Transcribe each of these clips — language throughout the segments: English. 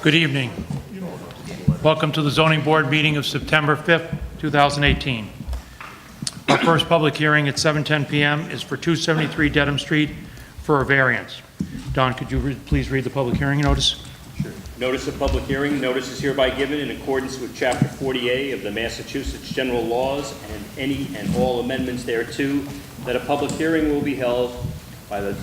Good evening. Welcome to the Zoning Board meeting of September 5th, 2018. Our first public hearing at 7:10 p.m. is for 273 Dedham Street for a variance. Don, could you please read the public hearing notice? Sure. Notice of public hearing. Notice is hereby given in accordance with Chapter 40A of the Massachusetts General Laws and any and all amendments thereto, that a public hearing will be held by the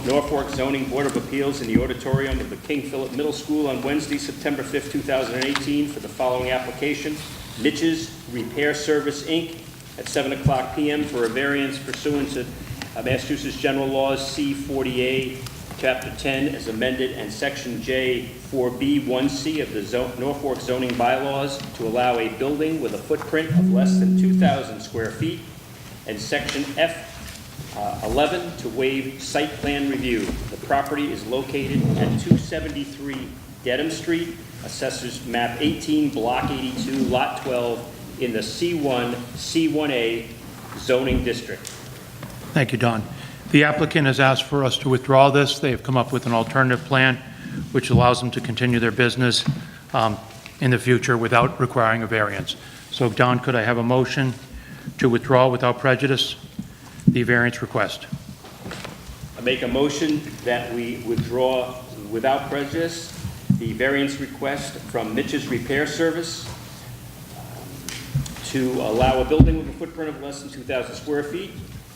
Norfolk Zoning Board of Appeals in the auditorium of the King Philip Middle School on Wednesday, September 5th, 2018 for the following application: Mitch's Repair Service, Inc. at 7:00 p.m. for a variance pursuant to Massachusetts General Laws C-40A, Chapter 10 as amended, and Section J-4B-1C of the Norfolk zoning bylaws to allow a building with a footprint of less than 2,000 square feet, and Section F-11 to waive site plan review. The property is located at 273 Dedham Street, Assessors Map 18, Block 82, Lot 12, in the C1, C1A zoning district. Thank you, Don. The applicant has asked for us to withdraw this. They have come up with an alternative plan which allows them to continue their business in the future without requiring a variance. So, Don, could I have a motion to withdraw without prejudice the variance request? I make a motion that we withdraw without prejudice the variance request from Mitch's Repair Service to allow a building with a footprint of less than 2,000 square feet,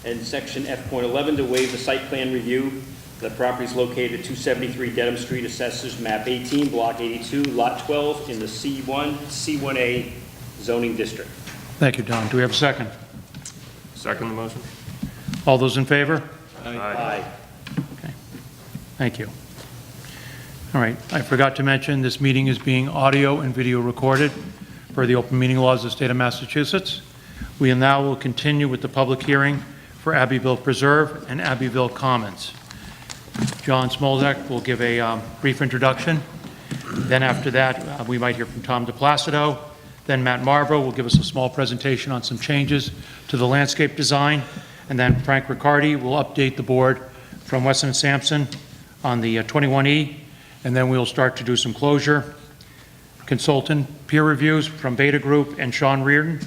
and Section F.11 to waive the site plan review. The property is located at 273 Dedham Street, Assessors Map 18, Block 82, Lot 12, in the C1, C1A zoning district. Thank you, Don. Do we have a second? Second the motion. All those in favor? Aye. Okay. Thank you. All right. I forgot to mention this meeting is being audio and video recorded per the open meeting laws of the state of Massachusetts. We now will continue with the public hearing for Abbeville Preserve and Abbeville Commons. John Smolzak will give a brief introduction. Then after that, we might hear from Tom DePlacido. Then Matt Marvo will give us a small presentation on some changes to the landscape design. And then Frank Riccardi will update the board from Weston & Sampson on the 21E. And then we'll start to do some closure, consultant peer reviews from Beta Group and Sean Reardon.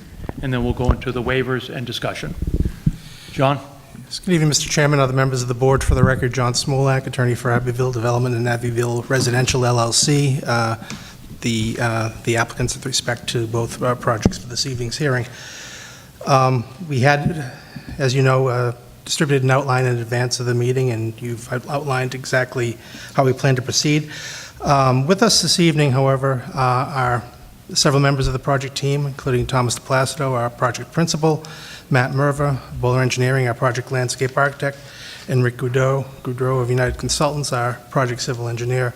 And then we'll go into the waivers and discussion. John? Yes, good evening, Mr. Chairman, other members of the board. For the record, John Smolak, attorney for Abbeville Development and Abbeville Residential LLC, the applicants with respect to both projects for this evening's hearing. We had, as you know, distributed an outline in advance of the meeting, and you've outlined exactly how we plan to proceed. With us this evening, however, are several members of the project team, including Thomas DePlacido, our project principal, Matt Merva, Bowler Engineering, our project landscape architect, and Rick Goudreau of United Consultants, our project civil engineer.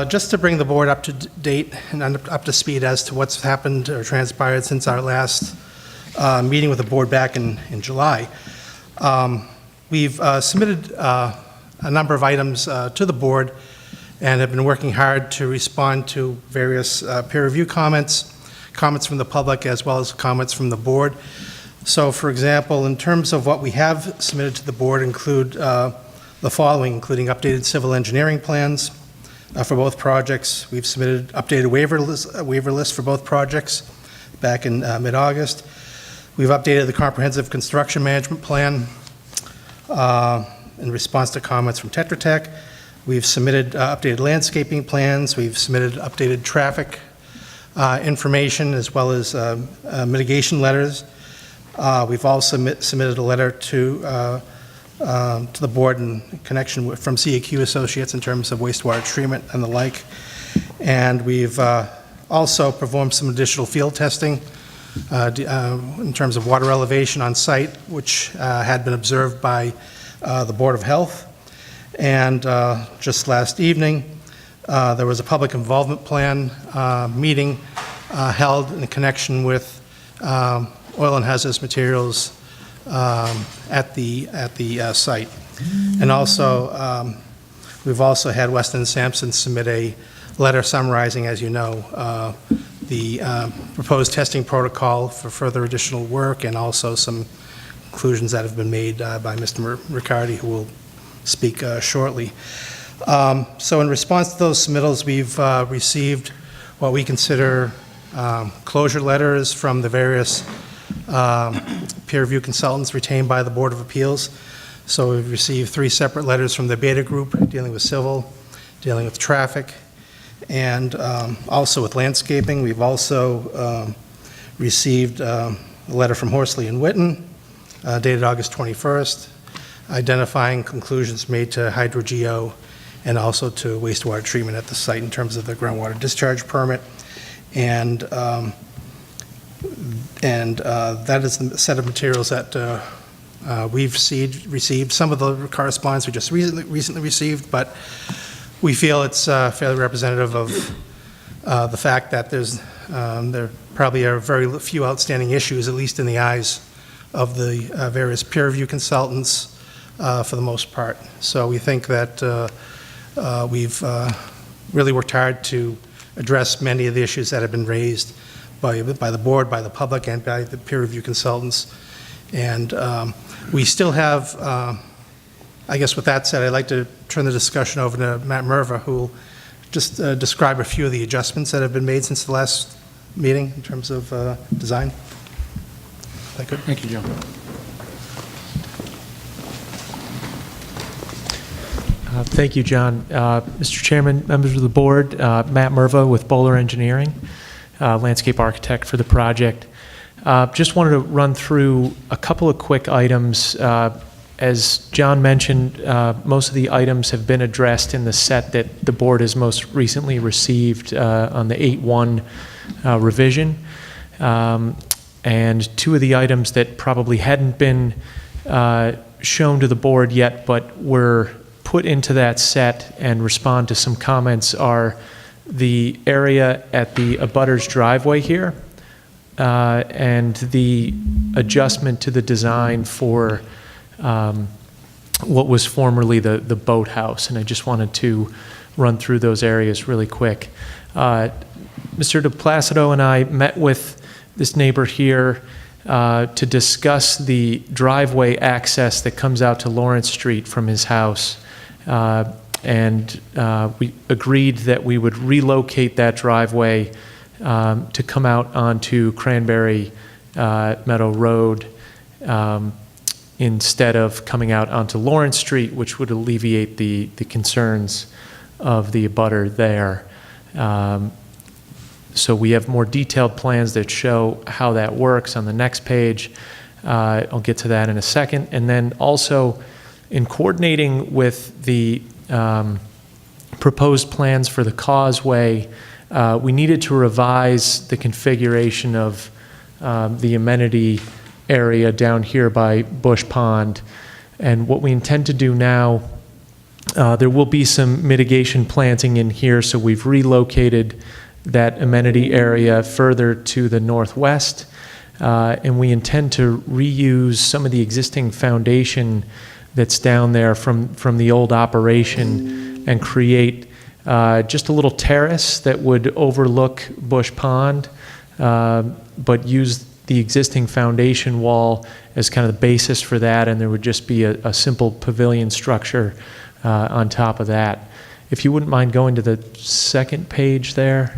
Just to bring the board up to date and up to speed as to what's happened or transpired since our last meeting with the board back in July. We've submitted a number of items to the board and have been working hard to respond to various peer review comments from the public, as well as comments from the board. So, for example, in terms of what we have submitted to the board include the following, including updated civil engineering plans for both projects. We've submitted updated waiver list for both projects back in mid-August. We've updated the comprehensive construction management plan in response to comments from Tetra Tech. We've submitted updated landscaping plans. We've submitted updated traffic information, as well as mitigation letters. We've also submitted a letter to the board in connection with, from CAQ Associates in terms of wastewater treatment and the like. And we've also performed some additional field testing in terms of water elevation on site, which had been observed by the Board of Health. And just last evening, there was a public involvement plan meeting held in connection with oil and hazardous materials at the site. And also, we've also had Weston & Sampson submit a letter summarizing, as you know, the proposed testing protocol for further additional work, and also some conclusions that have been made by Mr. Riccardi, who will speak shortly. So in response to those submittals, we've received what we consider closure letters from the various peer review consultants retained by the Board of Appeals. So we've received 3 separate letters from the Beta Group dealing with civil, dealing with traffic, and also with landscaping. We've also received a letter from Horsley and Witten dated August 21st, identifying conclusions made to hydrogeo and also to wastewater treatment at the site in terms of the groundwater discharge permit. And that is the set of materials that we've received. Some of the correspondence we just recently received, but we feel it's fairly representative of the fact that there probably are very few outstanding issues, at least in the eyes of the various peer review consultants for the most part. So we think that we've really worked hard to address many of the issues that have been raised by the board, by the public, and by the peer review consultants. And we still have, I guess with that said, I'd like to turn the discussion over to Matt Merva, who will just describe a few of the adjustments that have been made since the last meeting in terms of design. Is that good? Thank you, Joe. Thank you, John. Mr. Chairman, members of the board, Matt Merva with Bowler Engineering, landscape architect for the project. Just wanted to run through a couple of quick items. As John mentioned, most of the items have been addressed in the set that the board has most recently received on the 8-1 revision. And 2 of the items that probably hadn't been shown to the board yet, but were put into that set and respond to some comments are the area at the abutter's driveway here and the adjustment to the design for what was formerly the boathouse. And I just wanted to run through those areas really quick. Mr. DePlacido and I met with this neighbor here to discuss the driveway access that comes out to Lawrence Street from his house. And we agreed that we would relocate that driveway to come out onto Cranberry Meadow Road instead of coming out onto Lawrence Street, which would alleviate the concerns of the abutter there. So we have more detailed plans that show how that works on the next page. I'll get to that in a second. And then also, in coordinating with the proposed plans for the causeway, we needed to revise the configuration of the amenity area down here by Bush Pond. And what we intend to do now, there will be some mitigation planting in here, so we've relocated that amenity area further to the northwest, and we intend to reuse some of the existing foundation that's down there from the old operation and create just a little terrace that would overlook Bush Pond, but use the existing foundation wall as kind of the basis for that, and there would just be a simple pavilion structure on top of that. If you wouldn't mind going to the second page there.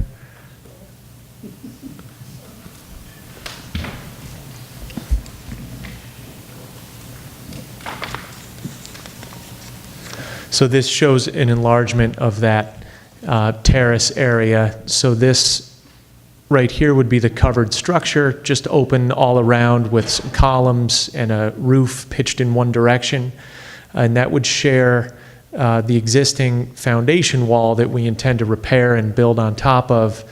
So this shows an enlargement of that terrace area. So this right here would be the covered structure, just open all around with some columns and a roof pitched in one direction. And that would share the existing foundation wall that we intend to repair and build on top of,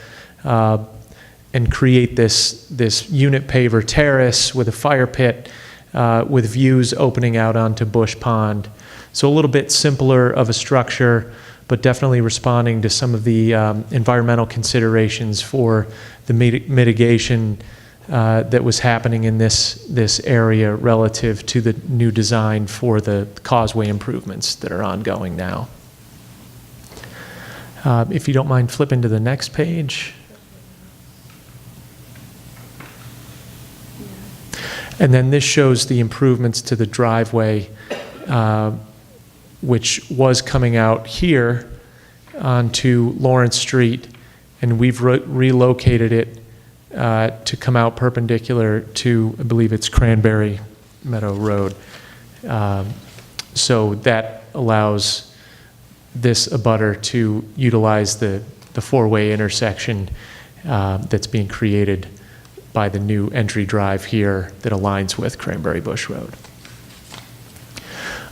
and create this unit paver terrace with a fire pit with views opening out onto Bush Pond. So a little bit simpler of a structure, but definitely responding to some of the environmental considerations for the mitigation that was happening in this area relative to the new design for the causeway improvements that are ongoing now. If you don't mind flipping to the next page. And then this shows the improvements to the driveway which was coming out here onto Lawrence Street, and we've relocated it to come out perpendicular to, I believe it's Cranberry Meadow Road. So that allows this abutter to utilize the four-way intersection that's being created by the new entry drive here that aligns with Cranberry Bush Road.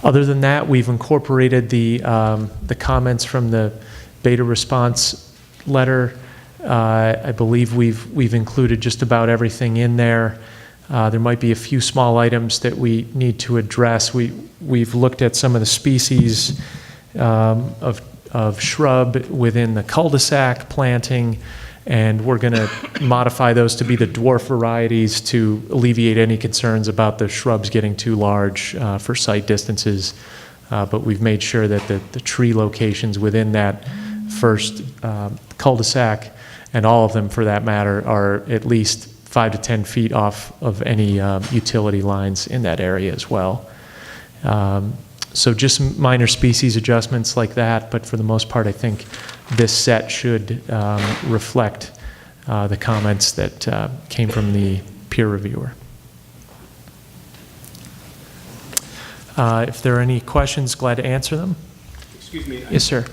Other than that, we've incorporated the comments from the beta response letter. I believe we've included just about everything in there. There might be a few small items that we need to address. We've looked at some of the species of shrub within the cul-de-sac planting, and we're going to modify those to be the dwarf varieties to alleviate any concerns about the shrubs getting too large for sight distances. But we've made sure that the tree locations within that first cul-de-sac, and all of them for that matter, are at least 5 to 10 feet off of any utility lines in that area as well. So just minor species adjustments like that, but for the most part, I think this set should reflect the comments that came from the peer reviewer. If there are any questions, glad to answer them. Excuse me. Yes, sir.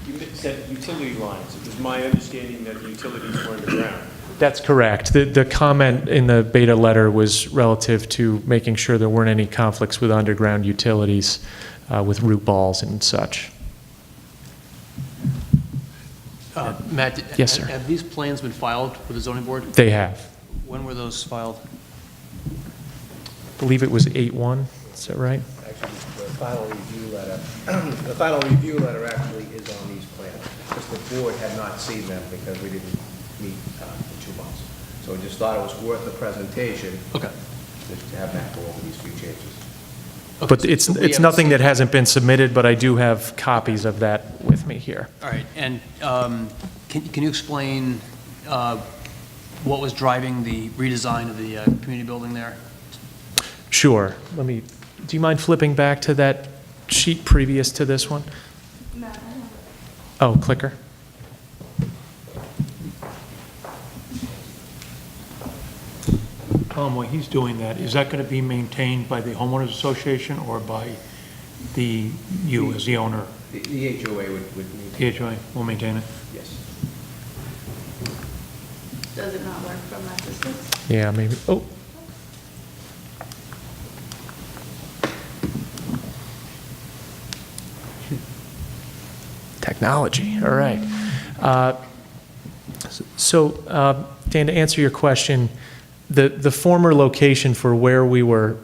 You said utility lines. It was my understanding that the utilities were underground. That's correct. The comment in the beta letter was relative to making sure there weren't any conflicts with underground utilities with root balls and such. Matt, Yes, sir. have these plans been filed with the zoning board? They have. When were those filed? I believe it was 8-1. Is that right? Actually, the final review letter, the final review letter actually is on these plans. Just the board had not seen them because we didn't meet in 2 months. So we just thought it was worth the presentation. Okay. Just to have Matt go over these few changes. But it's nothing that hasn't been submitted, but I do have copies of that with me here. All right, and can you explain what was driving the redesign of the community building there? Sure. Do you mind flipping back to that sheet previous to this one? No, I don't. Oh, clicker. Tom, while he's doing that, is that going to be maintained by the homeowners association or by you as the owner? The HOA would need. The HOA will maintain it? Yes. Does it not work from that distance? Yeah, maybe. Oh. Technology. All right. Dan, to answer your question, the former location for where we were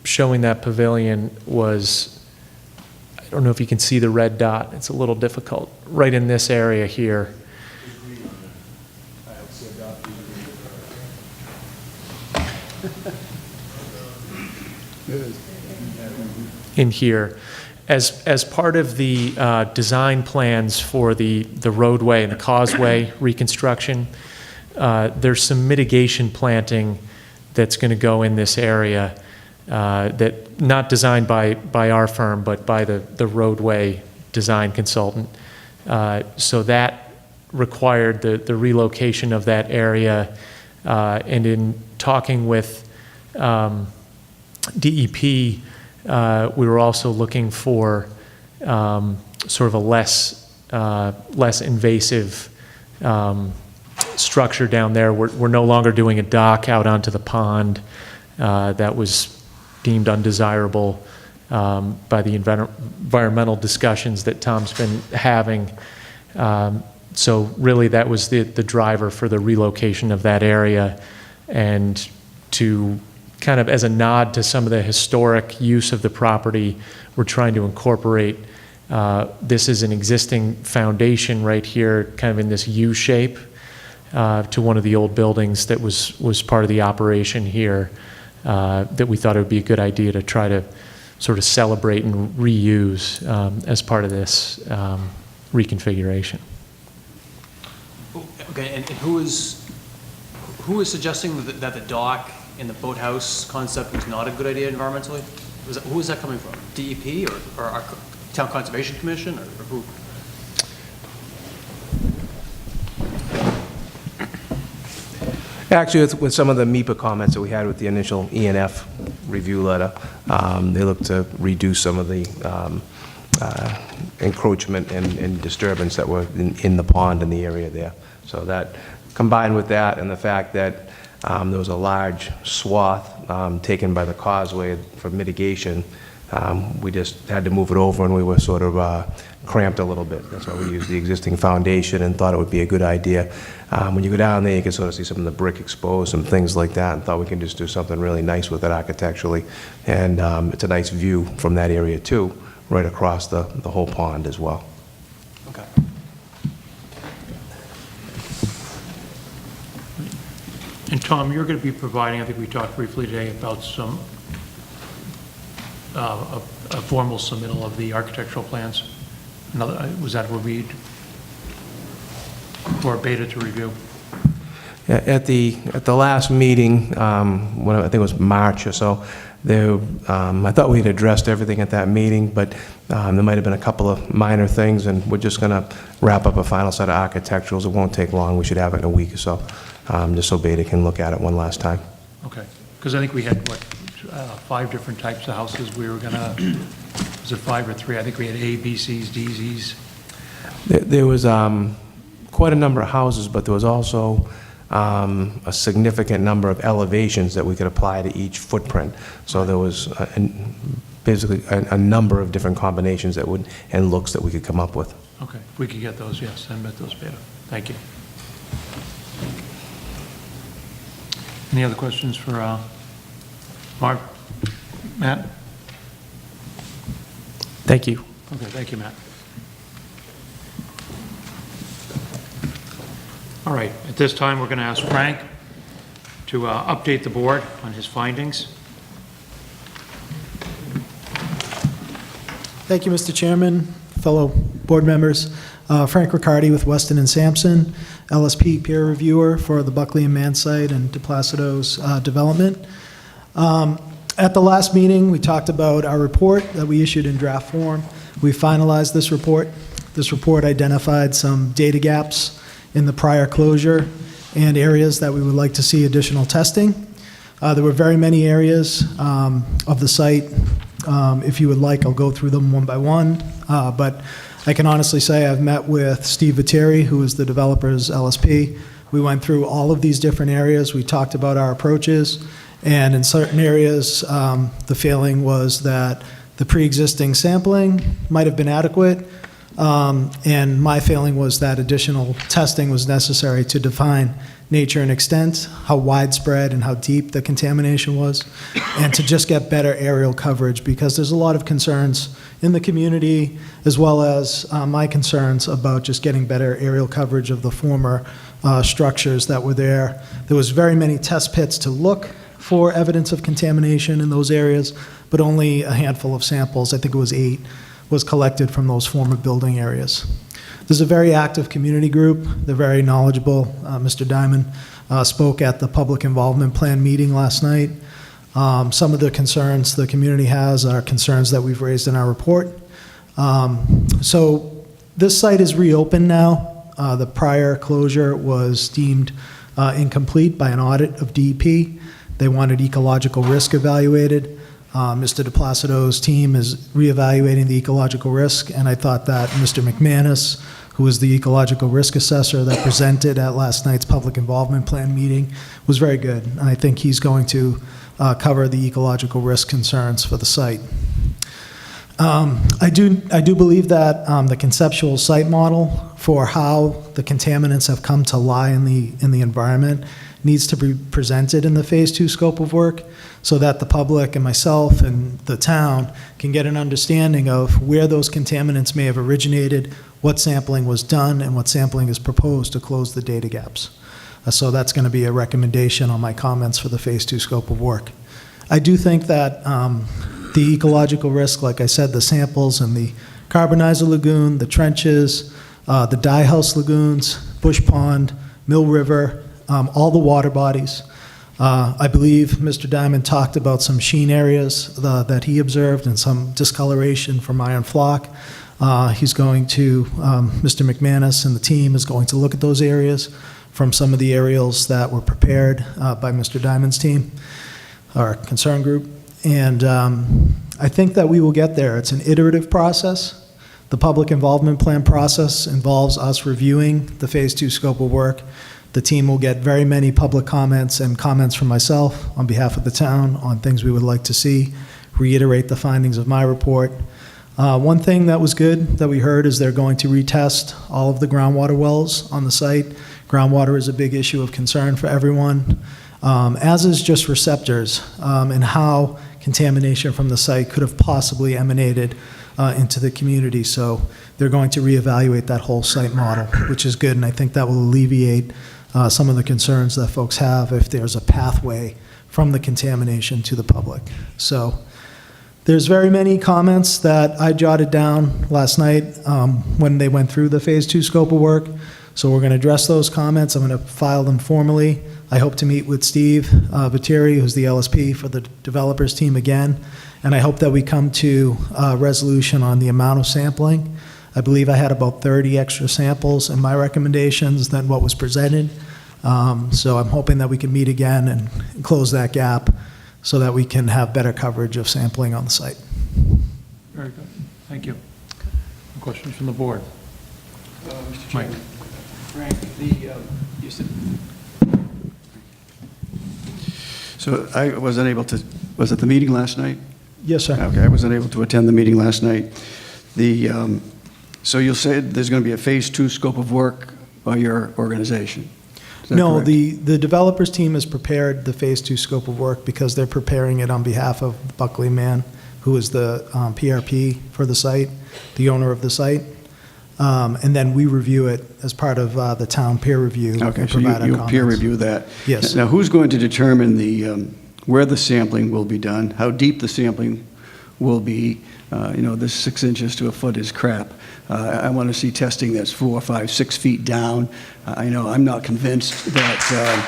showing that pavilion was, I don't know if you can see the red dot. It's a little difficult. Right in this area here. In here. As part of the design plans for the roadway and the causeway reconstruction, there's some mitigation planting that's going to go in this area that not designed by our firm, but by the roadway design consultant. So that required the relocation of that area. And in talking with DEP, we were also looking for sort of a less invasive structure down there. We're no longer doing a dock out onto the pond. That was deemed undesirable by the environmental discussions that Tom's been having. So really that was the driver for the relocation of that area, and to kind of as a nod to some of the historic use of the property, we're trying to incorporate, this is an existing foundation right here, kind of in this U shape, to one of the old buildings that was part of the operation here, that we thought it would be a good idea to try to sort of celebrate and reuse as part of this reconfiguration. Okay, and who is suggesting that the dock and the boathouse concept was not a good idea environmentally? Who is that coming from? DEP or our Town Conservation Commission or who? Actually, with some of the MEPA comments that we had with the initial ENF review letter, they look to reduce some of the encroachment and disturbance that were in the pond in the area there. So that, combined with that and the fact that there was a large swath taken by the causeway for mitigation, we just had to move it over, and we were sort of cramped a little bit. That's why we used the existing foundation and thought it would be a good idea. When you go down there, you can sort of see some of the brick exposed and things like that, and thought we can just do something really nice with it architecturally. And it's a nice view from that area too, right across the whole pond as well. Okay. And Tom, you're going to be providing, I think we talked briefly today about some, a formal submittal of the architectural plans. Was that what we, for Beta to review? Yeah, at the last meeting, when I think it was March or so, there, I thought we had addressed everything at that meeting, but there might have been a couple of minor things, and we're just going to wrap up a final set of architecturals. It won't take long. We should have it in a week or so, just so Beta can look at it one last time. Okay, because I think we had, what, 5 different types of houses we were going to, was it 5 or 3? I think we had A, B, Cs, D, Zs. There was quite a number of houses, but there was also a significant number of elevations that we could apply to each footprint. So there was basically a number of different combinations that would, and looks that we could come up with. Okay, if we could get those, yes, send those, Beta. Thank you. Any other questions for Mark? Matt? Thank you. Okay, thank you, Matt. All right, at this time, we're going to ask Frank to update the board on his findings. Thank you, Mr. Chairman, fellow board members. Frank Riccardi with Weston and Sampson, LSP peer reviewer for the Buckley and Mann site and DePlacido's development. At the last meeting, we talked about our report that we issued in draft form. We finalized this report. This report identified some data gaps in the prior closure and areas that we would like to see additional testing. There were very many areas of the site. If you would like, I'll go through them one by one. But I can honestly say I've met with Steve Viteri, who is the developer's LSP. We went through all of these different areas. We talked about our approaches. And in certain areas, the feeling was that the pre-existing sampling might have been adequate. And my feeling was that additional testing was necessary to define nature and extent, how widespread and how deep the contamination was, and to just get better aerial coverage, because there's a lot of concerns in the community, as well as my concerns about just getting better aerial coverage of the former structures that were there. There was very many test pits to look for evidence of contamination in those areas, but only a handful of samples, I think it was 8, was collected from those former building areas. There's a very active community group. They're very knowledgeable. Mr. Diamond spoke at the public involvement plan meeting last night. Some of the concerns the community has are concerns that we've raised in our report. So this site is reopened now. The prior closure was deemed incomplete by an audit of DEP. They wanted ecological risk evaluated. Mr. DePlacido's team is reevaluating the ecological risk, and I thought that Mr. McManus, who was the ecological risk assessor that presented at last night's public involvement plan meeting, was very good. And I think he's going to cover the ecological risk concerns for the site. I do believe that the conceptual site model for how the contaminants have come to lie in the environment needs to be presented in the Phase 2 scope of work, so that the public and myself and the town can get an understanding of where those contaminants may have originated, what sampling was done, and what sampling is proposed to close the data gaps. So that's going to be a recommendation on my comments for the Phase 2 scope of work. I do think that the ecological risk, like I said, the samples in the Carbonizer Lagoon, the trenches, the Dye House Lagoons, Bush Pond, Mill River, all the water bodies, I believe Mr. Diamond talked about some sheen areas that he observed and some discoloration from iron flock. He's going to, Mr. McManus and the team is going to look at those areas from some of the aerials that were prepared by Mr. Diamond's team, our concern group. And I think that we will get there. It's an iterative process. The public involvement plan process involves us reviewing the Phase 2 scope of work. The team will get very many public comments and comments from myself on behalf of the town on things we would like to see, reiterate the findings of my report. One thing that was good that we heard is they're going to retest all of the groundwater wells on the site. Groundwater is a big issue of concern for everyone, as is just receptors and how contamination from the site could have possibly emanated into the community. So they're going to reevaluate that whole site model, which is good, and I think that will alleviate some of the concerns that folks have if there's a pathway from the contamination to the public. So there's very many comments that I jotted down last night when they went through the Phase 2 scope of work. So we're going to address those comments. I'm going to file them formally. I hope to meet with Steve Viteri, who's the LSP for the developers team again, and I hope that we come to a resolution on the amount of sampling. I believe I had about 30 extra samples in my recommendations than what was presented. So I'm hoping that we can meet again and close that gap so that we can have better coverage of sampling on the site. Very good. Thank you. Questions from the board? Mr. Mike. Chairman. Frank, you said... So I wasn't able to, was it the meeting last night? Yes, sir. Okay, I wasn't able to attend the meeting last night. So you'll say there's going to be a Phase 2 scope of work by your organization? Is that No, correct? the developers team has prepared the Phase 2 scope of work because they're preparing it on behalf of Buckley Mann, who is the PRP for the site, the owner of the site. And then we review it as part of the town peer review. Okay, and so provide our you'll peer comments. review that? Yes. Now, who's going to determine where the sampling will be done, how deep the sampling will be? This 6 inches to a foot is crap. I want to see testing that's 4, 5, 6 feet down. I'm not convinced that,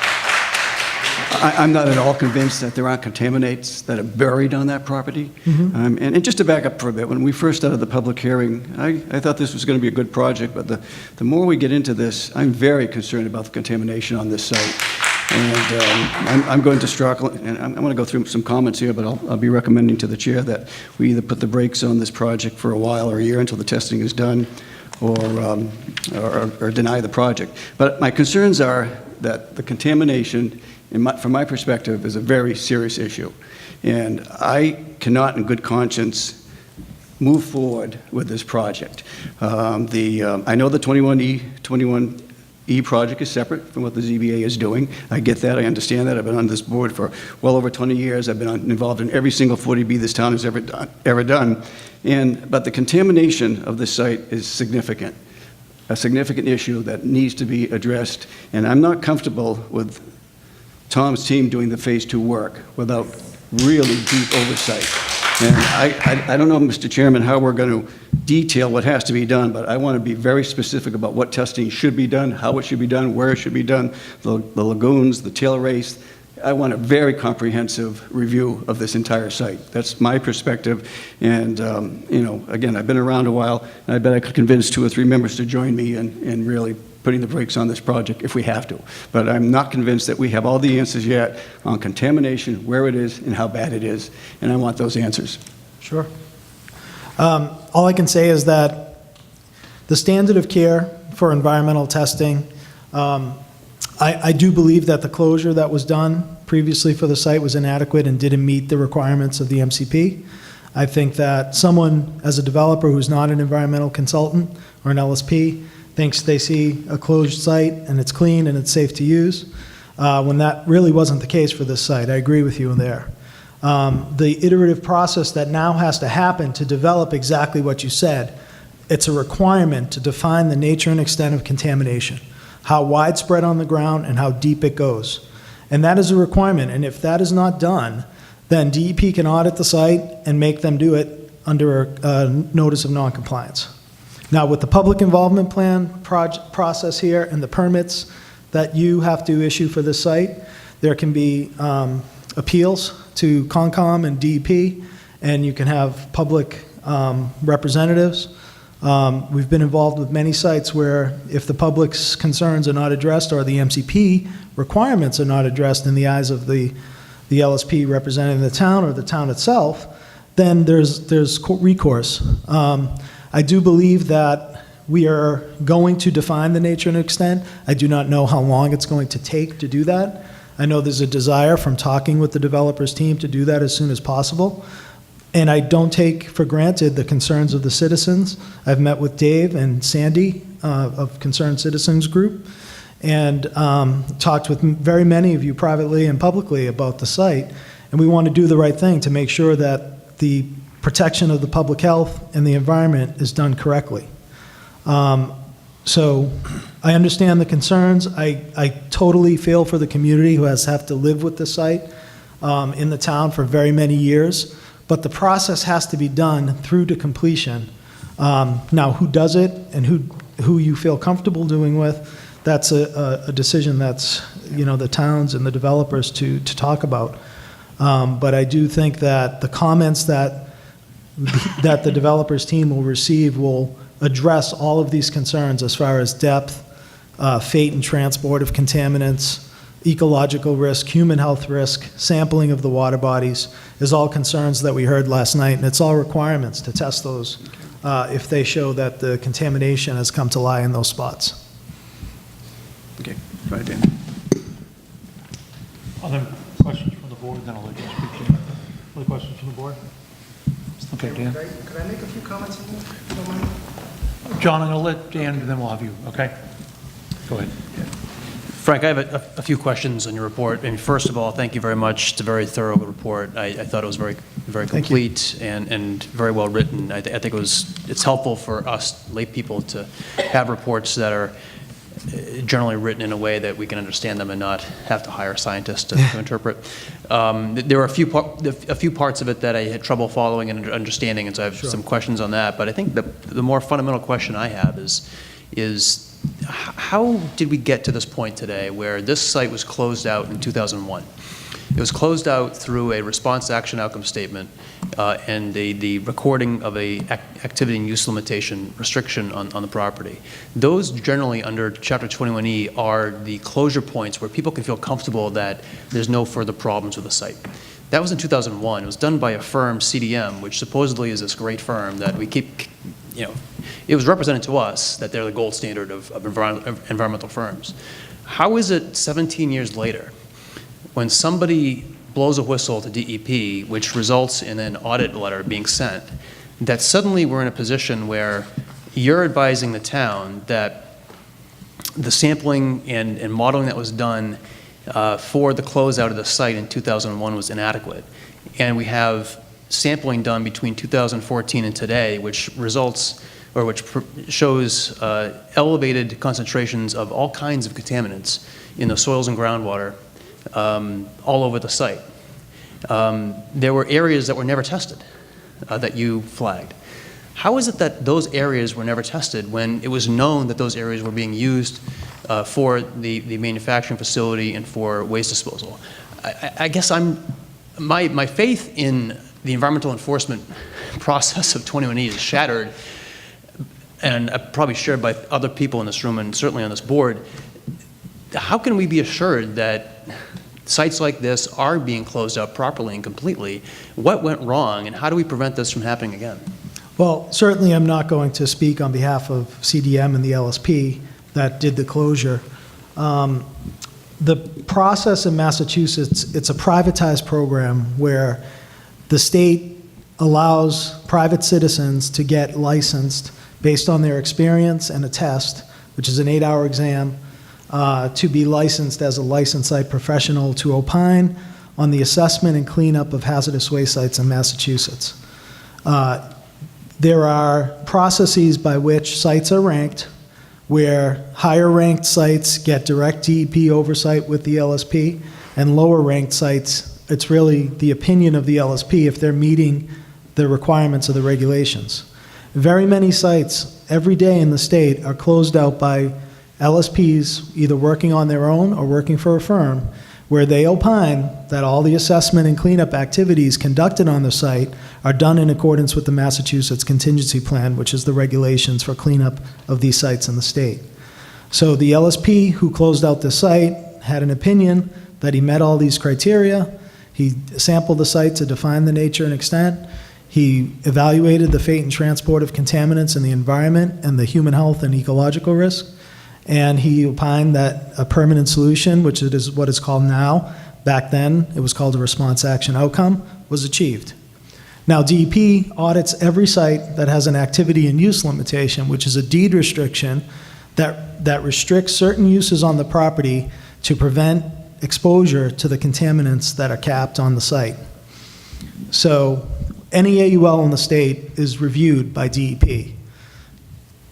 I'm not at all convinced that there aren't contaminants that are buried on that property. And just to back up for a bit, when we first started the public hearing, I thought this was going to be a good project, but the more we get into this, I'm very concerned about the contamination on this site. And I'm going to struggle, and I'm going to go through some comments here, but I'll be recommending to the chair that we either put the brakes on this project for a while or a year until the testing is done, or deny the project. But my concerns are that the contamination, from my perspective, is a very serious issue. And I cannot, in good conscience, move forward with this project. I know the 21E project is separate from what the ZBA is doing. I get that. I understand that. I've been on this board for well over 20 years. I've been involved in every single 40B this town has ever done. But the contamination of this site is significant, a significant issue that needs to be addressed. And I'm not comfortable with Tom's team doing the Phase 2 work without really deep oversight. And I don't know, Mr. Chairman, how we're going to detail what has to be done, but I want to be very specific about what testing should be done, how it should be done, where it should be done, the lagoons, the tail race. I want a very comprehensive review of this entire site. That's my perspective. And, again, I've been around a while, and I bet I could convince 2 or 3 members to join me in really putting the brakes on this project if we have to. But I'm not convinced that we have all the answers yet on contamination, where it is, and how bad it is, and I want those answers. Sure. All I can say is that the standard of care for environmental testing, I do believe that the closure that was done previously for the site was inadequate and didn't meet the requirements of the MCP. I think that someone, as a developer who's not an environmental consultant or an LSP, thinks they see a closed site and it's clean and it's safe to use, when that really wasn't the case for this site. I agree with you there. The iterative process that now has to happen to develop exactly what you said, it's a requirement to define the nature and extent of contamination, how widespread on the ground and how deep it goes. And that is a requirement, and if that is not done, then DEP can audit the site and make them do it under a notice of noncompliance. Now, with the public involvement plan process here and the permits that you have to issue for this site, there can be appeals to Concom and DEP, and you can have public representatives. We've been involved with many sites where if the public's concerns are not addressed or the MCP requirements are not addressed in the eyes of the LSP representing the town or the town itself, then there's recourse. I do believe that we are going to define the nature and extent. I do not know how long it's going to take to do that. I know there's a desire from talking with the developers team to do that as soon as possible. And I don't take for granted the concerns of the citizens. I've met with Dave and Sandy of Concerned Citizens Group and talked with very many of you privately and publicly about the site. And we want to do the right thing to make sure that the protection of the public health and the environment is done correctly. So I understand the concerns. I totally feel for the community who has have to live with the site in the town for very many years. But the process has to be done through to completion. Now, who does it and who you feel comfortable doing with, that's a decision that's, the towns and the developers to talk about. But I do think that the comments that the developers team will receive will address all of these concerns as far as depth, fate and transport of contaminants, ecological risk, human health risk, sampling of the water bodies is all concerns that we heard last night, and it's all requirements to test those if they show that the contamination has come to lie in those spots. Okay, right, Dan. Other questions from the board, then I'll let you speak to. Other questions from the board? Okay, Dan. Could I make a few comments on that, if you don't mind? John, I'm going to let Dan, and then we'll have you, okay? Go ahead. Frank, I have a few questions on your report. And first of all, thank you very much. It's a very thorough report. I thought it was very, very complete and very well written. I think it's helpful for us lay people to have reports that are generally written in a way that we can understand them and not have to hire scientists to interpret. There were a few parts of it that I had trouble following and understanding, and so I have some questions on that. But I think the more fundamental question I have is how did we get to this point today where this site was closed out in 2001? It was closed out through a response action outcome statement and the recording of a activity and use limitation restriction on the property. Those generally under Chapter 21E are the closure points where people can feel comfortable that there's no further problems with the site. That was in 2001. It was done by a firm, CDM, which supposedly is this great firm that we keep, it was represented to us that they're the gold standard of environmental firms. How is it 17 years later, when somebody blows a whistle to DEP, which results in an audit letter being sent, that suddenly we're in a position where you're advising the town that the sampling and modeling that was done for the closeout of the site in 2001 was inadequate, and we have sampling done between 2014 and today, which results or which shows elevated concentrations of all kinds of contaminants in the soils and groundwater all over the site. There were areas that were never tested that you flagged. How is it that those areas were never tested when it was known that those areas were being used for the manufacturing facility and for waste disposal? I guess my faith in the environmental enforcement process of 21E is shattered, and probably shared by other people in this room and certainly on this board. How can we be assured that sites like this are being closed out properly and completely? What went wrong, and how do we prevent this from happening again? Well, certainly I'm not going to speak on behalf of CDM and the LSP that did the closure. The process in Massachusetts, it's a privatized program where the state allows private citizens to get licensed based on their experience and a test, which is an 8-hour exam, to be licensed as a licensed site professional to opine on the assessment and cleanup of hazardous waste sites in Massachusetts. There are processes by which sites are ranked, where higher ranked sites get direct DEP oversight with the LSP, and lower ranked sites, it's really the opinion of the LSP if they're meeting the requirements of the regulations. Very many sites every day in the state are closed out by LSPs either working on their own or working for a firm where they opine that all the assessment and cleanup activities conducted on the site are done in accordance with the Massachusetts Contingency Plan, which is the regulations for cleanup of these sites in the state. So the LSP who closed out the site had an opinion that he met all these criteria. He sampled the site to define the nature and extent. He evaluated the fate and transport of contaminants in the environment and the human health and ecological risk. And he opined that a permanent solution, which it is what it's called now, back then it was called a response action outcome, was achieved. Now DEP audits every site that has an activity and use limitation, which is a deed restriction that restricts certain uses on the property to prevent exposure to the contaminants that are capped on the site. So any AUL in the state is reviewed by DEP.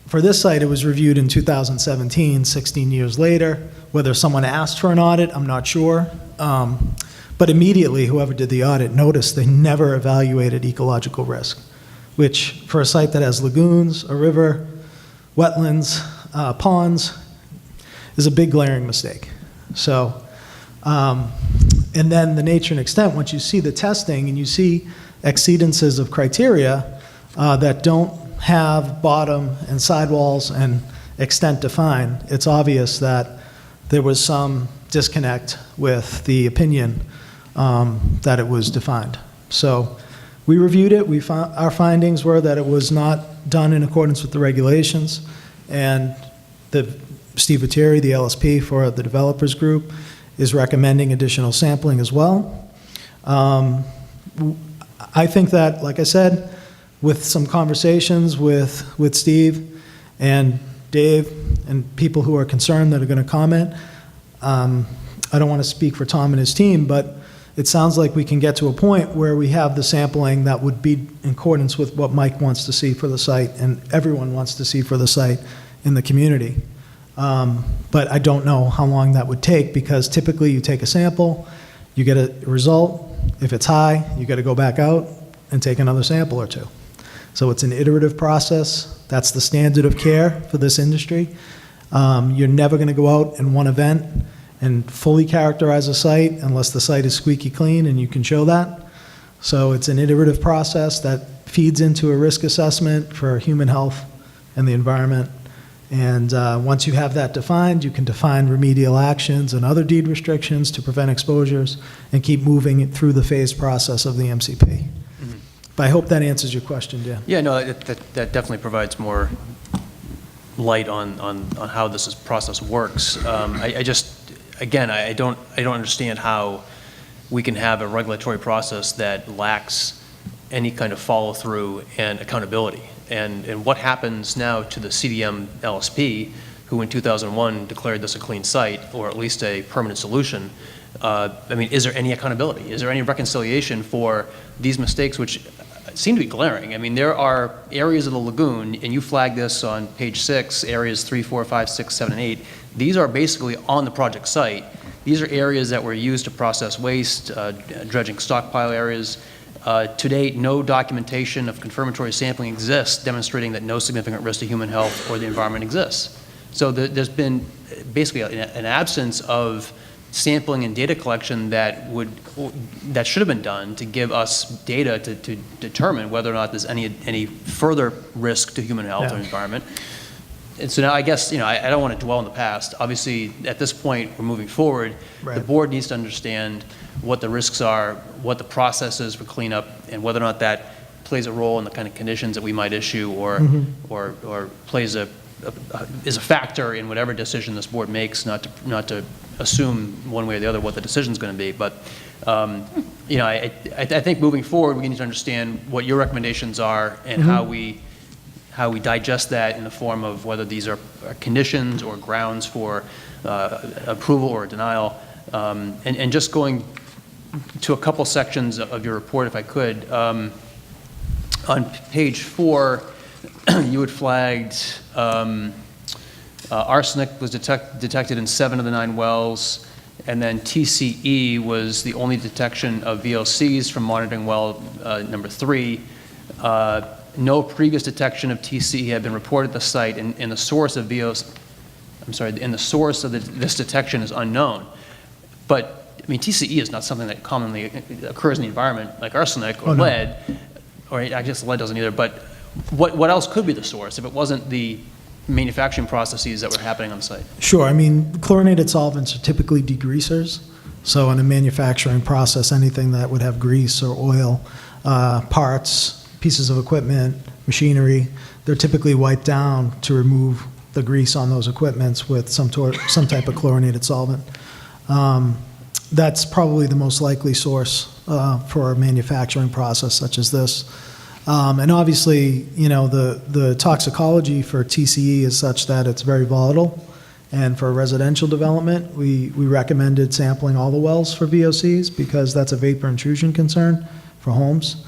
For this site, it was reviewed in 2017, 16 years later. Whether someone asked for an audit, I'm not sure. But immediately, whoever did the audit noticed they never evaluated ecological risk, which for a site that has lagoons, a river, wetlands, ponds, is a big glaring mistake. So, and then the nature and extent, once you see the testing and you see exceedances of criteria that don't have bottom and sidewalls and extent defined, it's obvious that there was some disconnect with the opinion that it was defined. So we reviewed it. Our findings were that it was not done in accordance with the regulations, and Steve Viteri, the LSP for the developers group, is recommending additional sampling as well. I think that, like I said, with some conversations with Steve and Dave and people who are concerned that are going to comment, I don't want to speak for Tom and his team, but it sounds like we can get to a point where we have the sampling that would be in accordance with what Mike wants to see for the site and everyone wants to see for the site in the community. But I don't know how long that would take, because typically you take a sample, you get a result. If it's high, you got to go back out and take another sample or two. So it's an iterative process. That's the standard of care for this industry. You're never going to go out in one event and fully characterize a site unless the site is squeaky clean and you can show that. So it's an iterative process that feeds into a risk assessment for human health and the environment. And once you have that defined, you can define remedial actions and other deed restrictions to prevent exposures and keep moving it through the phased process of the MCP. Mm-hmm. But I hope that answers your question, Dan. Yeah, no, that definitely provides more light on how this process works. I just, again, I don't understand how we can have a regulatory process that lacks any kind of follow-through and accountability. And what happens now to the CDM LSP, who in 2001 declared this a clean site, or at least a permanent solution? I mean, is there any accountability? Is there any reconciliation for these mistakes, which seem to be glaring? I mean, there are areas of the lagoon, and you flagged this on page 6, areas 3, 4, 5, 6, 7, and 8. These are basically on the project site. These are areas that were used to process waste, dredging stockpile areas. To date, no documentation of confirmatory sampling exists demonstrating that no significant risk to human health or the environment exists. So there's been basically an absence of sampling and data collection that should have been done to give us data to determine whether or not there's any further risk to human health or environment. And so now I guess, I don't want to dwell on the past. Obviously, at this point, we're moving forward. Right. The board needs to understand what the risks are, what the process is for cleanup, and whether or not that plays a role in the kind of conditions that we might issue, or plays is a factor in whatever decision this board makes. Not to assume one way or the other what the decision is going to be, but I think moving forward we need to understand what your recommendations are and how we digest that in the form of whether these are conditions or grounds for approval or denial. And just going to a couple sections of your report, if I could. On page 4, you had flagged arsenic was detected in 7 of the 9 wells, and then TCE was the only detection of VOCs from monitoring well number 3. No previous detection of TCE had been reported at the site, and the source of this detection is unknown. But I mean, TCE is not something that commonly occurs in the environment, like arsenic or Oh, no. lead, or I guess lead doesn't either, but what else could be the source if it wasn't the manufacturing processes that were happening on the site? Sure. I mean, chlorinated solvents are typically degreasers. So in a manufacturing process, anything that would have grease or oil, parts, pieces of equipment, machinery, they're typically wiped down to remove the grease on those equipments with some type of chlorinated solvent. That's probably the most likely source for a manufacturing process such as this. And obviously, you know, the toxicology for TCE is such that it's very volatile. And for residential development, we recommended sampling all the wells for VOCs because that's a vapor intrusion concern for homes.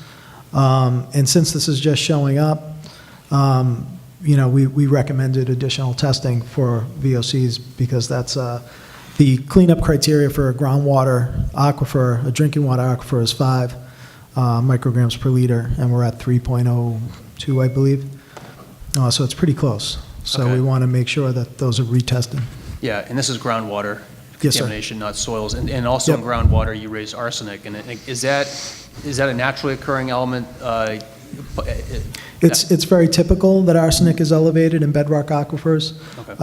And since this is just showing up, you know, we recommended additional testing for VOCs because that's the cleanup criteria for a groundwater aquifer, a drinking water aquifer is 5 micrograms per liter, and we're at 3.02, I believe. So it's pretty close. So Okay. we want to make sure that those are retested. Yeah, and this is groundwater Yes, sir. contamination, not soils. And also in Yep. groundwater, you raise arsenic. And is that a naturally occurring element? It's very typical that arsenic is elevated in bedrock aquifers. Okay.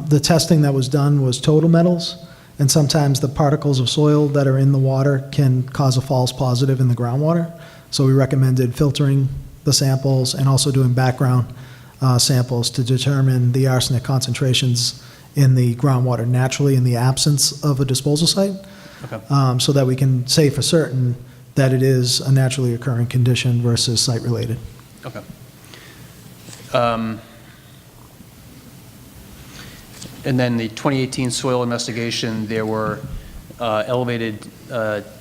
The testing that was done was total metals, and sometimes the particles of soil that are in the water can cause a false positive in the groundwater. So we recommended filtering the samples and also doing background samples to determine the arsenic concentrations in the groundwater naturally in the absence of a disposal site, Okay. so that we can say for certain that it is a naturally occurring condition versus site-related. Okay. And then the 2018 soil investigation, there were elevated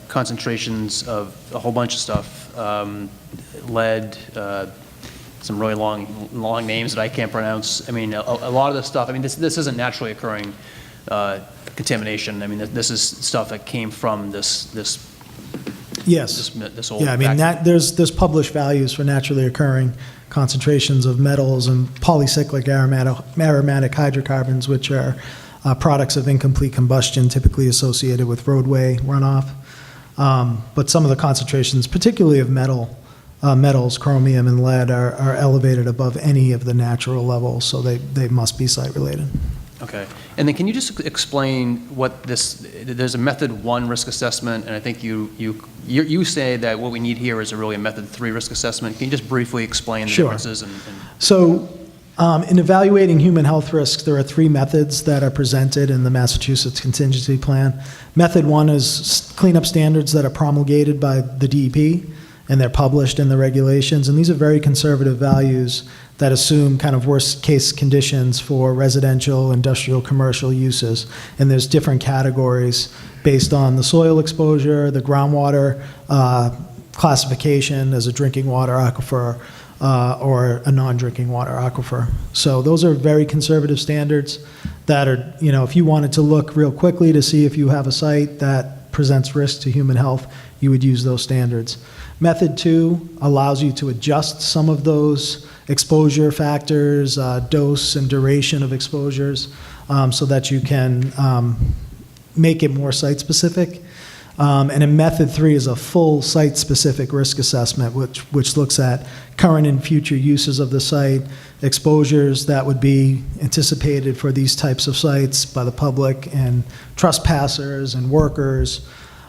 concentrations of a whole bunch of stuff, lead, some really long names that I can't pronounce. I mean, a lot of this stuff, I mean, this isn't naturally occurring contamination. I mean, this is stuff that came from this Yes. this old. Yeah, I mean, there's published values for naturally occurring concentrations of metals and polycyclic aromatic hydrocarbons, which are products of incomplete combustion typically associated with roadway runoff. But some of the concentrations, particularly of metals, chromium and lead, are elevated above any of the natural levels, so they must be site-related. Okay. And then can you just explain what there's a method 1 risk assessment, and I think you say that what we need here is really a method 3 risk assessment. Can you just briefly explain the Sure. differences? So in evaluating human health risks, there are 3 methods that are presented in the Massachusetts contingency plan. Method 1 is cleanup standards that are promulgated by the DEP, and they're published in the regulations, and these are very conservative values that assume kind of worst-case conditions for residential, industrial, commercial uses. And there's different categories based on the soil exposure, the groundwater classification as a drinking water aquifer, or a non-drinking water aquifer. So those are very conservative standards that are, you know, if you wanted to look real quickly to see if you have a site that presents risk to human health, you would use those standards. Method 2 allows you to adjust some of those exposure factors, dose and duration of exposures, so that you can make it more site-specific. And in Method 3 is a full site-specific risk assessment, which looks at current and future uses of the site, exposures that would be anticipated for these types of sites by the public and trespassers and workers.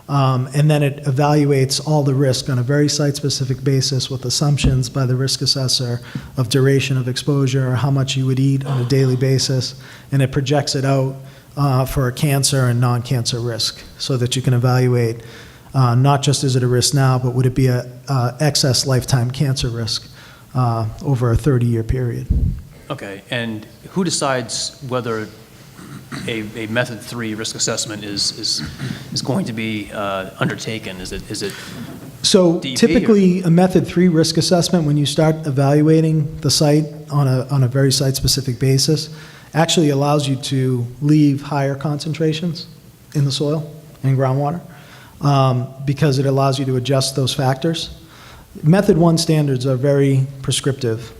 And then it evaluates all the risk on a very site-specific basis with assumptions by the risk assessor of duration of exposure, how much you would eat on a daily basis, and it projects it out for a cancer and non-cancer risk so that you can evaluate not just is it a risk now, but would it be a excess lifetime cancer risk over a 30-year period. Okay. And who decides whether a method 3 risk assessment is going to be undertaken? Is it So DEP typically, a method 3 risk assessment, when you start evaluating the site on a very site-specific basis, actually allows you to leave higher concentrations in the soil and groundwater because it allows you to adjust those factors. Method 1 standards are very prescriptive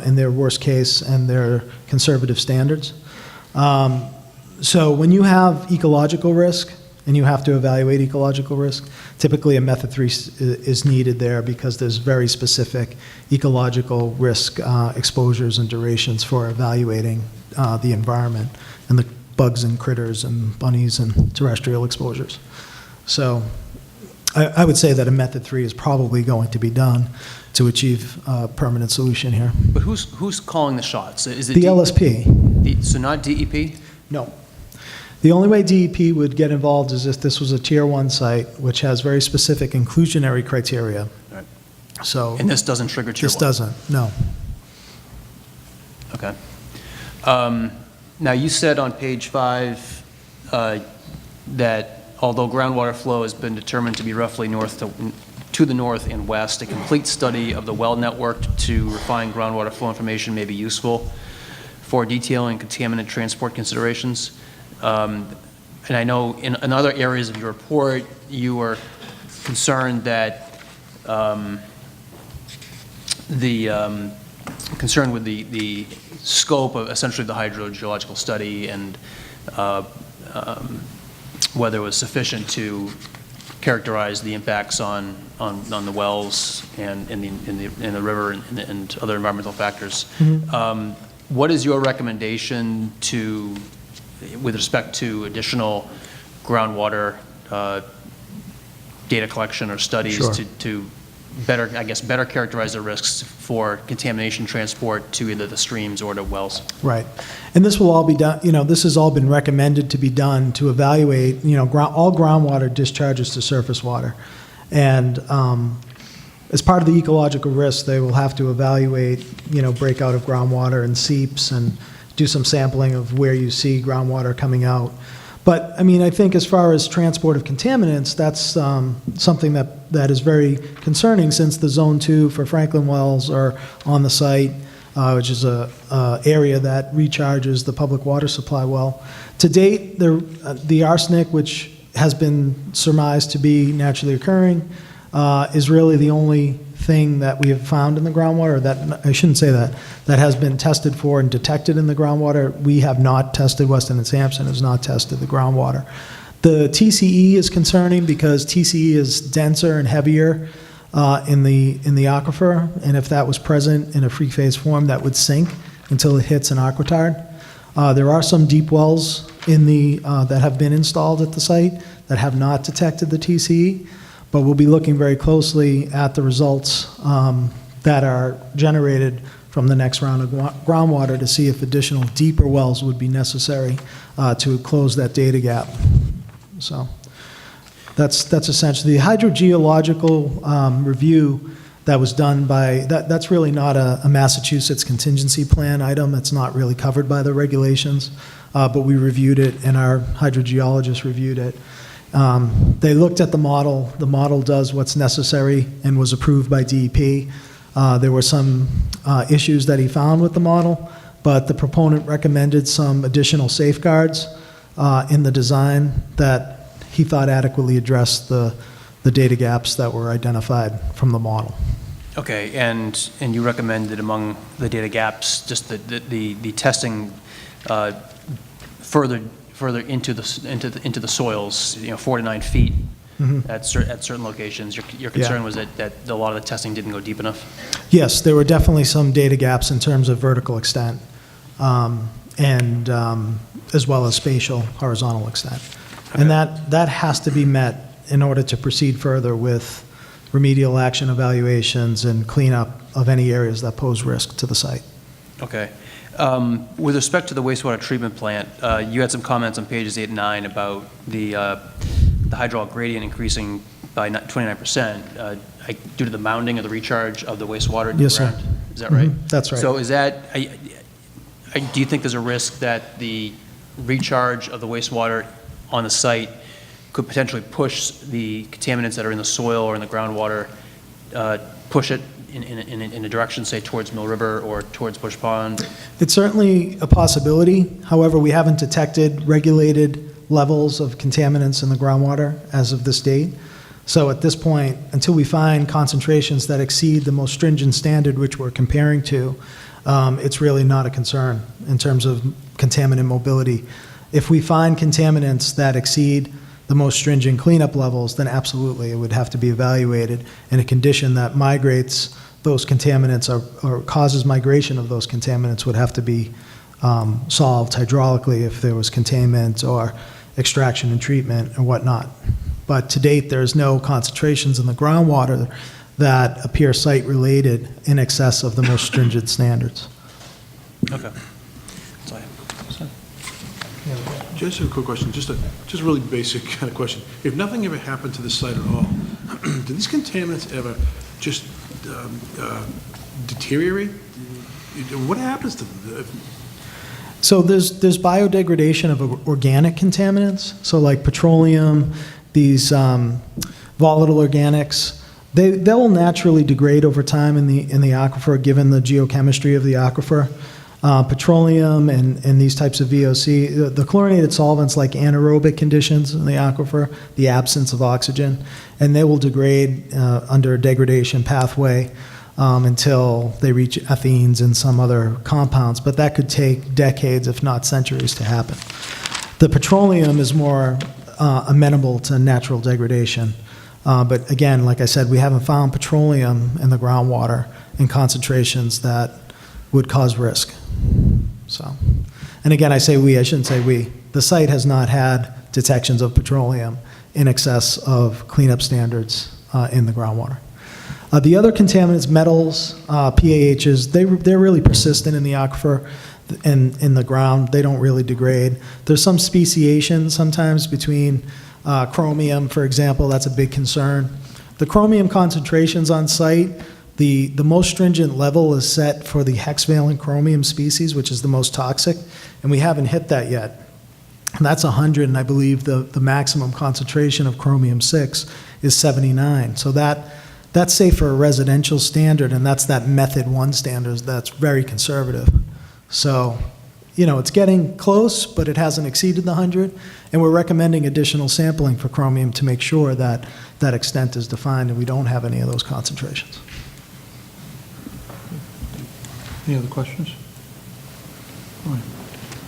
in their worst case and their conservative standards. So when you have ecological risk and you have to evaluate ecological risk, typically a method 3 is needed there because there's very specific ecological risk exposures and durations for evaluating the environment and the bugs and critters and bunnies and terrestrial exposures. So I would say that a method 3 is probably going to be done to achieve a permanent solution here. But who's calling the shots? Is it The LSP. So not DEP? No. The only way DEP would get involved is if this was a Tier 1 site, which has very specific inclusionary criteria. Right. So And this doesn't trigger Tier 1? this doesn't, no. Okay. Now, you said on page 5 that although groundwater flow has been determined to be roughly to the north and west, a complete study of the well network to refine groundwater flow information may be useful for detailing contaminant transport considerations. And I know in other areas of your report, you were concerned that concerned with the scope of essentially the hydrogeological study and whether it was sufficient to characterize the impacts on the wells and in the river and other environmental factors. Mm-hmm. What is your recommendation with respect to additional groundwater data collection or studies Sure. to better characterize the risks for contamination transport to either the streams or to wells? Right. And this will all be done, this has all been recommended to be done to evaluate, all groundwater discharges to surface water. And as part of the ecological risk, they will have to evaluate, breakout of groundwater and seeps and do some sampling of where you see groundwater coming out. But, I think as far as transport of contaminants, that's something that is very concerning since the Zone 2 for Franklin wells are on the site, which is a area that recharges the public water supply well. To date, the arsenic, which has been surmised to be naturally occurring, is really the only thing that we have found in the groundwater, I shouldn't say that has been tested for and detected in the groundwater. We have not tested, Weston and Sampson has not tested the groundwater. The TCE is concerning because TCE is denser and heavier in the aquifer, and if that was present in a free phase form, that would sink until it hits an aquitard. There are some deep wells that have been installed at the site that have not detected the TCE, but we'll be looking very closely at the results that are generated from the next round of groundwater to see if additional deeper wells would be necessary to close that data gap. So that's essentially the hydrogeological review that was done by, that's really not a Massachusetts contingency plan item. It's not really covered by the regulations, but we reviewed it and our hydrogeologist reviewed it. They looked at the model. The model does what's necessary and was approved by DEP. There were some issues that he found with the model, but the proponent recommended some additional safeguards in the design that he thought adequately addressed the data gaps that were identified from the model. Okay, and you recommended among the data gaps just the testing further into the soils, 4 to 9 feet at certain locations. Your concern was that a lot of the testing didn't go deep enough? Yes, there were definitely some data gaps in terms of vertical extent and as well as spatial horizontal extent. Okay. And that has to be met in order to proceed further with remedial action evaluations and cleanup of any areas that pose risk to the site. Okay. With respect to the wastewater treatment plant, you had some comments on pages 8 and 9 about the hydraulic gradient increasing by 29% due to the mounding of the recharge of the wastewater to the ground. Sir. Is that right? Mm-hmm. That's right. So is that, do you think there's a risk that the recharge of the wastewater on the site could potentially push the contaminants that are in the soil or in the groundwater, push it in a direction, say, towards Mill River or towards Bush Pond? It's certainly a possibility. However, we haven't detected regulated levels of contaminants in the groundwater as of this date. So at this point, until we find concentrations that exceed the most stringent standard which we're comparing to, it's really not a concern in terms of contaminant mobility. If we find contaminants that exceed the most stringent cleanup levels, then absolutely, it would have to be evaluated. And a condition that migrates those contaminants or causes migration of those contaminants would have to be solved hydraulically if there was containment or extraction and treatment or whatnot. But to date, there's no concentrations in the groundwater that appear site-related in excess of the most stringent standards. Okay. That's all I have. Just a quick question, just a really basic kind of question. If nothing ever happened to the site at all, do these contaminants ever just deteriorate? What happens to them? So there's biodegradation of organic contaminants, so like petroleum, these volatile organics. They'll naturally degrade over time in the aquifer, given the geochemistry of the aquifer. Petroleum and these types of VOC, the chlorinated solvents like anaerobic conditions in the aquifer, the absence of oxygen, and they will degrade under a degradation pathway until they reach ethenes and some other compounds, but that could take decades, if not centuries, to happen. The petroleum is more amenable to natural degradation. But again, like I said, we haven't found petroleum in the groundwater in concentrations that would cause risk. So, and again, I say we, I shouldn't say we. The site has not had detections of petroleum in excess of cleanup standards in the groundwater. The other contaminants, metals, PAHs, they're really persistent in the aquifer and in the ground. They don't really degrade. There's some speciation sometimes between chromium, for example. That's a big concern. The chromium concentrations on site, the most stringent level is set for the hexavalent chromium species, which is the most toxic, and we haven't hit that yet. And that's 100, and I believe the maximum concentration of chromium-6 is 79. So that's safe for a residential standard, and that's that method 1 standard that's very conservative. So, you know, it's getting close, but it hasn't exceeded the 100, and we're recommending additional sampling for chromium to make sure that that extent is defined and we don't have any of those concentrations. Any other questions? All right.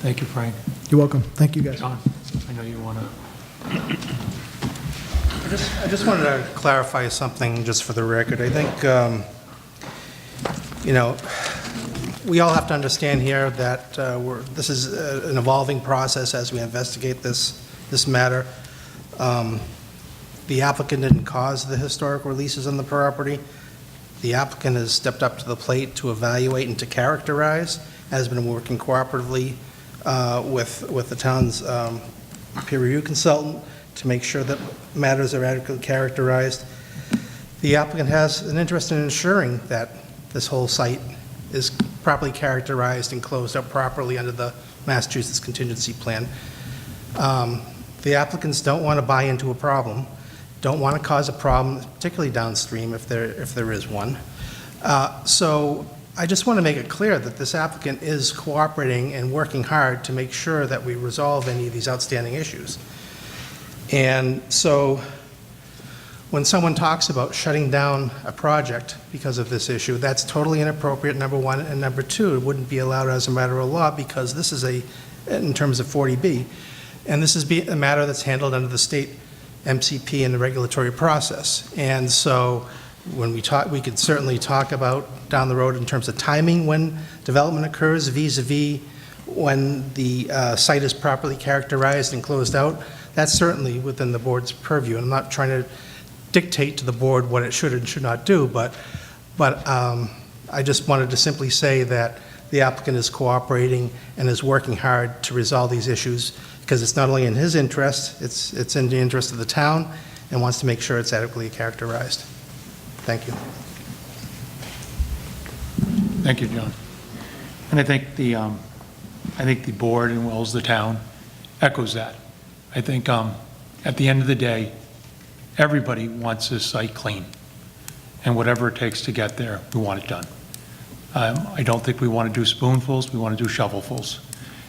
Thank you, Frank. You're welcome. Thank you, guys. John, I know you want to. I just wanted to clarify something just for the record. I think, you know, we all have to understand here that this is an evolving process as we investigate this matter. The applicant didn't cause the historic releases on the property. The applicant has stepped up to the plate to evaluate and to characterize, has been working cooperatively with the town's peer review consultant to make sure that matters are adequately characterized. The applicant has an interest in ensuring that this whole site is properly characterized and closed up properly under the Massachusetts contingency plan. The applicants don't want to buy into a problem, don't want to cause a problem, particularly downstream if there is one. So I just want to make it clear that this applicant is cooperating and working hard to make sure that we resolve any of these outstanding issues. And so when someone talks about shutting down a project because of this issue, that's totally inappropriate, number one, and number two, it wouldn't be allowed as a matter of law because this is in terms of 40B, and this is a matter that's handled under the state MCP and the regulatory process. And so when we talk, we could certainly talk about down the road in terms of timing when development occurs vis-a-vis when the site is properly characterized and closed out. That's certainly within the board's purview. And I'm not trying to dictate to the board what it should and should not do, but I just wanted to simply say that the applicant is cooperating and is working hard to resolve these issues because it's not only in his interest, it's in the interest of the town and wants to make sure it's adequately characterized. Thank you. Thank you, John. And I think the board and well as the town echoes that. I think at the end of the day, everybody wants this site clean, and whatever it takes to get there, we want it done. I don't think we want to do spoonfuls, we want to do shovelfuls,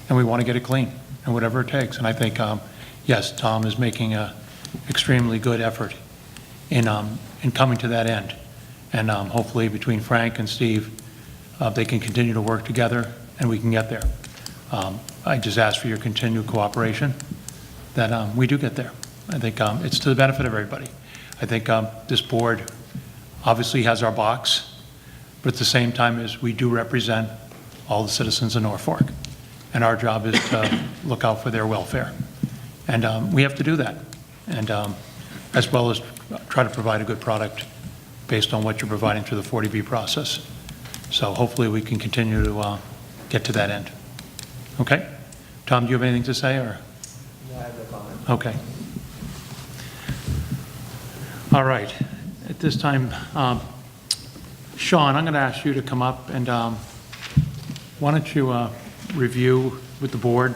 and we want to get it clean, and whatever it takes. And I think, yes, Tom is making an extremely good effort in coming to that end. And hopefully between Frank and Steve, they can continue to work together, and we can get there. I just ask for your continued cooperation that we do get there. I think it's to the benefit of everybody. I think this board obviously has our box, but at the same time is we do represent all the citizens of Norfolk, and our job is to look out for their welfare. And we have to do that, and as well as try to provide a good product based on what you're providing through the 40B process. So hopefully we can continue to get to that end. Okay? Tom, do you have anything to say, or? No, I have no comment. Okay. All right. At this time, Sean, I'm going to ask you to come up, and why don't you review with the board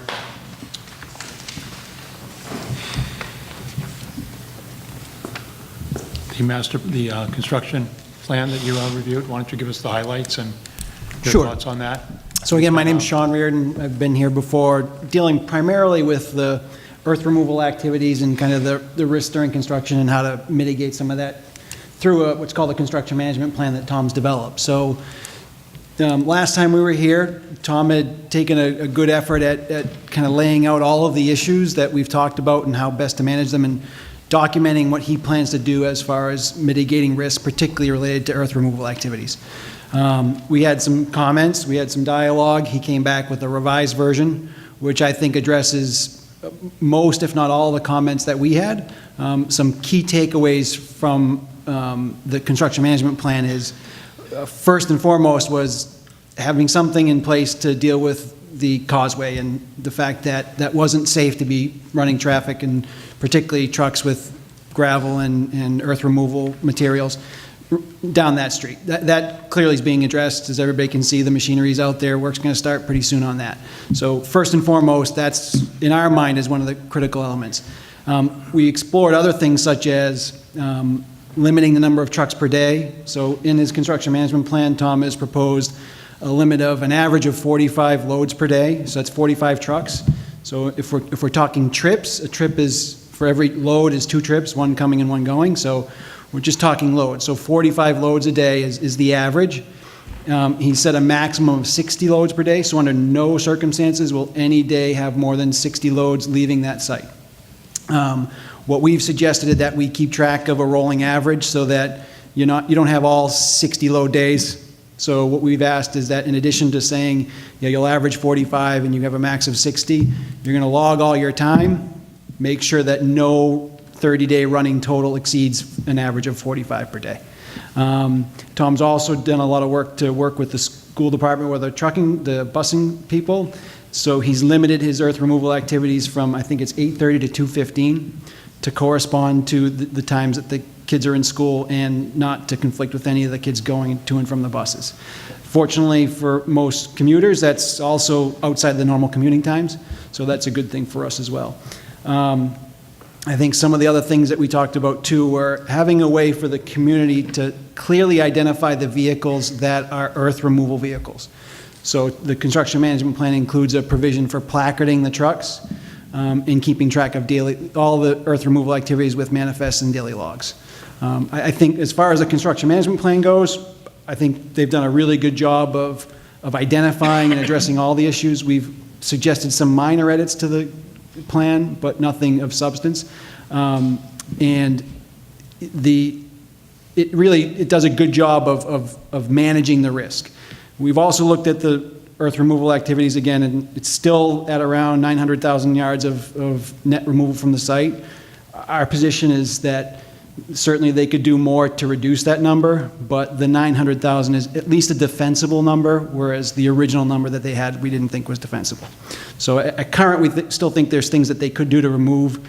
the construction plan that you reviewed. Why don't you give us the highlights and your Sure. thoughts on that? So again, my name's Sean Reardon. I've been here before, dealing primarily with the earth removal activities and kind of the risk during construction and how to mitigate some of that through what's called a construction management plan that Tom's developed. So last time we were here, Tom had taken a good effort at kind of laying out all of the issues that we've talked about and how best to manage them, and documenting what he plans to do as far as mitigating risk, particularly related to earth removal activities. We had some comments, we had some dialogue. He came back with a revised version, which I think addresses most, if not all, the comments that we had. Some key takeaways from the construction management plan is, first and foremost, was having something in place to deal with the causeway and the fact that that wasn't safe to be running traffic, and particularly trucks with gravel and earth removal materials down that street. That clearly is being addressed. As everybody can see, the machinery's out there. Work's going to start pretty soon on that. So first and foremost, that's, in our mind, is one of the critical elements. We explored other things such as limiting the number of trucks per day. So in his construction management plan, Tom has proposed a limit of an average of 45 loads per day. So that's 45 trucks. So if we're talking trips, a trip is, for every load is 2 trips, one coming and one going. So we're just talking loads. So 45 loads a day is the average. He said a maximum of 60 loads per day. So under no circumstances will any day have more than 60 loads leaving that site. What we've suggested is that we keep track of a rolling average so that you don't have all 60 load days. So what we've asked is that in addition to saying, you'll average 45 and you have a max of 60, you're going to log all your time, make sure that no 30-day running total exceeds an average of 45 per day. Tom's also done a lot of work to work with the school department, with the busing people. So he's limited his earth removal activities from, I think it's 8:30 to 2:15, to correspond to the times that the kids are in school and not to conflict with any of the kids going to and from the buses. Fortunately for most commuters, that's also outside the normal commuting times, so that's a good thing for us as well. I think some of the other things that we talked about too were having a way for the community to clearly identify the vehicles that are earth removal vehicles. So the construction management plan includes a provision for placarding the trucks and keeping track of all the earth removal activities with manifests and daily logs. I think as far as the construction management plan goes, I think they've done a really good job of identifying and addressing all the issues. We've suggested some minor edits to the plan, but nothing of substance. And it does a good job of managing the risk. We've also looked at the earth removal activities again, and it's still at around 900,000 yards of net removal from the site. Our position is that certainly they could do more to reduce that number, but the 900,000 is at least a defensible number, whereas the original number that they had we didn't think was defensible. So at current, we still think there's things that they could do to remove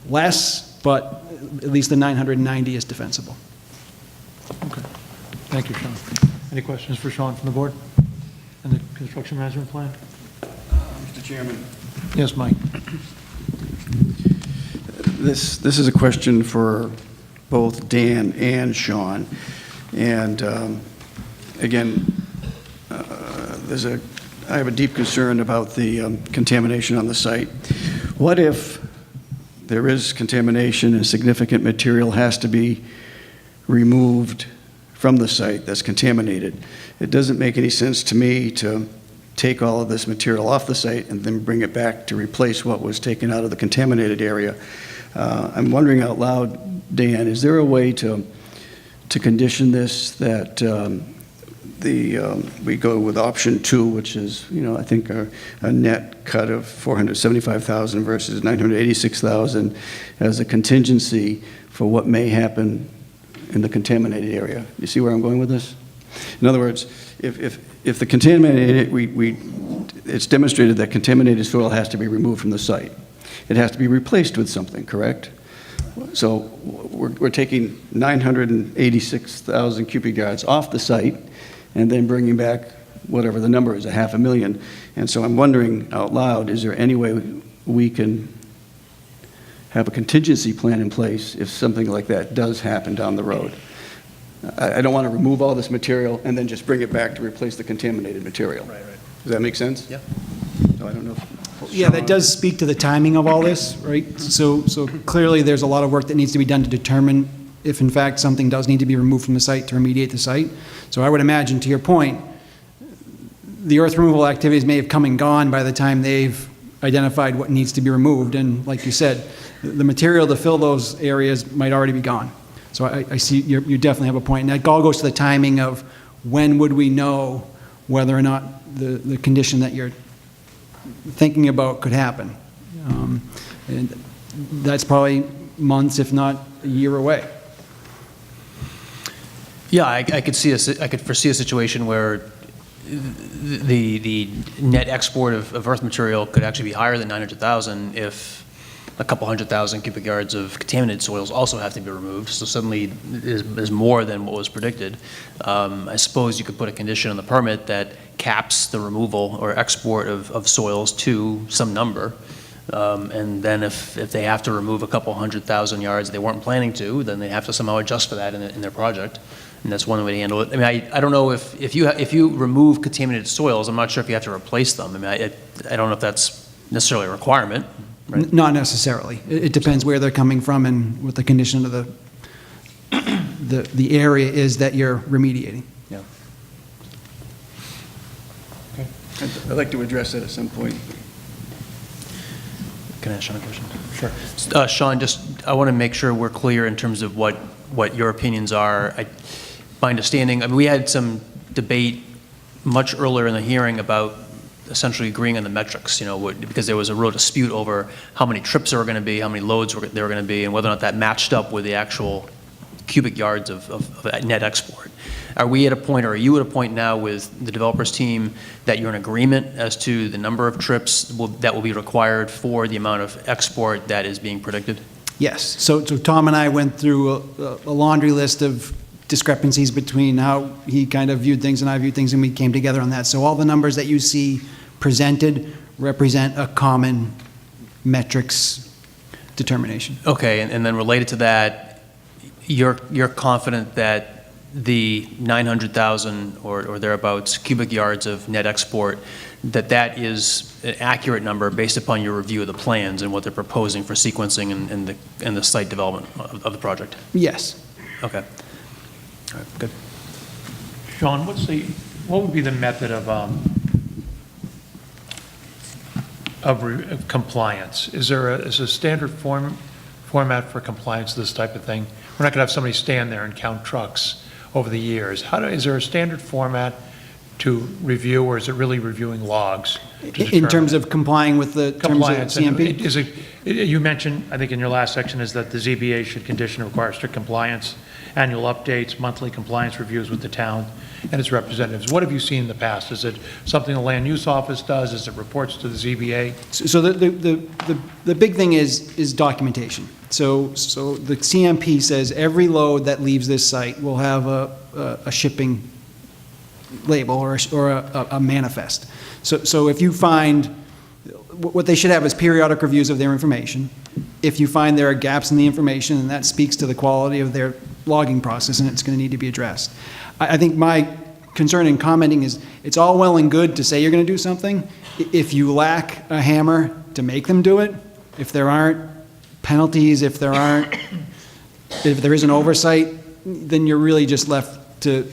less, but at least the 990 is defensible. Okay. Thank you, Sean. Any questions for Sean from the board and the construction management plan? Mr. Chairman. Yes, Mike. This is a question for both Dan and Sean. And again, I have a deep concern about the contamination on the site. What if there is contamination and significant material has to be removed from the site that's contaminated? It doesn't make any sense to me to take all of this material off the site and then bring it back to replace what was taken out of the contaminated area. I'm wondering out loud, Dan, is there a way to condition this that we go with option 2, which is, I think a net cut of $475,000 versus $986,000 as a contingency for what may happen in the contaminated area? You see where I'm going with this? In other words, if the contaminated, it's demonstrated that contaminated soil has to be removed from the site. It has to be replaced with something, correct? So we're taking 986,000 cubic yards off the site and then bringing back whatever the number is, 500,000. And so I'm wondering out loud, is there any way we can have a contingency plan in place if something like that does happen down the road? I don't want to remove all this material and then just bring it back to replace the contaminated material. Right. Does that make sense? Yeah. So I don't know. Yeah, that does speak to the timing of all this, right? So clearly, there's a lot of work that needs to be done to determine if, in fact, something does need to be removed from the site to remediate the site. So I would imagine, to your point, the earth removal activities may have come and gone by the time they've identified what needs to be removed. And like you said, the material to fill those areas might already be gone. So I see you definitely have a point. And that all goes to the timing of when would we know whether or not the condition that you're thinking about could happen. And that's probably months, if not a year away. Yeah, I could foresee a situation where the net export of earth material could actually be higher than 900,000 if a couple 100,000 cubic yards of contaminated soils also have to be removed. So suddenly is more than what was predicted. I suppose you could put a condition on the permit that caps the removal or export of soils to some number. And then if they have to remove a couple 100,000 yards they weren't planning to, then they have to somehow adjust for that in their project. And that's one way to handle it. I mean, I don't know if you remove contaminated soils, I'm not sure if you have to replace them. I mean, I don't know if that's necessarily a requirement. Right? Not necessarily. It depends where they're coming from and what the condition of the area is that you're remediating. Yeah. Okay. I'd like to address that at some point. Can I ask Sean a question? Sure. Sean, I want to make sure we're clear in terms of what your opinions are. My understanding, I mean, we had some debate much earlier in the hearing about essentially agreeing on the metrics, because there was a real dispute over how many trips there were going to be, how many loads there were going to be, and whether or not that matched up with the actual cubic yards of net export. Are we at a point, or are you at a point now with the developers team that you're in agreement as to the number of trips that will be required for the amount of export that is being predicted? Yes. So Tom and I went through a laundry list of discrepancies between how he kind of viewed things and I viewed things, and we came together on that. So all the numbers that you see presented represent a common metrics determination. Okay, and then related to that, you're confident that the 900,000 or thereabouts cubic yards of net export, that is an accurate number based upon your review of the plans and what they're proposing for sequencing and the site development of the project? Yes. Okay. All right, good. Sean, what would be the method of compliance? Is there a standard format for compliance to this type of thing? We're not going to have somebody stand there and count trucks over the years. Is there a standard format to review, or is it really reviewing logs? In terms of complying with the compliance, terms of CMP? You mentioned, I think in your last section, is that the ZBA should condition require strict compliance, annual updates, monthly compliance reviews with the town and its representatives. What have you seen in the past? Is it something the land use office does? Is it reports to the ZBA? So the big thing is documentation. So the CMP says every load that leaves this site will have a shipping label or a manifest. So if you find, what they should have is periodic reviews of their information. If you find there are gaps in the information, and that speaks to the quality of their logging process, and it's going to need to be addressed. I think my concern in commenting is it's all well and good to say you're going to do something. If you lack a hammer to make them do it, if there aren't penalties, if there isn't oversight, then you're really just left to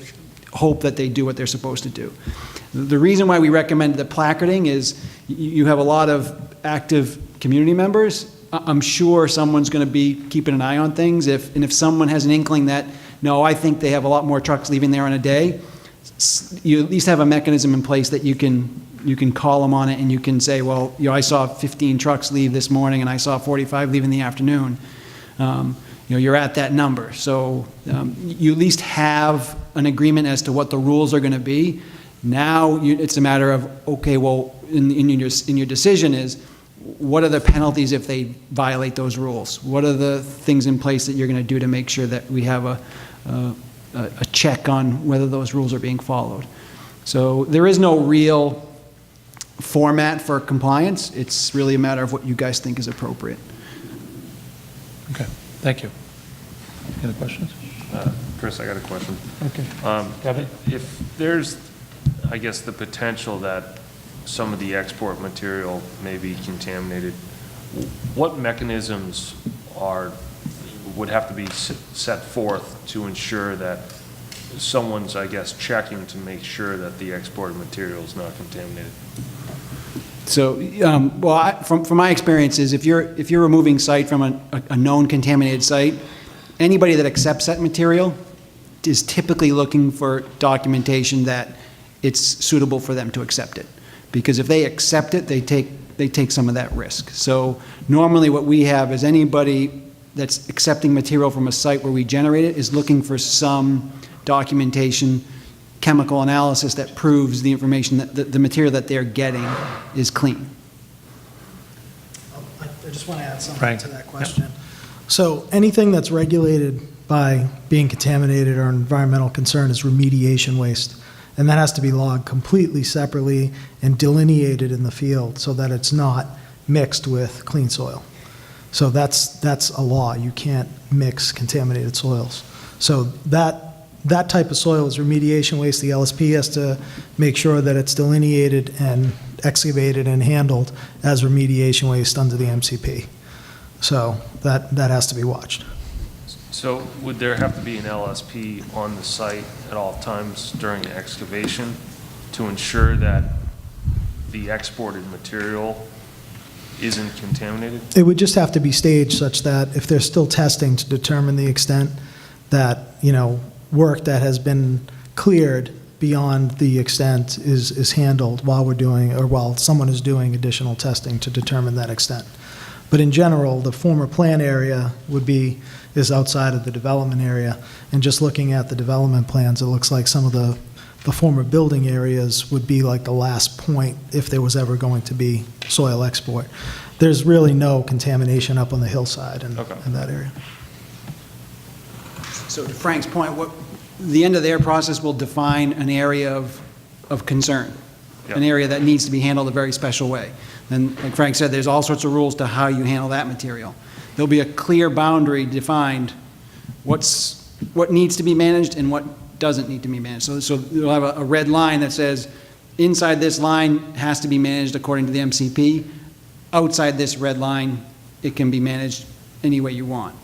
hope that they do what they're supposed to do. The reason why we recommend the placarding is you have a lot of active community members. I'm sure someone's going to be keeping an eye on things. If someone has an inkling that, no, I think they have a lot more trucks leaving there in a day, you at least have a mechanism in place that you can call them on it, and you can say, well, I saw 15 trucks leave this morning and I saw 45 leave in the afternoon. You're at that number. So you at least have an agreement as to what the rules are going to be. Now it's a matter of, okay, well, in your decision is, what are the penalties if they violate those rules? What are the things in place that you're going to do to make sure that we have a check on whether those rules are being followed? So there is no real format for compliance. It's really a matter of what you guys think is appropriate. Okay, thank you. Any other questions? Chris, I got a question. Okay. Kevin? If there's, I guess, the potential that some of the export material may be contaminated, what mechanisms would have to be set forth to ensure that someone's, I guess, checking to make sure that the exported material is not contaminated? So, from my experiences, if you're removing site from a known contaminated site, anybody that accepts that material is typically looking for documentation that it's suitable for them to accept it. Because if they accept it, they take some of that risk. So normally what we have is anybody that's accepting material from a site where we generate it is looking for some documentation, chemical analysis that proves the information that the material that they're getting is clean. I just want to add something Frank? to that question. So anything that's regulated by being contaminated or an environmental concern is remediation waste. And that has to be logged completely separately and delineated in the field so that it's not mixed with clean soil. So that's a law. You can't mix contaminated soils. So that type of soil is remediation waste. The LSP has to make sure that it's delineated and excavated and handled as remediation waste under the MCP. So that has to be watched. So would there have to be an LSP on the site at all times during the excavation to ensure that the exported material isn't contaminated? It would just have to be staged such that if they're still testing to determine the extent that, work that has been cleared beyond the extent is handled while someone is doing additional testing to determine that extent. But in general, the former plant area is outside of the development area. And just looking at the development plans, it looks like some of the former building areas would be like the last point if there was ever going to be soil export. There's really no contamination up on the hillside in that area. So to Frank's point, the end of their process will define an area of concern, an area that needs to be handled a very special way. And like Frank said, there's all sorts of rules to how you handle that material. There'll be a clear boundary defined what needs to be managed and what doesn't need to be managed. So you'll have a red line that says inside this line has to be managed according to the MCP. Outside this red line, it can be managed any way you want.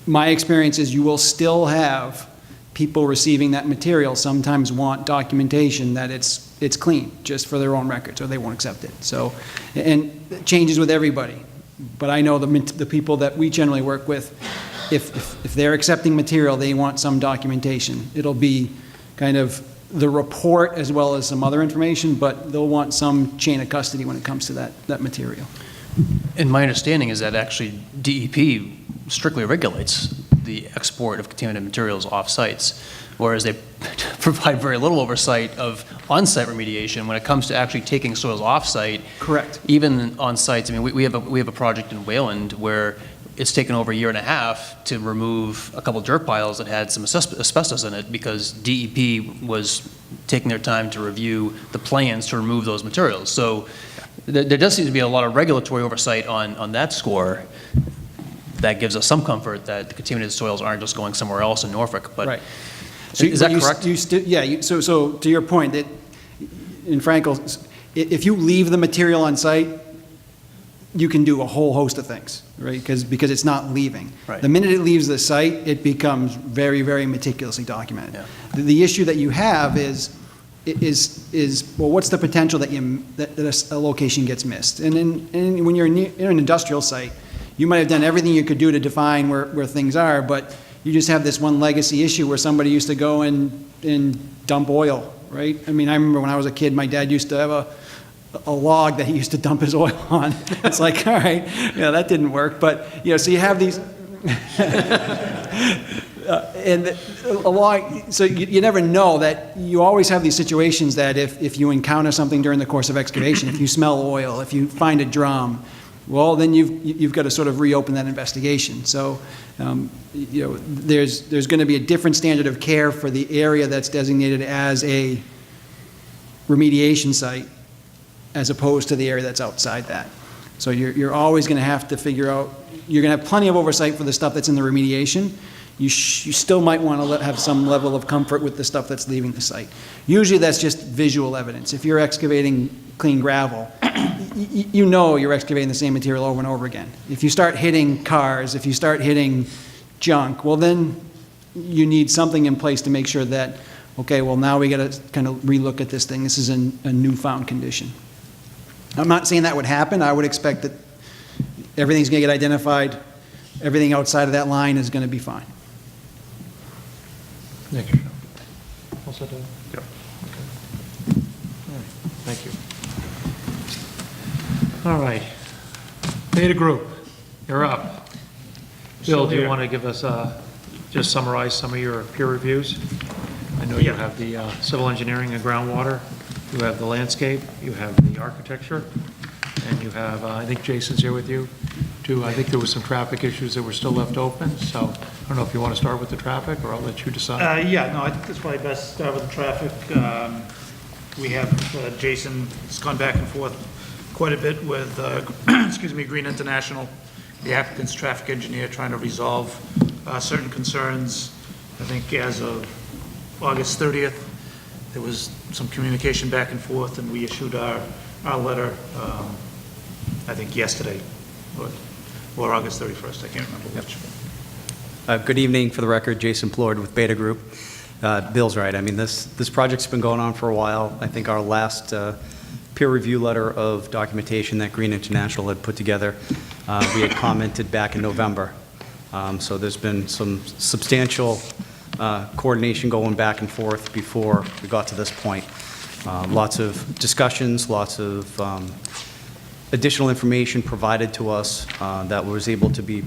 My experience is you will still have people receiving that material sometimes want documentation that it's clean, just for their own records, or they won't accept it. So, and it changes with everybody. But I know the people that we generally work with, if they're accepting material, they want some documentation. It'll be kind of the report as well as some other information, but they'll want some chain of custody when it comes to that material. And my understanding is that actually DEP strictly regulates the export of contaminated materials off sites, whereas they provide very little oversight of on-site remediation when it comes to actually taking soils off-site. Correct. Even on sites, I mean, we have a project in Wayland where it's taken over a year and a half to remove a couple dirt piles that had some asbestos in it because DEP was taking their time to review the plans to remove those materials. So there does seem to be a lot of regulatory oversight on that score. That gives us some comfort that the contaminated soils aren't just going somewhere else in Norfolk. But right. is that correct? So to your point, that in Frankel, if you leave the material on site, you can do a whole host of things, right? Because it's not leaving. Right. The minute it leaves the site, it becomes very, very meticulously documented. Yeah. The issue that you have is well, what's the potential that a location gets missed? And when you're in an industrial site, you might have done everything you could do to define where things are, but you just have this one legacy issue where somebody used to go and dump oil, right? I mean, I remember when I was a kid, my dad used to have a log that he used to dump his oil on. It's like, all right, that didn't work. But, so you have these, and so you never know that you always have these situations that if you encounter something during the course of excavation, if you smell oil, if you find a drum, well, then you've got to sort of reopen that investigation. So, there's going to be a different standard of care for the area that's designated as a remediation site as opposed to the area that's outside that. So you're always going to have to figure out, you're going to have plenty of oversight for the stuff that's in the remediation. You still might want to have some level of comfort with the stuff that's leaving the site. Usually that's just visual evidence. If you're excavating clean gravel, you know you're excavating the same material over and over again. If you start hitting cars, if you start hitting junk, well then you need something in place to make sure that, okay, well now we got to kind of relook at this thing. This is a newfound condition. I'm not saying that would happen. I would expect that everything's going to get identified. Everything outside of that line is going to be fine. Thank you. All set, Dave? Yep. Thank you. All right. Beta Group, you're up. Bill, do you want to give us, just summarize some of your peer reviews? I know you have the civil engineering and groundwater, you have the landscape, you have the architecture, and you have, I think Jason's here with you, too. I think there was some traffic issues that were still left open, so I don't know if you want to start with the traffic, or I'll let you decide. I think it's probably best to start with the traffic. We have, Jason has gone back and forth quite a bit with, Green International, the applicant's traffic engineer, trying to resolve certain concerns. I think as of August 30th, there was some communication back and forth, and we issued our letter, I think yesterday, or August 31st, I can't remember which. Good evening, for the record, Jason Plord with Beta Group. Bill's right. I mean, this project's been going on for a while. I think our last peer review letter of documentation that Green International had put together, we had commented back in November. So there's been some substantial coordination going back and forth before we got to this point. Lots of discussions, lots of additional information provided to us that was able to be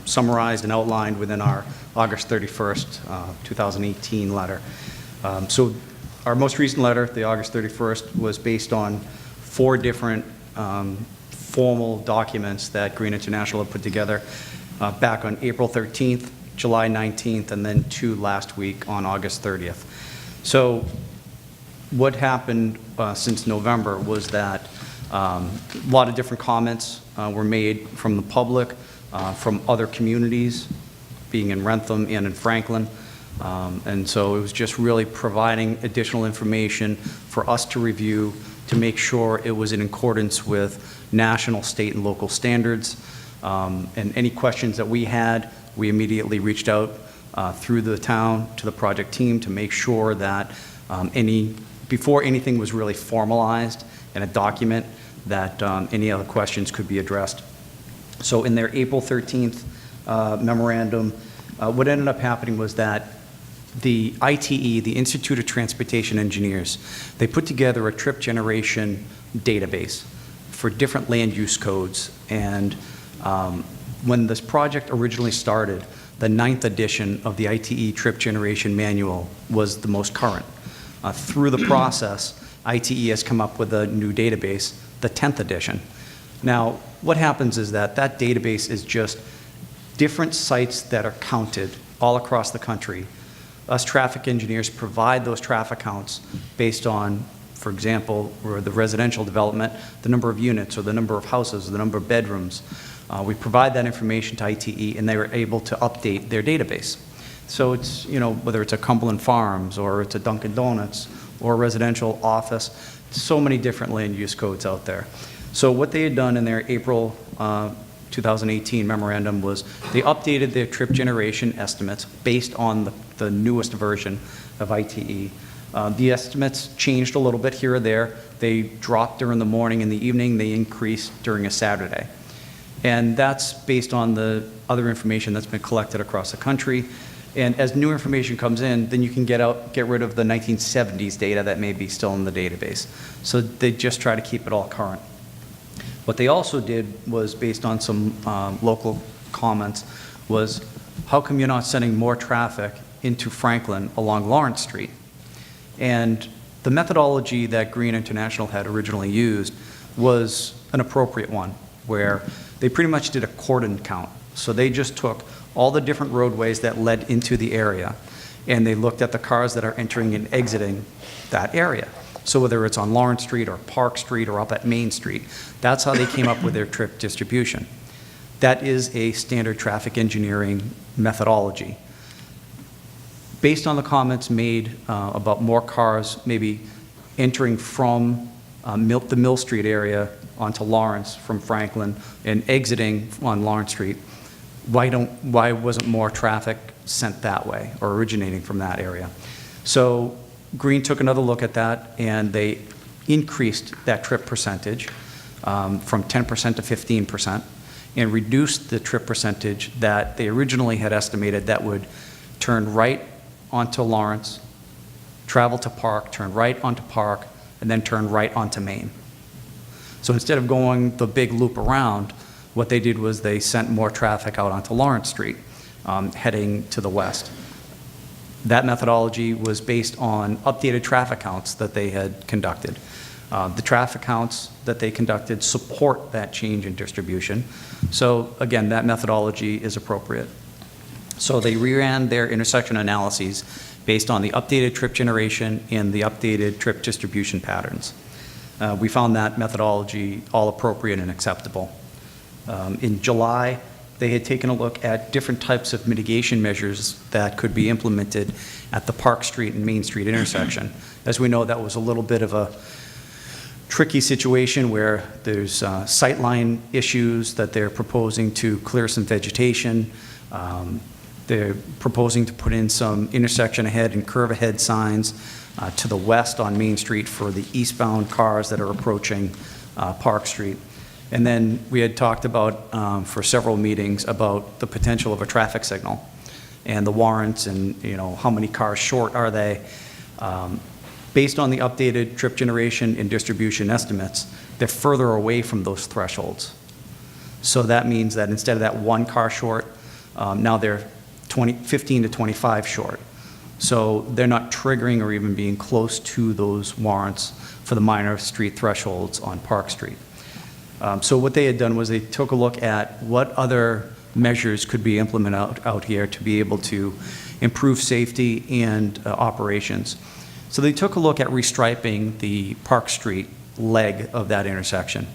summarized and outlined within our August 31st, 2018 letter. So our most recent letter, the August 31st, was based on 4 different formal documents that Green International had put together back on April 13th, July 19th, and then 2 last week on August 30th. So what happened since November was that a lot of different comments were made from the public, from other communities, being in Rentham and in Franklin. And so it was just really providing additional information for us to review to make sure it was in accordance with national, state, and local standards. And any questions that we had, we immediately reached out through the town to the project team to make sure that before anything was really formalized in a document, that any other questions could be addressed. So in their April 13th memorandum, what ended up happening was that the ITE, the Institute of Transportation Engineers, they put together a trip generation database for different land use codes. And when this project originally started, the 9th edition of the ITE trip generation manual was the most current. Through the process, ITE has come up with a new database, the 10th edition. Now, what happens is that database is just different sites that are counted all across the country. Us traffic engineers provide those traffic counts based on, for example, or the residential development, the number of units or the number of houses, or the number of bedrooms. We provide that information to ITE, and they were able to update their database. So it's, whether it's a Cumberland Farms or it's a Dunkin' Donuts or a residential office, so many different land use codes out there. So what they had done in their April 2018 memorandum was they updated their trip generation estimates based on the newest version of ITE. The estimates changed a little bit here or there. They dropped during the morning and the evening. They increased during a Saturday. And that's based on the other information that's been collected across the country. And as new information comes in, then you can get rid of the 1970s data that may be still in the database. So they just try to keep it all current. What they also did was, based on some local comments, was how come you're not sending more traffic into Franklin along Lawrence Street? And the methodology that Green International had originally used was an appropriate one, where they pretty much did a cordon count. So they just took all the different roadways that led into the area, and they looked at the cars that are entering and exiting that area. So whether it's on Lawrence Street or Park Street or up at Main Street, that's how they came up with their trip distribution. That is a standard traffic engineering methodology. Based on the comments made about more cars maybe entering from the Mill Street area onto Lawrence from Franklin and exiting on Lawrence Street, why wasn't more traffic sent that way or originating from that area? So Green took another look at that, and they increased that trip percentage from 10% to 15% and reduced the trip percentage that they originally had estimated that would turn right onto Lawrence, travel to Park, turn right onto Park, and then turn right onto Main. So instead of going the big loop around, what they did was they sent more traffic out onto Lawrence Street, heading to the west. That methodology was based on updated traffic counts that they had conducted. The traffic counts that they conducted support that change in distribution. So again, that methodology is appropriate. So they reran their intersection analyses based on the updated trip generation and the updated trip distribution patterns. We found that methodology all appropriate and acceptable. In July, they had taken a look at different types of mitigation measures that could be implemented at the Park Street and Main Street intersection. As we know, that was a little bit of a tricky situation where there's sightline issues that they're proposing to clear some vegetation. They're proposing to put in some intersection ahead and curve ahead signs to the west on Main Street for the eastbound cars that are approaching Park Street. And then we had talked about, for several meetings, about the potential of a traffic signal and the warrants and, how many cars short are they. Based on the updated trip generation and distribution estimates, they're further away from those thresholds. So that means that instead of that one car short, now they're 15 to 25 short. So they're not triggering or even being close to those warrants for the minor street thresholds on Park Street. So what they had done was they took a look at what other measures could be implemented out here to be able to improve safety and operations. So they took a look at restriping the Park Street leg of that intersection.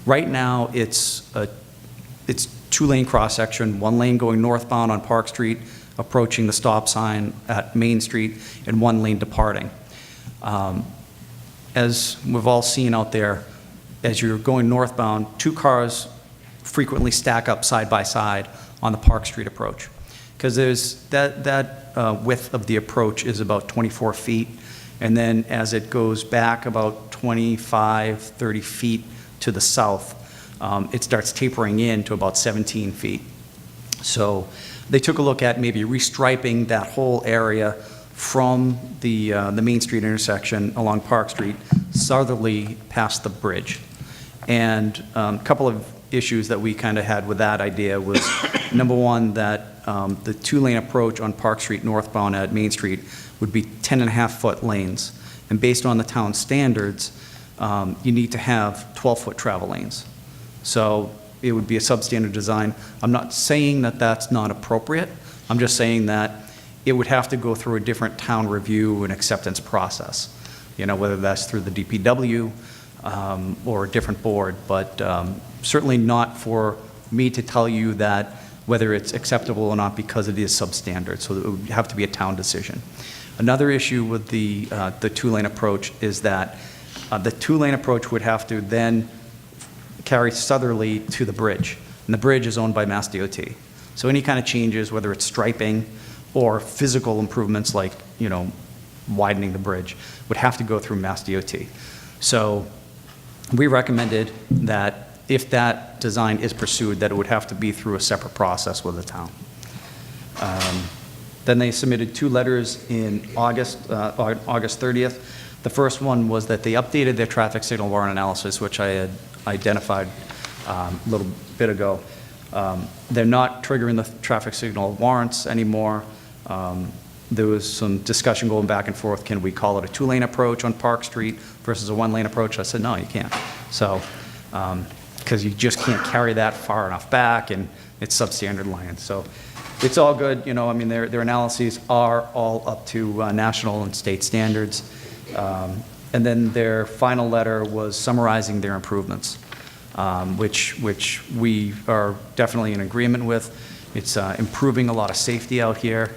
Right now, it's two-lane cross-section, one lane going northbound on Park Street, approaching the stop sign at Main Street, and one lane departing. As we've all seen out there, as you're going northbound, two cars frequently stack up side by side on the Park Street approach. Because there's that width of the approach is about 24 feet, and then as it goes back about 25, 30 feet to the south, it starts tapering in to about 17 feet. So they took a look at maybe restriping that whole area from the Main Street intersection along Park Street southerly past the bridge. And a couple of issues that we kind of had with that idea was, number one, that the two-lane approach on Park Street northbound at Main Street would be 10.5-foot lanes. And based on the town standards, you need to have 12-foot travel lanes. So it would be a substandard design. I'm not saying that that's not appropriate. I'm just saying that it would have to go through a different town review and acceptance process, whether that's through the DPW or a different board, but certainly not for me to tell you that whether it's acceptable or not because it is substandard. So it would have to be a town decision. Another issue with the two-lane approach is that the two-lane approach would have to then carry southerly to the bridge, and the bridge is owned by Mass DOT. So any kind of changes, whether it's striping or physical improvements like, widening the bridge, would have to go through Mass DOT. So we recommended that if that design is pursued, that it would have to be through a separate process with the town. Then they submitted 2 letters in August 30th. The first one was that they updated their traffic signal warrant analysis, which I had identified a little bit ago. They're not triggering the traffic signal warrants anymore. There was some discussion going back and forth, can we call it a 2-lane approach on Park Street versus a 1-lane approach? I said, no, you can't. So, because you just can't carry that far enough back, and it's substandard land. So it's all good, you know, I mean, their analyses are all up to national and state standards. And then their final letter was summarizing their improvements, which we are definitely in agreement with. It's improving a lot of safety out here.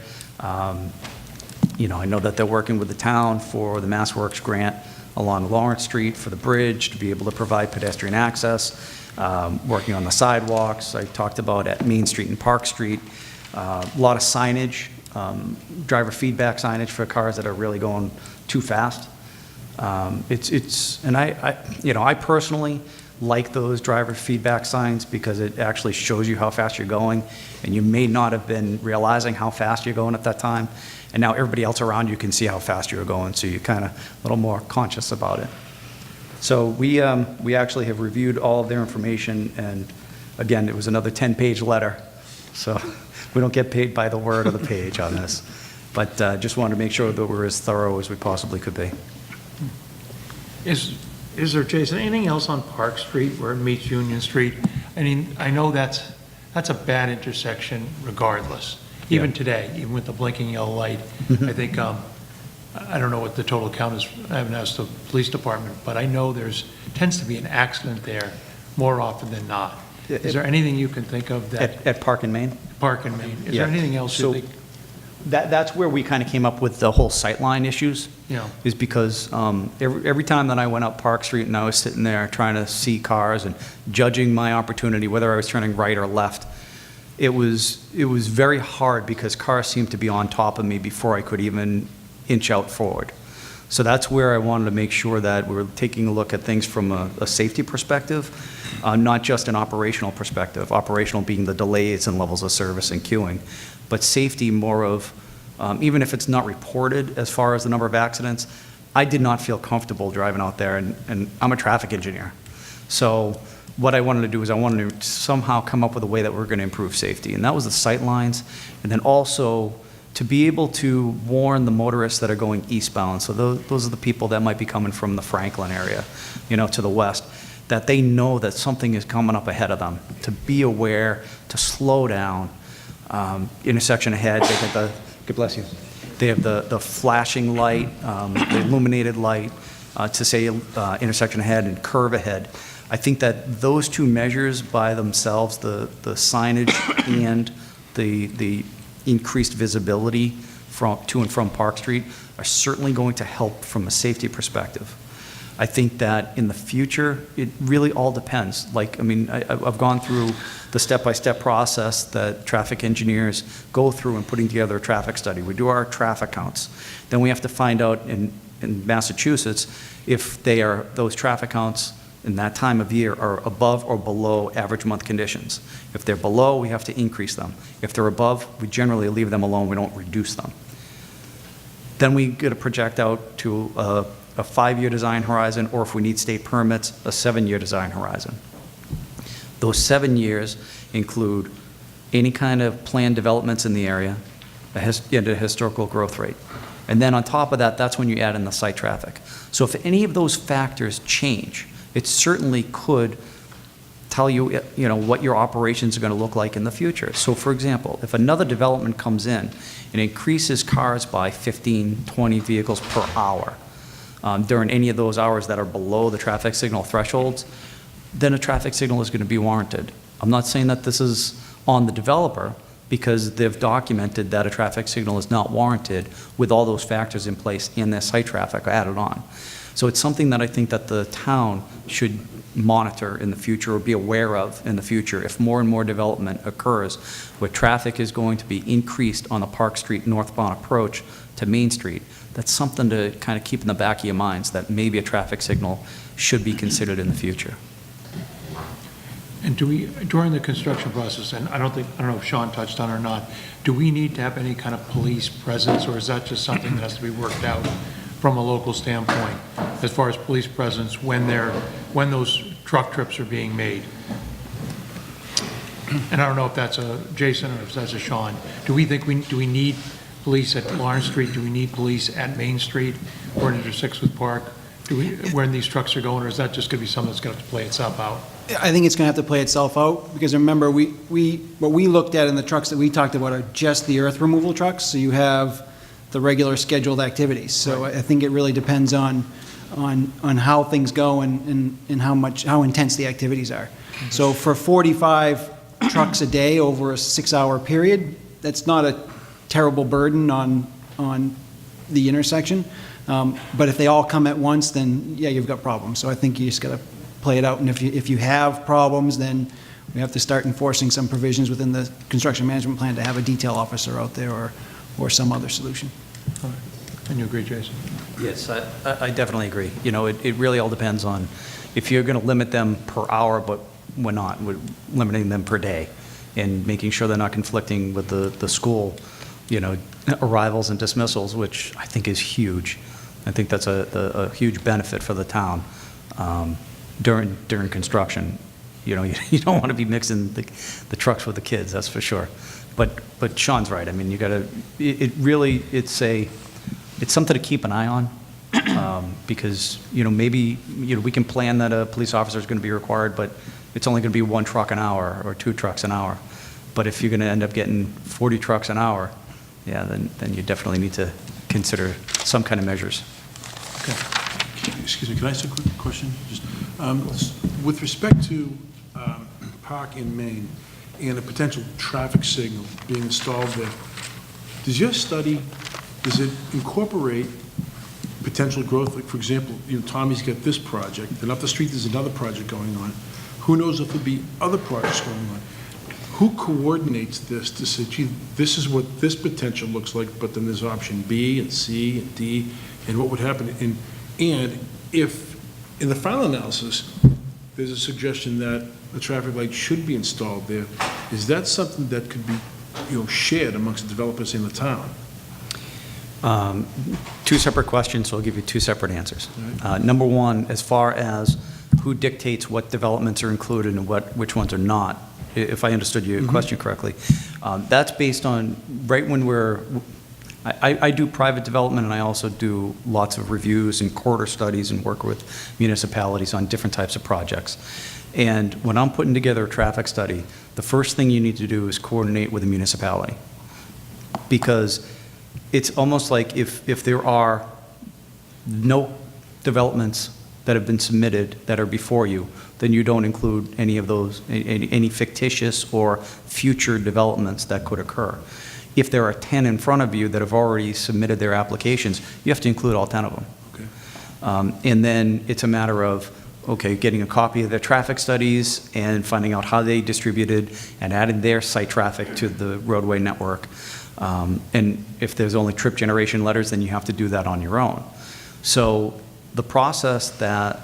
You know, I know that they're working with the town for the Mass Works grant along Lawrence Street for the bridge to be able to provide pedestrian access, working on the sidewalks. I talked about at Main Street and Park Street. A lot of signage, driver feedback signage for cars that are really going too fast. And I personally like those driver feedback signs because it actually shows you how fast you're going, and you may not have been realizing how fast you're going at that time, and now everybody else around you can see how fast you're going, so you're kind of a little more conscious about it. So we actually have reviewed all of their information, and again, it was another 10-page letter, so we don't get paid by the word of the page on this, but just wanted to make sure that we're as thorough as we possibly could be. Is there, Jason, anything else on Park Street where it meets Union Street? I mean, I know that's a bad intersection regardless, even today, even with the blinking yellow light. I think, I don't know what the total count is, I haven't asked the police department, but I know tends to be an accident there more often than not. Is there anything you can think of that? At Park and Main? Park and Main. Is there anything else you think? That's where we kind of came up with the whole sightline issues. Yeah. Is because every time that I went up Park Street and I was sitting there trying to see cars and judging my opportunity, whether I was turning right or left, it was very hard because cars seemed to be on top of me before I could even inch out forward. So that's where I wanted to make sure that we were taking a look at things from a safety perspective, not just an operational perspective, operational being the delays and levels of service and queuing, but safety more of, even if it's not reported as far as the number of accidents, I did not feel comfortable driving out there, and I'm a traffic engineer. So what I wanted to do is I wanted to somehow come up with a way that we're going to improve safety, and that was the sight lines, and then also to be able to warn the motorists that are going eastbound. So those are the people that might be coming from the Franklin area, you know, to the west, that they know that something is coming up ahead of them, to be aware, to slow down. Intersection ahead, they get God bless you. They have the flashing light, the illuminated light, to say intersection ahead and curve ahead. I think that those 2 measures by themselves, the signage and the increased visibility to and from Park Street, are certainly going to help from a safety perspective. I think that in the future, it really all depends. Like, I mean, I've gone through the step-by-step process that traffic engineers go through in putting together a traffic study. We do our traffic counts. Then we have to find out in Massachusetts if those traffic counts in that time of year are above or below average month conditions. If they're below, we have to increase them. If they're above, we generally leave them alone. We don't reduce them. Then we get to project out to a 5-year design horizon, or if we need state permits, a 7-year design horizon. Those 7 years include any kind of planned developments in the area, a historical growth rate. And then on top of that, that's when you add in the site traffic. So if any of those factors change, it certainly could tell you, you know, what your operations are going to look like in the future. So for example, if another development comes in and increases cars by 15, 20 vehicles per hour, during any of those hours that are below the traffic signal thresholds, then a traffic signal is going to be warranted. I'm not saying that this is on the developer, because they've documented that a traffic signal is not warranted with all those factors in place and their site traffic added on. So it's something that I think that the town should monitor in the future or be aware of in the future. If more and more development occurs where traffic is going to be increased on the Park Street northbound approach to Main Street, that's something to kind of keep in the back of your minds, that maybe a traffic signal should be considered in the future. And do we, during the construction process, and I don't know if Sean touched on it or not, do we need to have any kind of police presence, or is that just something that has to be worked out from a local standpoint, as far as police presence when those truck trips are being made? And I don't know if that's a Jason or if that's a Sean. Do we need police at Lawrence Street? Do we need police at Main Street or in Sixth Park? When these trucks are going, or is that just going to be something that's going to have to play itself out? I think it's going to have to play itself out, because remember, what we looked at in the trucks that we talked about are just the earth removal trucks, so you have the regular scheduled activities. So I think it really depends on how things go and how intense the activities are. So for 45 trucks a day over a 6-hour period, that's not a terrible burden on the intersection. But if they all come at once, then yeah, you've got problems. So I think you just got to play it out. And if you have problems, then we have to start enforcing some provisions within the construction management plan to have a detail officer out there or some other solution. All right. And you agree, Jason? Yes, I definitely agree. You know, it really all depends on if you're going to limit them per hour, but we're not. We're limiting them per day and making sure they're not conflicting with the school, you know, arrivals and dismissals, which I think is huge. I think that's a huge benefit for the town during construction. You know, you don't want to be mixing the trucks with the kids, that's for sure. But Sean's right. I mean, you got to. It's something to keep an eye on because maybe we can plan that a police officer is going to be required, but it's only going to be 1 truck an hour or 2 trucks an hour. But if you're going to end up getting 40 trucks an hour, yeah, then you definitely need to consider some kind of measures. Okay. Excuse me, can I ask a quick question? Just with respect to Park in Maine and a potential traffic signal being installed there, does your study, does it incorporate potential growth? Like, for example, Tommy's got this project, and up the street there's another project going on. Who knows if there'll be other projects going on? Who coordinates this to say, gee, this is what this potential looks like, but then there's option B and C and D, and what would happen? And if, in the final analysis, there's a suggestion that a traffic light should be installed there, is that something that could be, shared amongst the developers in the town? 2 separate questions, so I'll give you 2 separate answers. Right. Number one, as far as who dictates what developments are included and which ones are not, if I understood your question correctly, that's based on right when I do private development, and I also do lots of reviews and quarter studies and work with municipalities on different types of projects. And when I'm putting together a traffic study, the first thing you need to do is coordinate with the municipality, because it's almost like if there are no developments that have been submitted that are before you, then you don't include any of those, any fictitious or future developments that could occur. If there are 10 in front of you that have already submitted their applications, you have to include all 10 of them. Okay. And then it's a matter of, okay, getting a copy of their traffic studies and finding out how they distributed and added their site traffic to the roadway network. And if there's only trip generation letters, then you have to do that on your own. So the process that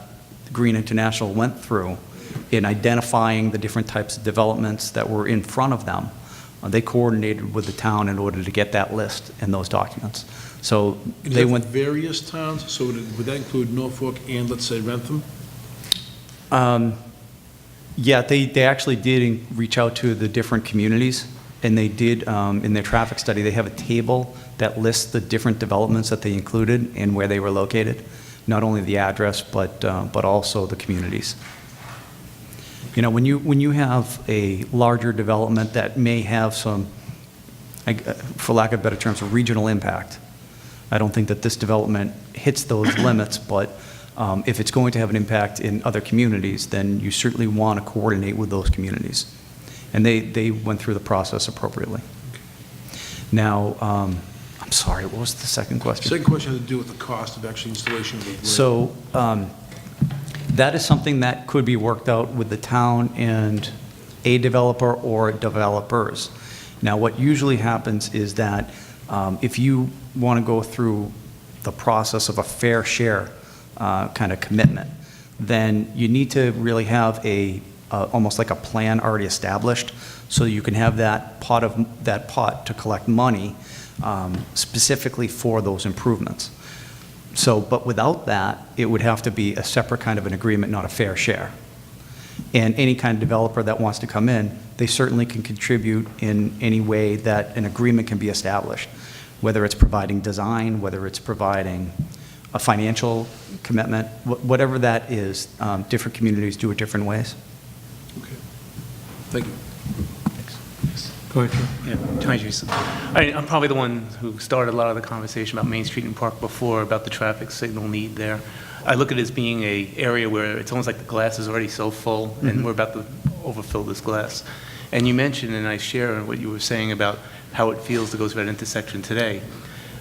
Green International went through in identifying the different types of developments that were in front of them, they coordinated with the town in order to get that list and those documents. So they went various towns. So would that include Norfolk and, let's say, Rentham? Yeah, they actually did reach out to the different communities, and they did in their traffic study. They have a table that lists the different developments that they included and where they were located, not only the address but also the communities. When you have a larger development that may have some, for lack of better terms, a regional impact, I don't think that this development hits those limits, but if it's going to have an impact in other communities, then you certainly want to coordinate with those communities. And they went through the process appropriately. Now, I'm sorry, what was the second question? The second question has to do with the cost of actually installation of the grid. So that is something that could be worked out with the town and a developer or developers. Now, what usually happens is that if you want to go through the process of a fair share kind of commitment, then you need to really have almost like a plan already established, so you can have that pot to collect money specifically for those improvements. So, but without that, it would have to be a separate kind of an agreement, not a fair share. And any kind of developer that wants to come in, they certainly can contribute in any way that an agreement can be established, whether it's providing design, whether it's providing a financial commitment, whatever that is. Different communities do it different ways. Okay. Thank you. Go ahead, Joe. Yeah, hi, Jason. I'm probably the one who started a lot of the conversation about Main Street and Park before, about the traffic signal need there. I look at it as being an area where it's almost like the glass is already so full, and we're about to overfill this glass. And you mentioned, and I share what you were saying about how it feels to go through that intersection today.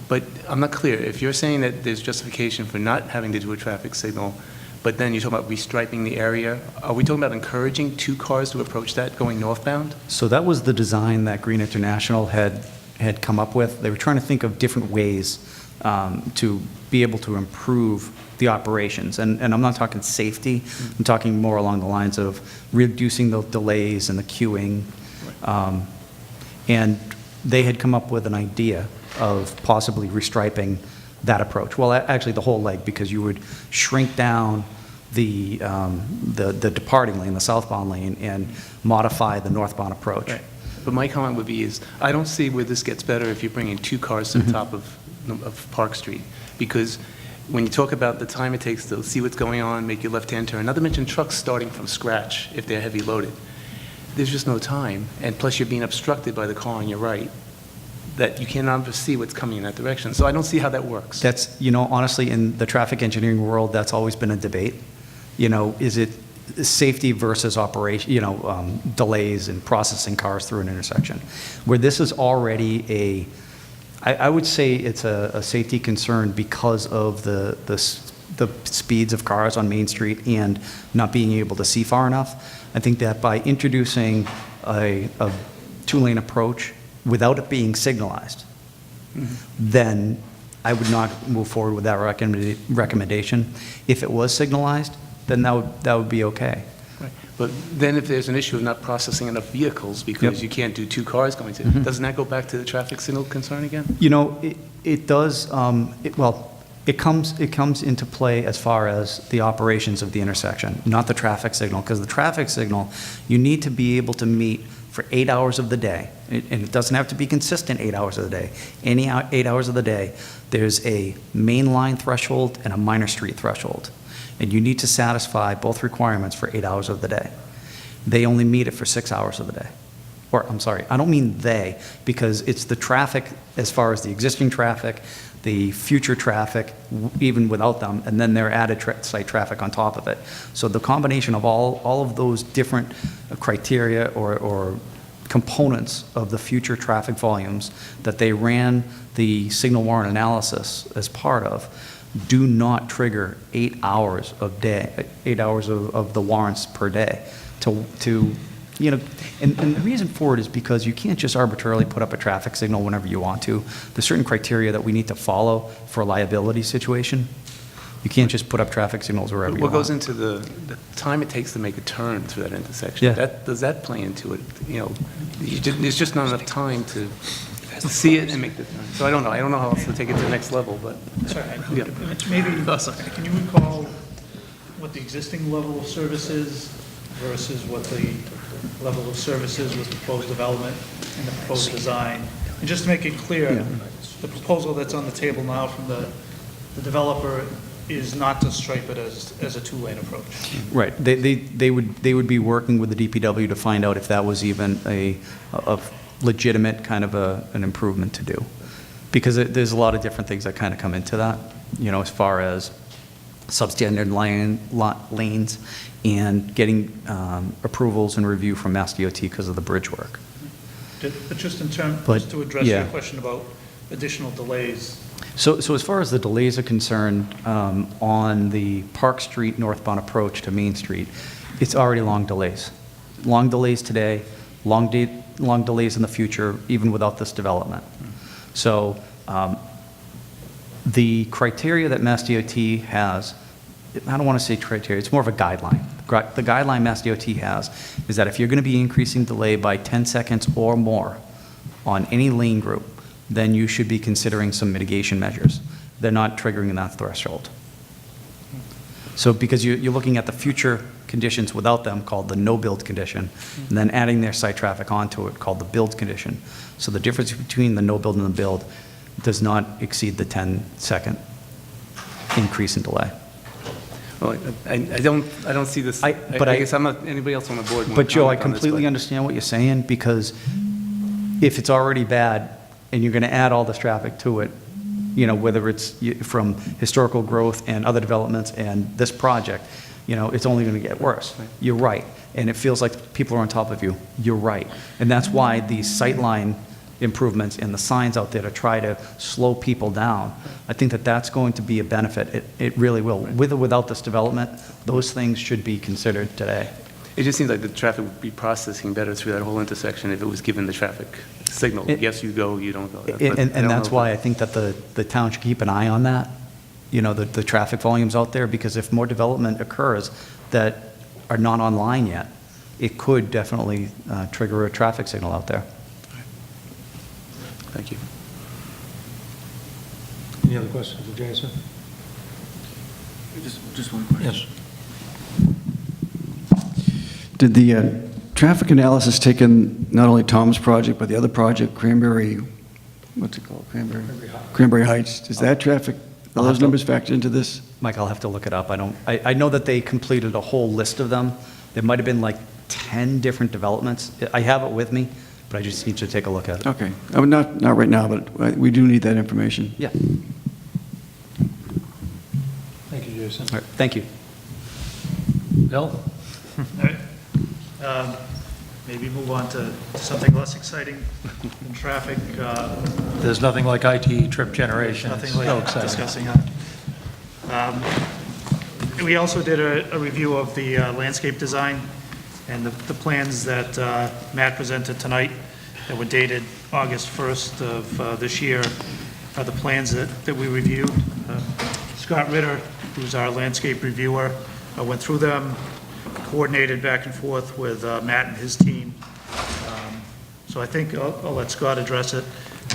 But I'm not clear. If you're saying that there's justification for not having to do a traffic signal, but then you're talking about restriping the area, are we talking about encouraging 2 cars to approach that going northbound? So that was the design that Green International had come up with. They were trying to think of different ways to be able to improve the operations. And I'm not talking safety. I'm talking more along the lines of reducing the delays and the queuing. And they had come up with an idea of possibly restriping that approach. Well, actually the whole leg, because you would shrink down the departing lane, the southbound lane, and modify the northbound approach. Right. But my comment would be is, I don't see where this gets better if you're bringing 2 cars to the top of Park Street. Because when you talk about the time it takes to see what's going on, make your left-hand turn, not to mention trucks starting from scratch if they're heavy loaded, there's just no time. And plus you're being obstructed by the car on your right, that you cannot see what's coming in that direction. So I don't see how that works. That's, honestly, in the traffic engineering world, that's always been a debate. Is it safety versus operation, delays in processing cars through an intersection? Where this is already I would say it's a safety concern because of the speeds of cars on Main Street and not being able to see far enough. I think that by introducing a 2-lane approach without it being signalized, then I would not move forward with that recommendation. If it was signalized, then that would be okay. Right. But then if there's an issue of not processing enough vehicles because you can't do 2 cars going to, doesn't that go back to the traffic signal concern again? It does, it comes into play as far as the operations of the intersection, not the traffic signal, because the traffic signal, you need to be able to meet for 8 hours of the day, and it doesn't have to be consistent 8 hours of the day. Any 8 hours of the day, there's a main line threshold and a minor street threshold, and you need to satisfy both requirements for 8 hours of the day. They only meet it for 6 hours of the day. Or, I'm sorry, I don't mean they, because it's the traffic as far as the existing traffic, the future traffic, even without them, and then their added site traffic on top of it. So the combination of all of those different criteria or components of the future traffic volumes that they ran the signal warrant analysis as part of do not trigger 8 hours of the warrants per day and the reason for it is because you can't just arbitrarily put up a traffic signal whenever you want to. There's certain criteria that we need to follow for a liability situation. You can't just put up traffic signals wherever you want. What goes into the time it takes to make a turn through that intersection? Yeah. Does that play into it? There's just not enough time to see it and make the turn. So I don't know. I don't know how else to take it to the next level, but. Sorry, Yeah. maybe, can you recall what the existing level of service is versus what the level of service is with proposed development and the proposed design? And just to make it clear, the proposal that's on the table now from the developer is not to stripe it as a 2-lane approach. Right. They would be working with the DPW to find out if that was even a legitimate kind of an improvement to do. Because there's a lot of different things that kind of come into that, as far as substandard lanes and getting approvals and review from Mass DOT because of the bridge work. But just in terms, just to address your question about additional delays. So as far as the delays are concerned, on the Park Street northbound approach to Main Street, it's already long delays. Long delays today, long delays in the future, even without this development. So The criteria that Mass DOT has, I don't want to say criteria, it's more of a guideline. The guideline Mass DOT has is that if you're going to be increasing delay by 10 seconds or more on any lane group, then you should be considering some mitigation measures. They're not triggering that threshold. So because you're looking at the future conditions without them, called the no-build condition, and then adding their site traffic onto it, called the build condition. So the difference between the no-build and the build does not exceed the 10-second increase in delay. Well, I don't see this, I guess I'm not, anybody else on the board. want to But Joe, I comment on this, completely but- understand what you're saying, because if it's already bad and you're going to add all this traffic to it, you know, whether it's from historical growth and other developments and this project, you know, it's only going to get worse. You're right. And it feels like people are on top of you. You're right. And that's why these sightline improvements and the signs out there to try to slow people down, I think that that's going to be a benefit. It really will. With or without this development, those things should be considered today. It just seems like the traffic would be processing better through that whole intersection if it was given the traffic signal. Yes, you go, you don't go. But I And don't that's know why I think that the town should keep an eye on that, you know, the traffic volumes out there, because if more development occurs that are not online yet, it could definitely trigger a traffic signal out there. Thank you. Any other questions for Jason? Just one question. Yes. Did the traffic analysis take in not only Tom's project, but the other project, Cranberry, what's it called, Cranberry Heights? Does that traffic, are those numbers factored into this? Mike, I'll have to look it up. I know that they completed a whole list of them. There might have been like 10 different developments. I have it with me, but I just need to take a look at it. Okay. Not right now, but we do need that information. Yeah. Thank you, Jason. All right, thank you. Bill? All right. Maybe move on to something less exciting than traffic. There's nothing like IT trip generation. Nothing It's so like exciting. discussing that. We also did a review of the landscape design and the plans that Matt presented tonight that were dated August 1st of this year are the plans that we reviewed. Scott Ritter, who's our landscape reviewer, went through them, coordinated back and forth with Matt and his team. So I think I'll let Scott address it.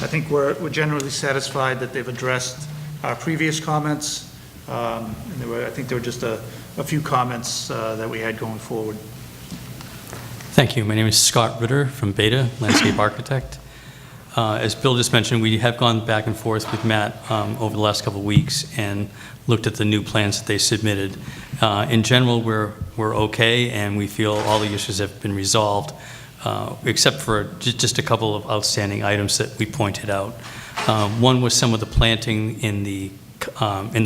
I think we're generally satisfied that they've addressed our previous comments. And I think there were just a few comments that we had going forward. Thank you. My name is Scott Ritter from Beta, landscape architect. As Bill just mentioned, we have gone back and forth with Matt over the last couple of weeks and looked at the new plans that they submitted. In general, we're okay, and we feel all the issues have been resolved, except for just a couple of outstanding items that we pointed out. One was some of the planting in the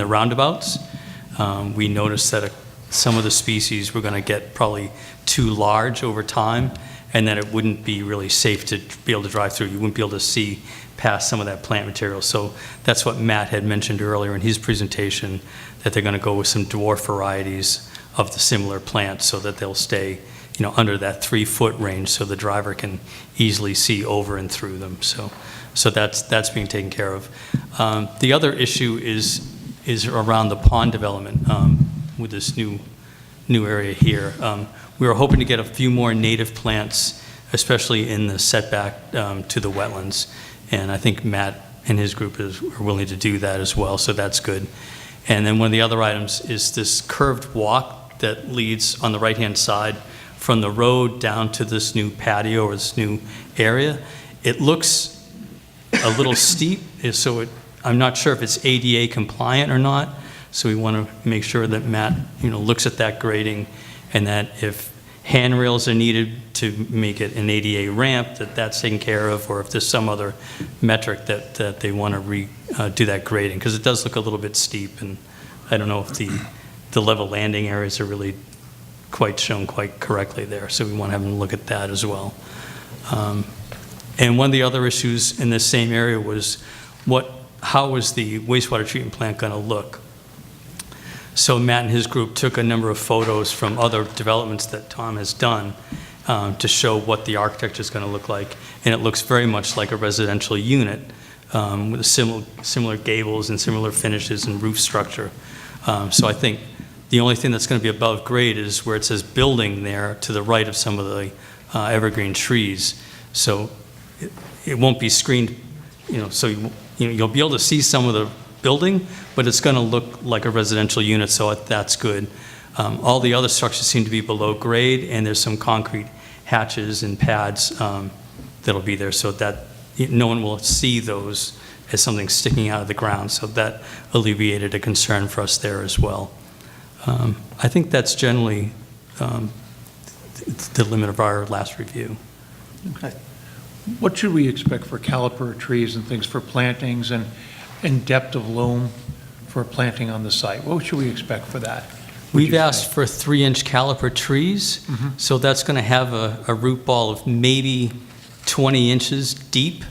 roundabouts. We noticed that some of the species were going to get probably too large over time, and that it wouldn't be really safe to be able to drive through. You wouldn't be able to see past some of that plant material. So that's what Matt had mentioned earlier in his presentation, that they're going to go with some dwarf varieties of the similar plants so that they'll stay, you know, under that 3-foot range so the driver can easily see over and through them. So that's being taken care of. The other issue is around the pond development with this new area here. We were hoping to get a few more native plants, especially in the setback to the wetlands. And I think Matt and his group are willing to do that as well, so that's good. And then one of the other items is this curved walk that leads on the right-hand side from the road down to this new patio or this new area. It looks a little steep, so I'm not sure if it's ADA compliant or not. So we want to make sure that Matt, you know, looks at that grading, and that if handrails are needed to make it an ADA ramp, that's taken care of, or if there's some other metric that they want to do that grading, because it does look a little bit steep, and I don't know if the level landing areas are really quite shown quite correctly there. So we want to have them look at that as well. And one of the other issues in this same area was how was the wastewater treatment plant going to look? So Matt and his group took a number of photos from other developments that Tom has done to show what the architecture is going to look like. And it looks very much like a residential unit with a similar gables and similar finishes and roof structure. So I think the only thing that's going to be above grade is where it says building there to the right of some of the evergreen trees. So it won't be screened, so you'll be able to see some of the building, but it's going to look like a residential unit, so that's good. All the other structures seem to be below grade, and there's some concrete hatches and pads that'll be there, so that no one will see those as something sticking out of the ground. So that alleviated a concern for us there as well. I think that's generally the limit of our last review. Okay. What should we expect for caliper trees and things for plantings and depth of loom for planting on the site? What should we expect for that? We've asked for 3-inch caliper trees, so that's going to have a root ball of maybe 20 inches deep,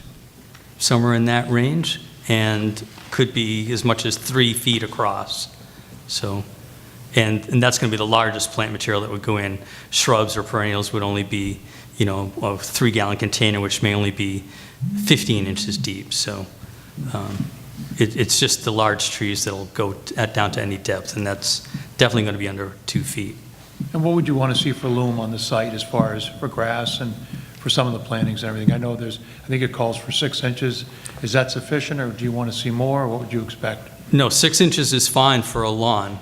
somewhere in that range, and could be as much as 3 feet across. So, and that's going to be the largest plant material that would go in. Shrubs or perennials would only be, a 3-gallon container, which may only be 15 inches deep. So it's just the large trees that'll go down to any depth, and that's definitely going to be under 2 feet. And what would you want to see for loom on the site as far as for grass and for some of the plantings and everything? I know I think it calls for 6 inches. Is that sufficient, or do you want to see more, or what would you expect? No, 6 inches is fine for a lawn.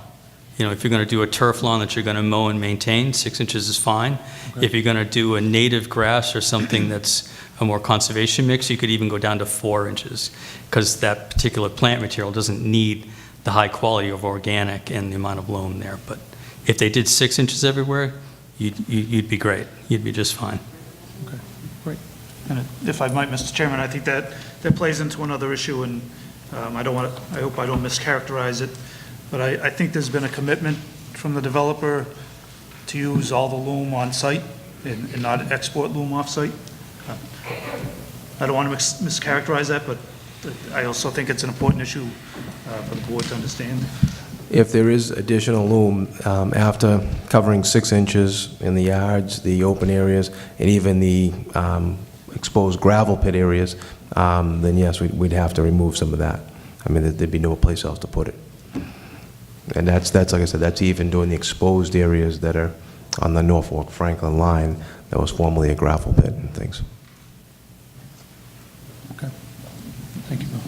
If you're going to do a turf lawn that you're going to mow and maintain, 6 inches is fine. Okay. If you're going to do a native grass or something that's a more conservation mix, you could even go down to 4 inches, because that particular plant material doesn't need the high quality of organic and the amount of loam there. But if they did 6 inches everywhere, you'd be great. You'd be just fine. Okay, great. And if I might, Mr. Chairman, I think that plays into another issue, and I hope I don't mischaracterize it, but I think there's been a commitment from the developer to use all the loom on site and not export loom off site. I don't want to mischaracterize that, but I also think it's an important issue for the board to understand. If there is additional loom, after covering 6 inches in the yards, the open areas, and even the exposed gravel pit areas, then yes, we'd have to remove some of that. I mean, there'd be no place else to put it. And that's like I said, that's even doing the exposed areas that are on the Norfolk Franklin line that was formerly a gravel pit and things. Okay. Thank you, Bill.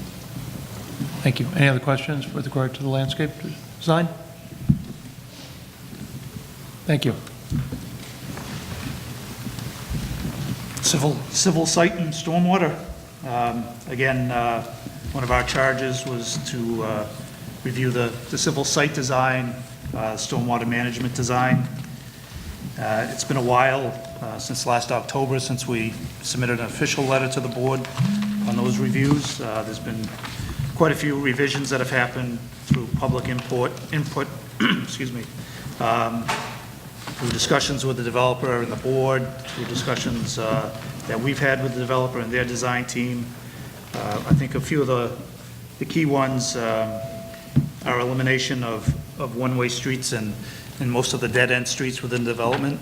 Thank you. Any other questions with regard to the landscape design? Thank you. Civil site and stormwater. Again, one of our charges was to review the civil site design, stormwater management design. It's been a while since last October since we submitted an official letter to the board on those reviews. There's been quite a few revisions that have happened through public input, excuse me, through discussions with the developer and the board, through discussions that we've had with the developer and their design team. I think a few of the key ones are elimination of one-way streets and most of the dead-end streets within development,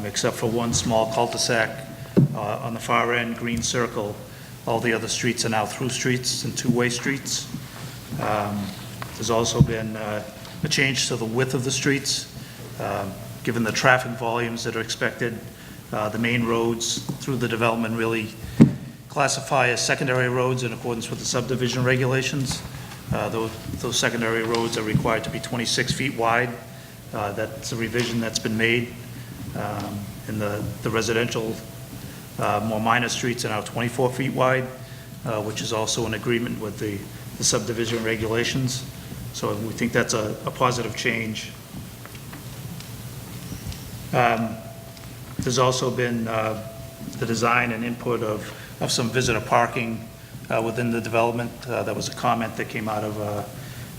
except for one small cul-de-sac on the far end, green circle. All the other streets are now through streets and two-way streets. There's also been a change to the width of the streets, given the traffic volumes that are expected. The main roads through the development really classify as secondary roads in accordance with the subdivision regulations. Those secondary roads are required to be 26 feet wide. That's a revision that's been made. And the residential, more minor streets are now 24 feet wide, which is also in agreement with the subdivision regulations. So we think that's a positive change. There's also been the design and input of some visitor parking within the development. That was a comment that came out of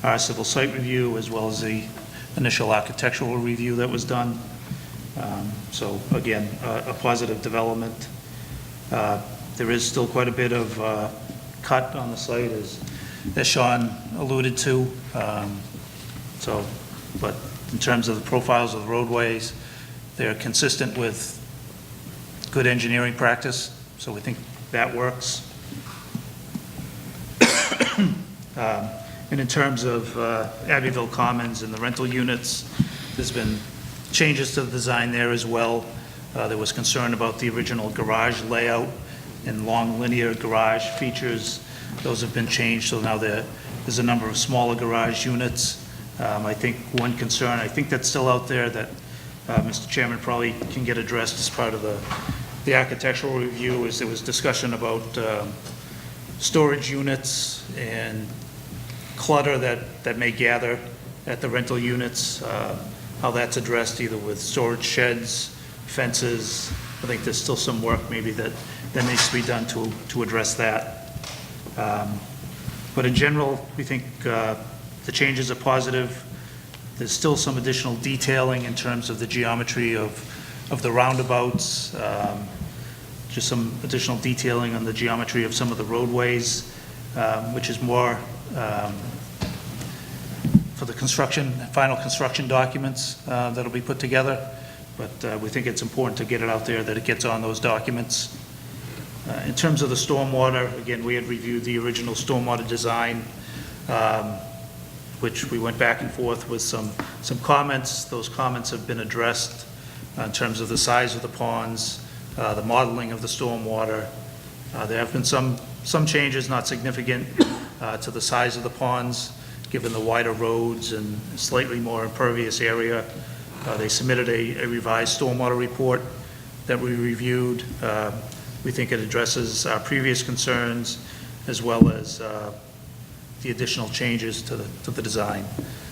our civil site review, as well as the initial architectural review that was done. So again, a positive development. There is still quite a bit of cut on the site, as Sean alluded to. But in terms of the profiles of the roadways, they're consistent with good engineering practice, so we think that works. And in terms of Abbeville Commons and the rental units, there's been changes to the design there as well. There was concern about the original garage layout and long linear garage features. Those have been changed, so now there's a number of smaller garage units. I think one concern, I think that's still out there, that Mr. Chairman probably can get addressed as part of the architectural review, is there was discussion about storage units and clutter that may gather at the rental units, how that's addressed either with storage sheds, fences. I think there's still some work maybe that needs to be done to address that. But in general, we think the changes are positive. There's still some additional detailing in terms of the geometry of the roundabouts, just some additional detailing on the geometry of some of the roadways, which is more for the final construction documents that'll be put together. But we think it's important to get it out there, that it gets on those documents. In terms of the stormwater, again, we had reviewed the original stormwater design, which we went back and forth with some comments. Those comments have been addressed in terms of the size of the ponds, the modeling of the stormwater. There have been some changes, not significant, to the size of the ponds, given the wider roads and slightly more impervious area. They submitted a revised stormwater report that we reviewed. We think it addresses our previous concerns as well as the additional changes to the design.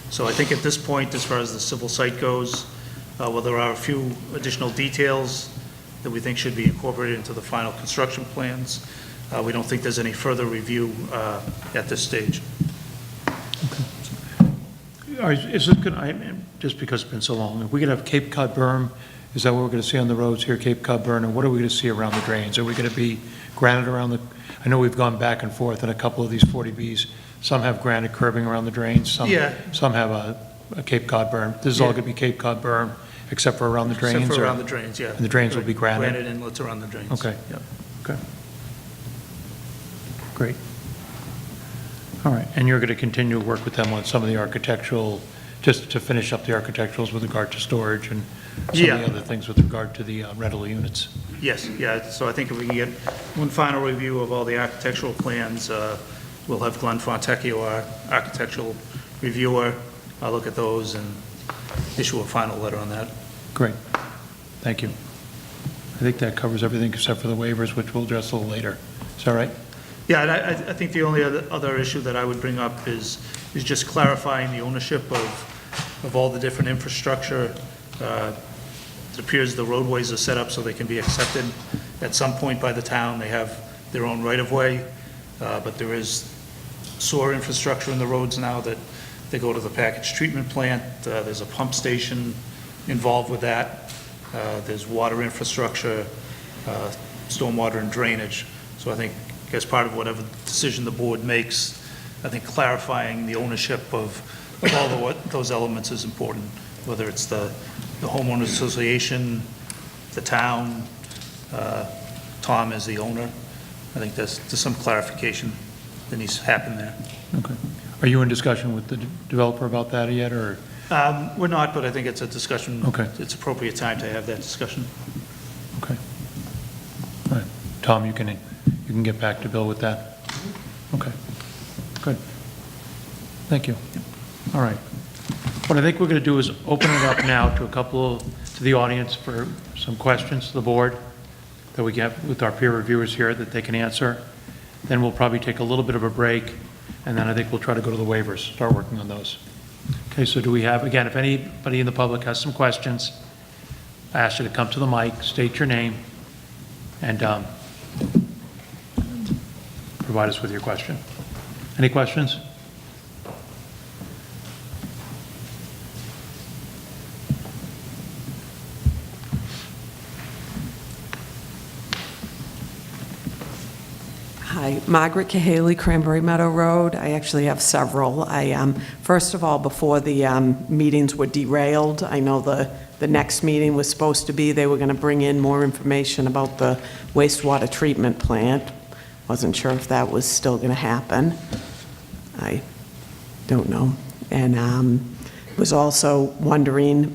So I think at this point, as far as the civil site goes, well, there are a few additional details that we think should be incorporated into the final construction plans. We don't think there's any further review at this stage. Is it good, just because it's been so long, are we going to have Cape Cod berm? Is that what we're going to see on the roads here, Cape Cod berm? And what are we going to see around the drains? Are we going to be granite around the, I know we've gone back and forth in a couple of these 40Bs. Some have granite curbing around the drains. Some have a Cape Cod berm. This is all going to be Cape Cod berm, except for around the drains? Except for around the drains, yeah. And the drains will be granite? Granite inlets around the drains. Okay. Yep. Okay. Great. All right, and you're going to continue to work with them on some of the architectural, just to finish up the architecturals with regard to storage and some of the other things with regard to the rental units? Yes, yeah, so I think if we can get one final review of all the architectural plans, we'll have Glenn Fontecchio, our architectural reviewer, look at those and issue a final letter on that. Great, thank you. I think that covers everything except for the waivers, which we'll address a little later. Is that right? Yeah, and I think the only other issue that I would bring up is just clarifying the ownership of all the different infrastructure. It appears the roadways are set up so they can be accepted at some point by the town. They have their own right-of-way, but there is sewer infrastructure in the roads now that they go to the package treatment plant. There's a pump station involved with that. There's water infrastructure, stormwater and drainage. So I think as part of whatever decision the board makes, I think clarifying the ownership of all those elements is important, whether it's the homeowners association, the town, Tom as the owner. I think there's some clarification that needs to happen there. Okay. Are you in discussion with the developer about that yet, or? We're not, but I think it's a discussion. Okay. It's appropriate time to have that discussion. Okay. All right. Tom, you can get back to Bill with that? Okay. Good. Thank you. All right. What I think we're going to do is open it up now to the audience for some questions to the board that we get with our peer reviewers here that they can answer. Then we'll probably take a little bit of a break, and then I think we'll try to go to the waivers, start working on those. Okay, so do we have, again, if anybody in the public has some questions, I ask you to come to the mic, state your name, and provide us with your question. Any questions? Hi, Margaret Cahaley, Cranberry Meadow Road. I actually have several. First of all, before the meetings were derailed, I know the next meeting was supposed to be, they were going to bring in more information about the wastewater treatment plant. Wasn't sure if that was still going to happen. I don't know. And was also wondering,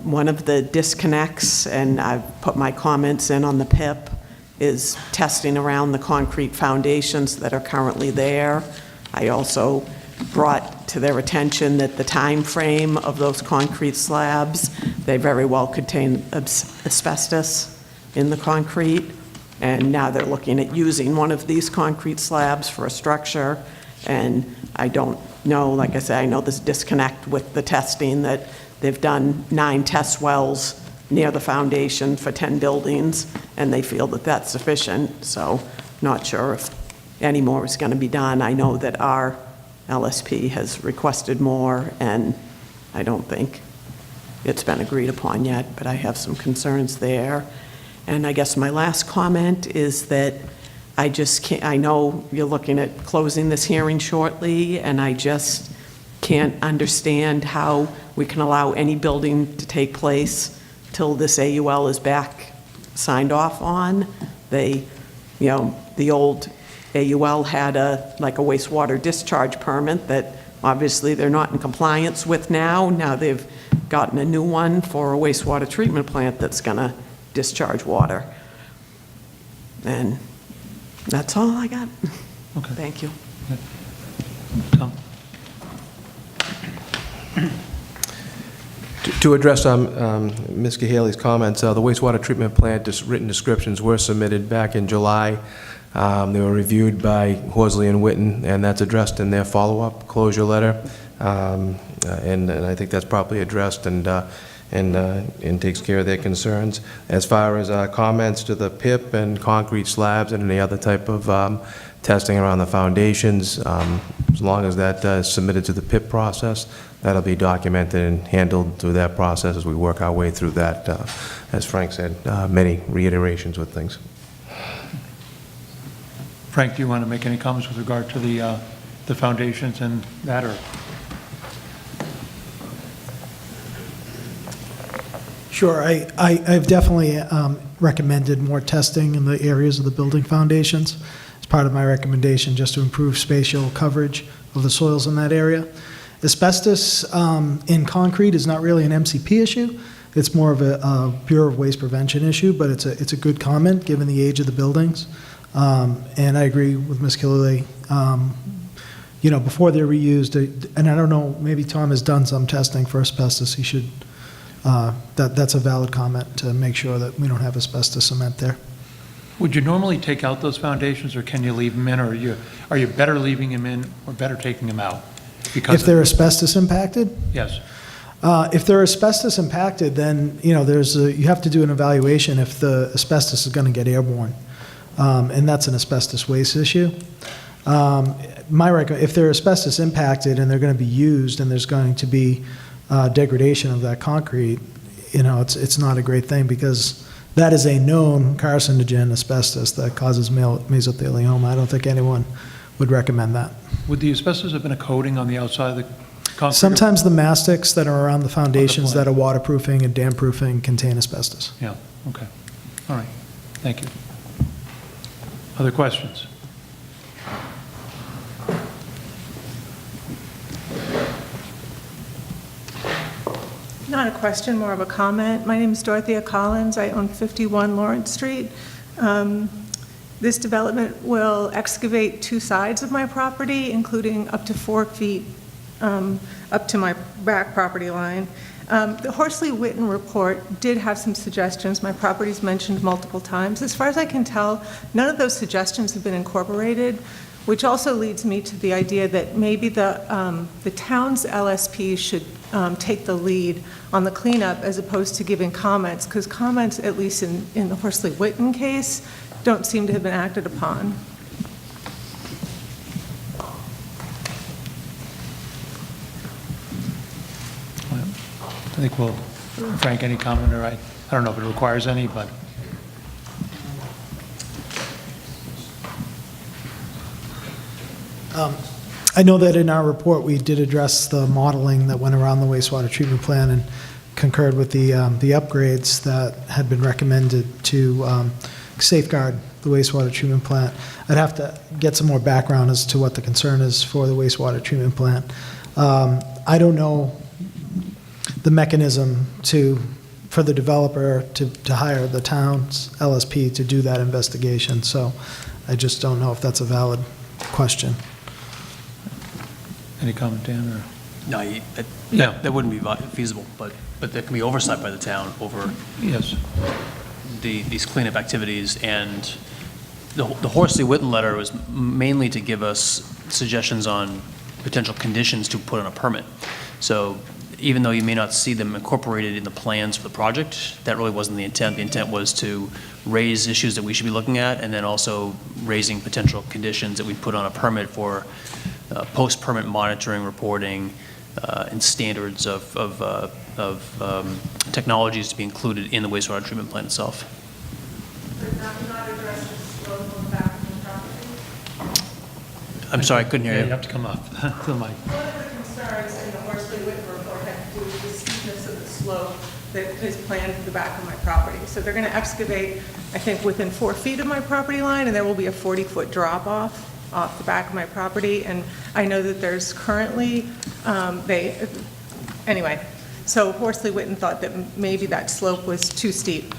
one of the disconnects, and I've put my comments in on the PIP, is testing around the concrete foundations that are currently there. I also brought to their attention that the time frame of those concrete slabs, they very well contain asbestos in the concrete, and now they're looking at using one of these concrete slabs for a structure, and I don't know, like I said, I know this disconnect with the testing, that they've done 9 test wells near the foundation for 10 buildings, and they feel that that's sufficient, so not sure if any more is going to be done. I know that our LSP has requested more, and I don't think it's been agreed upon yet, but I have some concerns there. And I guess my last comment is that I just can't, I know you're looking at closing this hearing shortly, and I just can't understand how we can allow any building to take place till this AUL is back signed off on. They, you know, the old AUL had like a wastewater discharge permit that obviously they're not in compliance with now. Now they've gotten a new one for a wastewater treatment plant that's gonna discharge water. And that's all I got. Okay. Thank you. Tom? To address Ms. Cahaley's comments, the wastewater treatment plant written descriptions were submitted back in July. They were reviewed by Horsley and Witten, and that's addressed in their follow-up closure letter. And I think that's properly addressed and takes care of their concerns. As far as comments to the PIP and concrete slabs and any other type of testing around the foundations, as long as that is submitted to the PIP process, that'll be documented and handled through that process as we work our way through that. As Frank said, many reiterations with things. Frank, do you want to make any comments with regard to the foundations and that, or? Sure, I've definitely recommended more testing in the areas of the building foundations as part of my recommendation, just to improve spatial coverage of the soils in that area. Asbestos in concrete is not really an MCP issue. It's more of a Bureau of Waste Prevention issue, but it's a good comment given the age of the buildings. And I agree with Ms. Killelea. You know, before they're reused, and I don't know, maybe Tom has done some testing for asbestos. He should. That's a valid comment to make sure that we don't have asbestos cement there. Would you normally take out those foundations, or can you leave them in, or are you better leaving them in or better taking them out? Because if they're asbestos impacted? Yes. If they're asbestos impacted, then, you know, you have to do an evaluation if the asbestos is going to get airborne. And that's an asbestos waste issue. If they're asbestos impacted and they're going to be used and there's going to be degradation of that concrete, you know, it's not a great thing, because that is a known carcinogen, asbestos, that causes mesothelioma. I don't think anyone would recommend that. Would the asbestos have been a coating on the outside of the concrete? Sometimes the mastics that are around the foundations that are waterproofing and dam-proofing contain asbestos. Yeah, okay. All right, thank you. Other questions? Not a question, more of a comment. My name is Dorothea Collins. I own 51 Lawrence Street. This development will excavate 2 sides of my property, including up to 4 feet up to my back property line. The Horsley-Witten report did have some suggestions. My property's mentioned multiple times. As far as I can tell, none of those suggestions have been incorporated, which also leads me to the idea that maybe the town's LSP should take the lead on the cleanup as opposed to giving comments, because comments, at least in the Horsley-Witten case, don't seem to have been acted upon. I think we'll, Frank, any comment, or I don't know if it requires any, but. I know that in our report, we did address the modeling that went around the wastewater treatment plant and concurred with the upgrades that had been recommended to safeguard the wastewater treatment plant. I'd have to get some more background as to what the concern is for the wastewater treatment plant. I don't know the mechanism for the developer to hire the town's LSP to do that investigation, so I just don't know if that's a valid question. Any comment, Dan, or? No, that wouldn't be feasible, but there can be oversight by the town over Yes. these cleanup activities. And the Horsley-Witten letter was mainly to give us suggestions on potential conditions to put on a permit. So even though you may not see them incorporated in the plans for the project, that really wasn't the intent. The intent was to raise issues that we should be looking at, and then also raising potential conditions that we put on a permit for post-permit monitoring, reporting, and standards of technologies to be included in the wastewater treatment plant itself. I'm sorry, I couldn't hear you. You have to come up to the mic. One of the concerns in the Horsley-Witten report had to do with the steepness of the slope that is planned for the back of my property. So they're going to excavate, I think, within 4 feet of my property line, and there will be a 40-foot drop-off off the back of my property. And I know that there's currently, anyway, so Horsley-Witten thought that maybe that slope was too steep,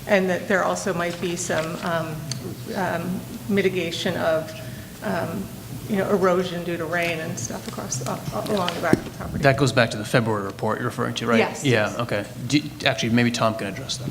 and that there also might be some mitigation of erosion due to rain and stuff along the back of the property. That goes back to the February report you're referring to, right? Yes. Yeah, okay. Actually, maybe Tom can address that.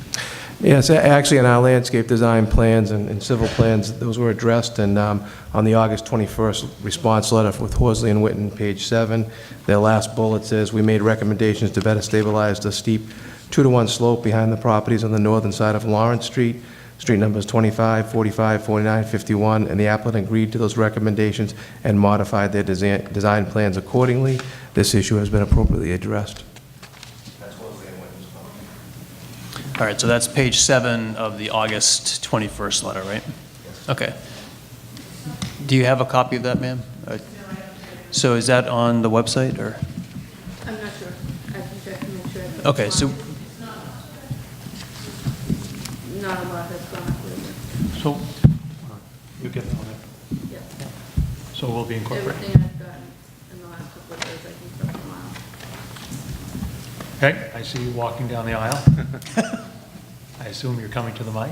Yes, actually, in our landscape design plans and civil plans, those were addressed, and on the August 21st response letter with Horsley and Witten, page 7, their last bullet says, "We made recommendations to better stabilize the steep 2-to-1 slope behind the properties on the northern side of Lawrence Street, street numbers 25, 45, 49, 51, and the applicant agreed to those recommendations and modified their design plans accordingly. This issue has been appropriately addressed." All right, so that's page 7 of the August 21st letter, right? Yes. Okay. Do you have a copy of that, ma'am? So is that on the website, or? I'm not sure. I think I can make sure. Okay, so. Not a lot has gone up with it. So, you get it on it? Yeah. So we'll be incorporating. Everything I've gotten in the last couple of days, I think, from a mile. Okay, I see you walking down the aisle. I assume you're coming to the mic?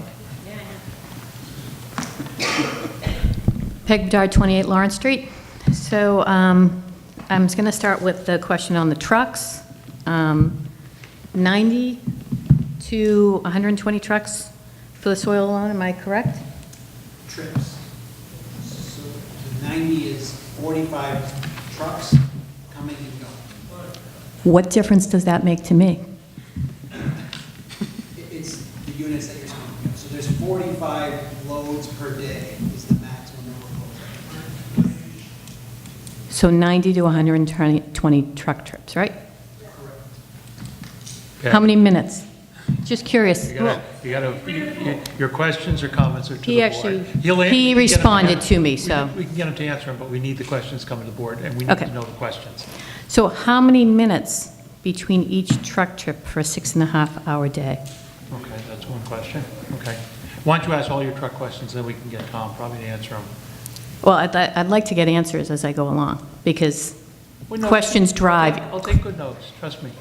Peg Bedard, 28 Lawrence Street. So I'm going to start with the question on the trucks. 90 to 120 trucks for the soil alone, am I correct? Trips. So the 90 is 45 trucks coming and going. What difference does that make to me? It's the units that you're speaking of. So there's 45 loads per day is the maximum number of loads. So 90 to 120 truck trips, right? Okay. How many minutes? Just curious. Your questions or comments are to He the actually, board. he responded to me, so. We can get him to answer them, but we need the questions coming to the board, and we need Okay. to know the questions. So how many minutes between each truck trip for a 6.5-hour day? Okay, that's one question. Okay. Why don't you ask all your truck questions, then we can get Tom probably to answer them. Well, I'd like to get answers as I go along, because Well, no, questions drive. I'll take good notes, trust me.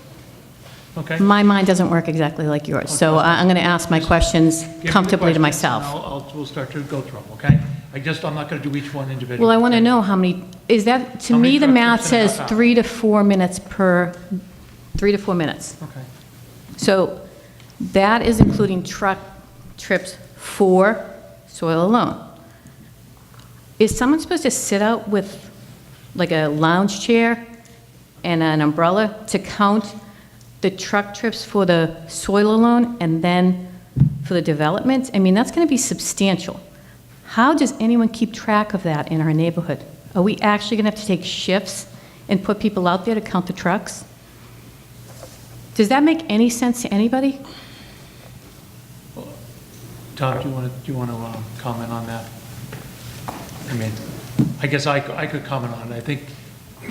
Okay? My mind doesn't work exactly like yours, so I'm going to ask my questions Give me the comfortably to questions, and myself. we'll start to go through them, okay? I'm not going to do each one individually. Well, I want to know how many, is that, to How many me, the truck math trips in a says half hour? 3 to 4 minutes per, 3 to 4 minutes. Okay. So that is including truck trips for soil alone. Is someone supposed to sit out with like a lounge chair and an umbrella to count the truck trips for the soil alone and then for the development? I mean, that's going to be substantial. How does anyone keep track of that in our neighborhood? Are we actually going to have to take shifts and put people out there to count the trucks? Does that make any sense to anybody? Tom, do you want to comment on that? I mean, I guess I could comment on it. I think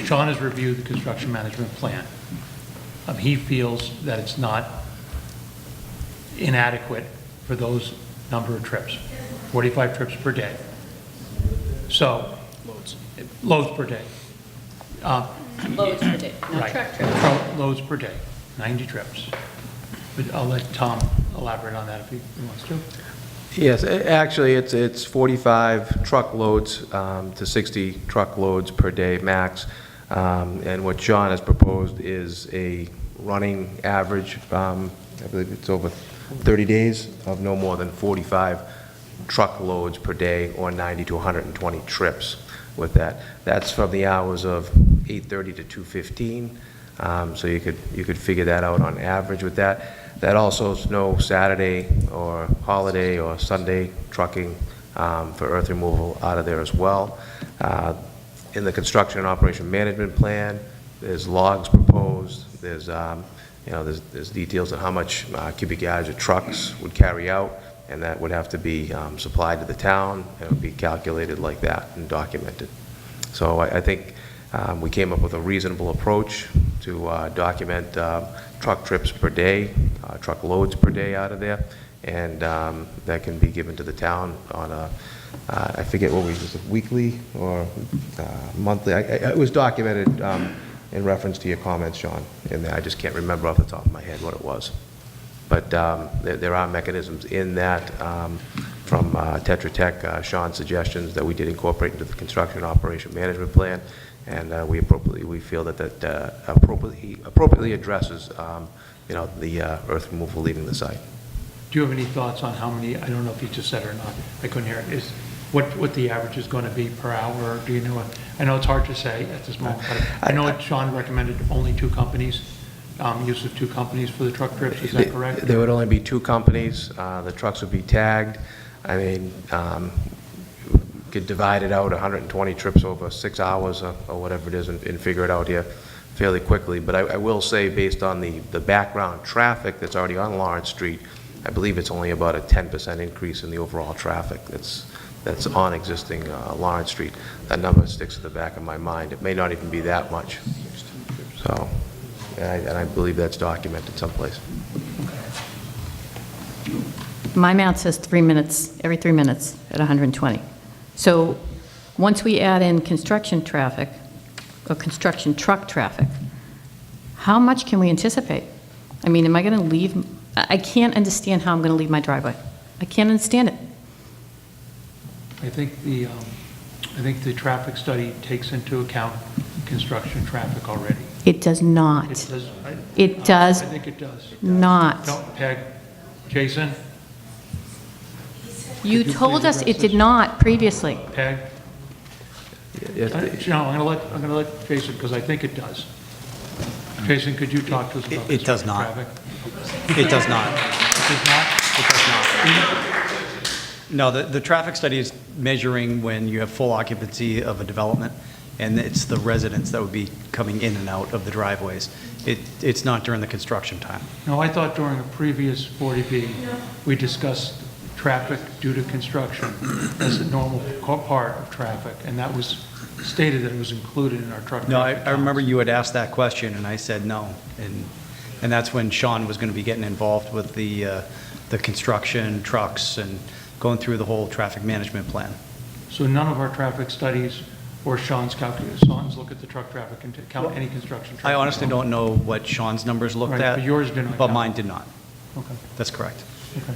Sean has reviewed the construction management plan. He feels that it's not inadequate for those number of trips, 45 trips per day. So, loads per day. Loads per day, not Right. truck trips. Loads per day, 90 trips. But I'll let Tom elaborate on that if he wants to. Yes, actually, it's 45 truckloads to 60 truckloads per day max. And what Sean has proposed is a running average, I believe it's over 30 days, of no more than 45 truckloads per day, or 90 to 120 trips with that. That's from the hours of 8:30 to 2:15. So you could figure that out on average with that. That also is no Saturday or holiday or Sunday trucking for earth removal out of there as well. In the construction and operation management plan, there's logs proposed. There's there's details on how much cubic yards of trucks would carry out, and that would have to be supplied to the town, and it would be calculated like that and documented. So I think we came up with a reasonable approach to document truck trips per day, truck loads per day out of there, and that can be given to the town on a, I forget what was it, weekly or monthly? It was documented in reference to your comments, Sean, and I just can't remember off the top of my head what it was. But there are mechanisms in that from Tetra Tech, Sean's suggestions that we did incorporate into the construction and operation management plan, and we feel that appropriately addresses the earth removal leaving the site. Do you have any thoughts on how many, I don't know if you just said it or not, I couldn't hear it, is what the average is going to be per hour? Do you know it? I know it's hard to say at this moment, but I know Sean recommended only 2 companies, use of 2 companies for the truck trips, is that correct? There would only be 2 companies. The trucks would be tagged. I mean, could divide it out, 120 trips over 6 hours or whatever it is, and figure it out here fairly quickly. But I will say, based on the background traffic that's already on Lawrence Street, I believe it's only about a 10% increase in the overall traffic that's on existing Lawrence Street. That number sticks to the back of my mind. It may not even be that much. So, and I believe that's documented someplace. My math says 3 minutes, every 3 minutes at 120. So once we add in construction traffic, or construction truck traffic, how much can we anticipate? I mean, am I going to leave? I can't understand how I'm going to leave my driveway. I can't understand it. I think the traffic study takes into account construction traffic already. It does not. It does. It does I think it does. not. Don't, Peg. Jason? You told us it did not previously. Peg? No, I'm going to let Jason, because I think it does. Jason, could you talk to us about It does not. traffic? It does not. It does not? It does not. No, the traffic study is measuring when you have full occupancy of a development, and it's the residents that would be coming in and out of the driveways. It's not during the construction time. No, I thought during a previous 40B, we discussed traffic due to construction as a normal part of traffic, and that was stated that it was included in our truck No, traffic I remember you had asked that question, and I said no. And that's when Sean was going to be getting involved with the construction, trucks, and going through the whole traffic management plan. So none of our traffic studies or Sean's look at the truck traffic and count any construction traffic? I honestly don't know what Sean's numbers looked Right, at. but yours did not But count. mine did not. Okay. That's correct. Okay.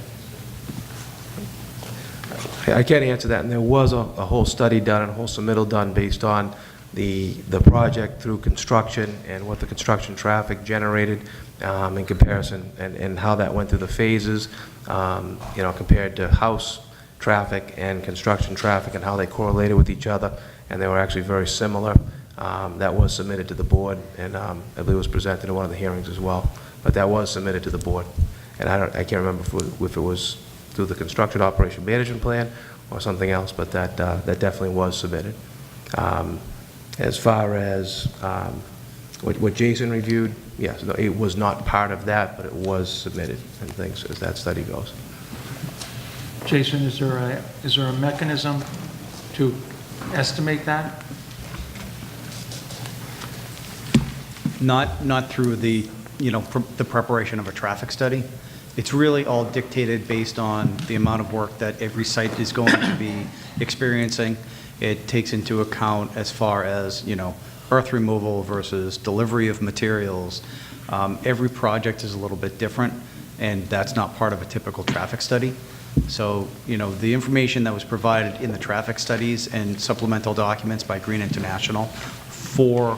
I can't answer that, and there was a whole study done, and a whole submittal done based on the project through construction and what the construction traffic generated in comparison, and how that went through the phases, compared to house traffic and construction traffic, and how they correlated with each other, and they were actually very similar. That was submitted to the board, and I believe it was presented at one of the hearings as well, but that was submitted to the board. And I can't remember if it was through the construction operation management plan or something else, but that definitely was submitted. As far as what Jason reviewed, yes, no, it was not part of that, but it was submitted and things as that study goes. Jason, is there a mechanism to estimate that? Not through the preparation of a traffic study. It's really all dictated based on the amount of work that every site is going to be experiencing. It takes into account as far as, earth removal versus delivery of materials. Every project is a little bit different, and that's not part of a typical traffic study. So, the information that was provided in the traffic studies and supplemental documents by Green International for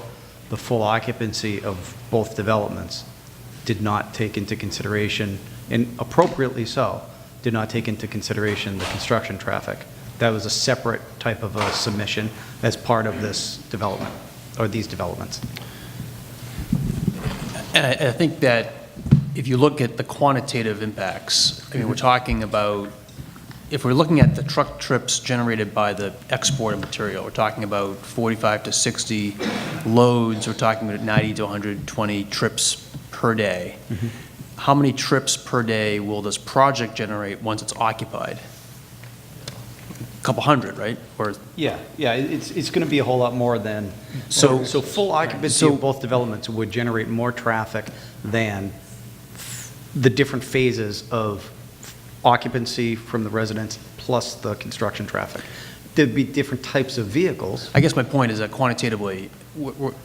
the full occupancy of both developments did not take into consideration, and appropriately so, did not take into consideration the construction traffic. That was a separate type of a submission as part of this development, or these developments. And I think that if you look at the quantitative impacts, I mean, we're talking about, if we're looking at the truck trips generated by the export of material, we're talking about 45 to 60 loads, we're talking about 90 to 120 trips per day. How many trips per day will this project generate once it's occupied? A couple hundred, right? Or Yeah, it's going to be a whole lot more than, so full occupancy of both developments would generate more traffic than the different phases of occupancy from the residents plus the construction traffic. There'd be different types of vehicles. I guess my point is that quantitatively,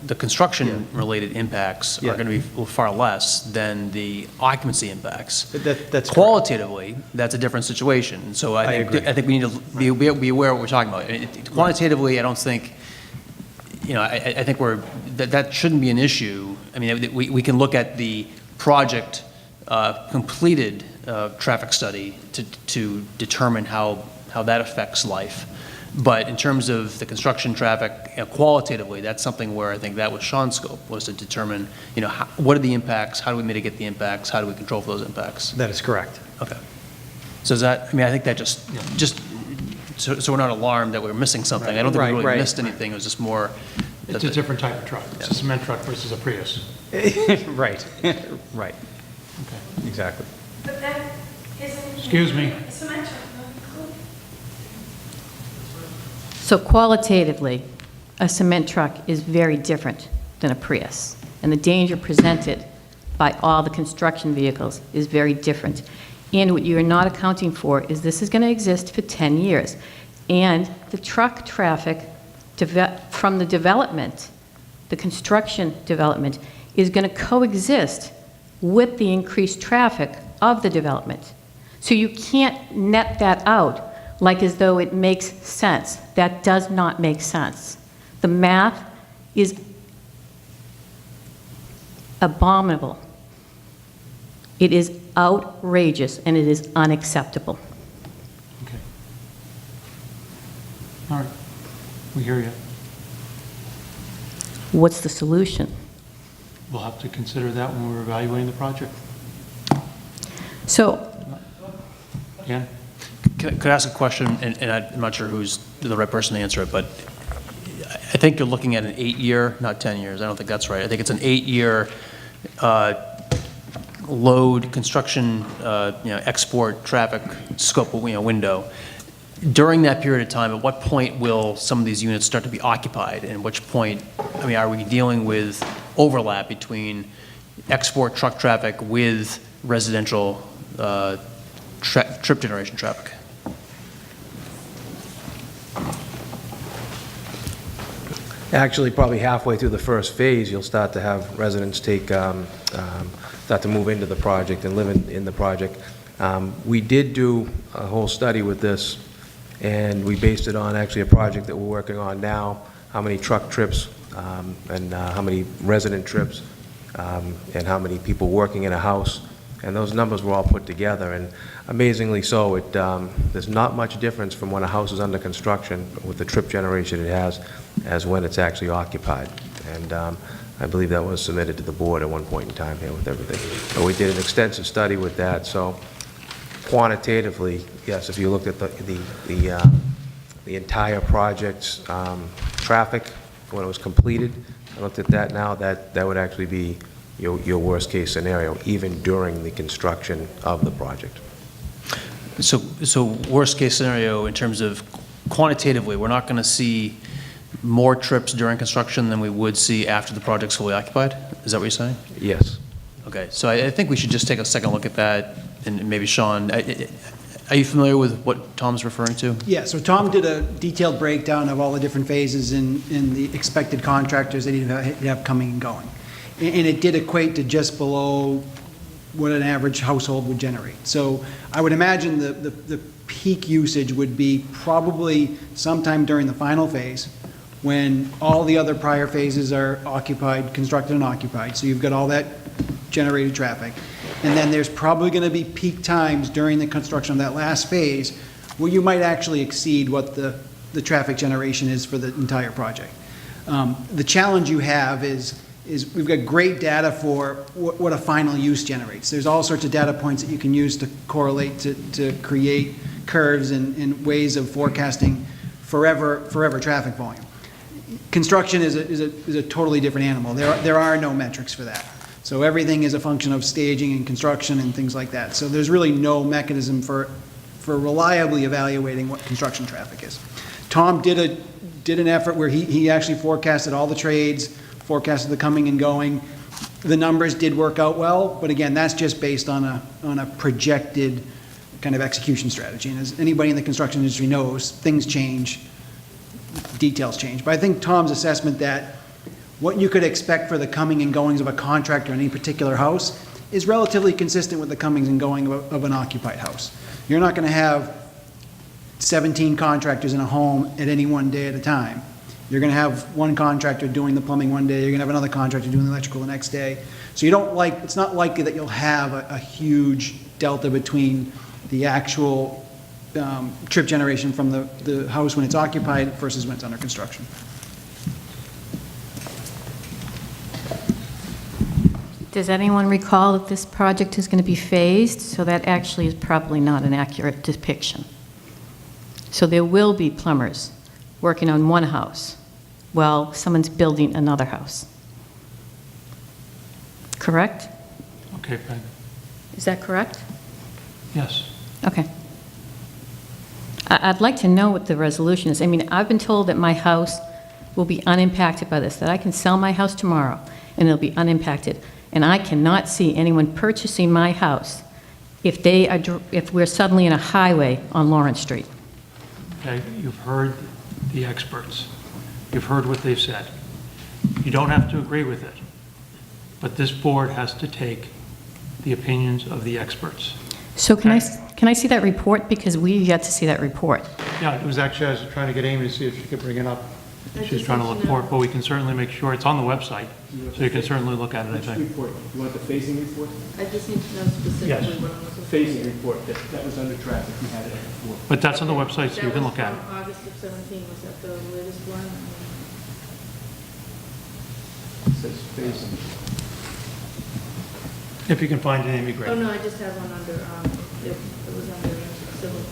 the construction-related impacts are going to be far less than the occupancy impacts. That's qualitatively, correct. That's a different situation. So I think we need to be aware of what we're talking about. Quantitatively, I don't think, I think that shouldn't be an issue. I mean, we can look at the project completed traffic study to determine how that affects life. But in terms of the construction traffic, qualitatively, that's something where I think that was Sean's scope, was to determine, what are the impacts, how do we mitigate the impacts, how do we control for those impacts? That is correct. Okay. So is that, I think that just so we're not alarmed that we're missing something. Right. I don't think we really missed anything. It was just more. It's a different type of truck. It's a cement truck versus a Prius. Right. Right. Okay. Exactly. But that isn't. Excuse me. A cement truck, not included. So qualitatively, a cement truck is very different than a Prius, and the danger presented by all the construction vehicles is very different. And what you are not accounting for is this is going to exist for 10 years, and the truck traffic from the development, the construction development, is going to coexist with the increased traffic of the development. So you can't net that out like as though it makes sense. That does not make sense. The math is abominable. It is outrageous, and it is unacceptable. Okay. All right. We hear you. What's the solution? We'll have to consider that when we're evaluating the project. So, Yeah. Could I ask a question, and I'm not sure who's the right person to answer it, but I think you're looking at an 8-year, not 10 years, I don't think that's right. I think it's an 8-year load construction, export traffic scope window. During that period of time, at what point will some of these units start to be occupied? And at which point, are we dealing with overlap between export truck traffic with residential trip generation traffic? Actually, probably halfway through the first phase, you'll start to have residents start to move into the project and live in the project. We did do a whole study with this, and we based it on actually a project that we're working on now, how many truck trips and how many resident trips and how many people working in a house. And those numbers were all put together, and amazingly so, there's not much difference from when a house is under construction with the trip generation it has as when it's actually occupied. And I believe that was submitted to the board at one point in time here with everything. But we did an extensive study with that, so quantitatively, yes, if you looked at the entire project's traffic when it was completed, I looked at that now, that would actually be your worst case scenario, even during the construction of the project. So worst case scenario in terms of quantitatively, we're not going to see more trips during construction than we would see after the project's fully occupied? Is that what you're saying? Yes. Okay, so I think we should just take a second look at that and maybe Sean, are you familiar with what Tom's referring to? Yeah, so Tom did a detailed breakdown of all the different phases and the expected contractors that he'd have coming and going. And it did equate to just below what an average household would generate. So I would imagine the peak usage would be probably sometime during the final phase, when all the other prior phases are occupied, constructed and occupied. So you've got all that generated traffic. And then there's probably going to be peak times during the construction of that last phase where you might actually exceed what the traffic generation is for the entire project. The challenge you have is we've got great data for what a final use generates. There's all sorts of data points that you can use to correlate, to create curves and ways of forecasting forever traffic volume. Construction is a totally different animal. There are no metrics for that. So everything is a function of staging and construction and things like that. So there's really no mechanism for reliably evaluating what construction traffic is. Tom did an effort where he actually forecasted all the trades, forecasted the coming and going. The numbers did work out well, but again, that's just based on a projected kind of execution strategy. And as anybody in the construction industry knows, things change, details change. But I think Tom's assessment that what you could expect for the coming and goings of a contractor in any particular house is relatively consistent with the comings and going of an occupied house. You're not going to have 17 contractors in a home at any one day at a time. You're going to have one contractor doing the plumbing one day, you're going to have another contractor doing the electrical the next day. So it's not likely that you'll have a huge delta between the actual trip generation from the house when it's occupied versus when it's under construction. Does anyone recall that this project is going to be phased? So that actually is probably not an accurate depiction. So there will be plumbers working on one house while someone's building another house. Correct? Okay, Peg. Is that correct? Yes. Okay. I'd like to know what the resolution is. I mean, I've been told that my house will be unimpacted by this, that I can sell my house tomorrow and it'll be unimpacted. And I cannot see anyone purchasing my house if we're suddenly in a highway on Lawrence Street. Okay, you've heard the experts. You've heard what they've said. You don't have to agree with it, but this board has to take the opinions of the experts. So can I see that report? Because we've yet to see that report. Yeah, it was actually, I was trying to get Amy to see if she could bring it up. She was trying to look for it, but we can certainly make sure it's on the website, so you can certainly look at it, I think. Report, you want the phasing report? I just need to know specifically Yes. what I'm looking for. Phasing report, that was under traffic, we had it before. But that's on the website, so you can look at it. That was from August of 17, was that the latest one? It says phasing. If you can find it, Amy, great. Oh, no, I just have one under, it was under civil.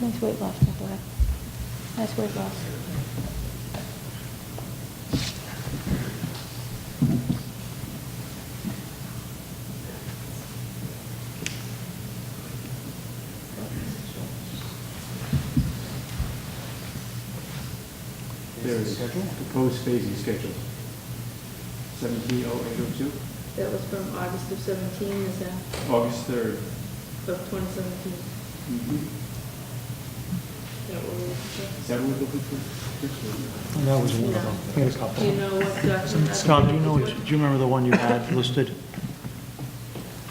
Nice weight loss, by the way. Nice weight loss. There is proposed phasing schedule. 170802, That was from August of 17, is that, August 3rd. of 2017? Mhm. Is that what we're looking for? Is that what we're looking for? That was one of them. I had a couple. Do you know what document? Tom, do you remember the one you had listed?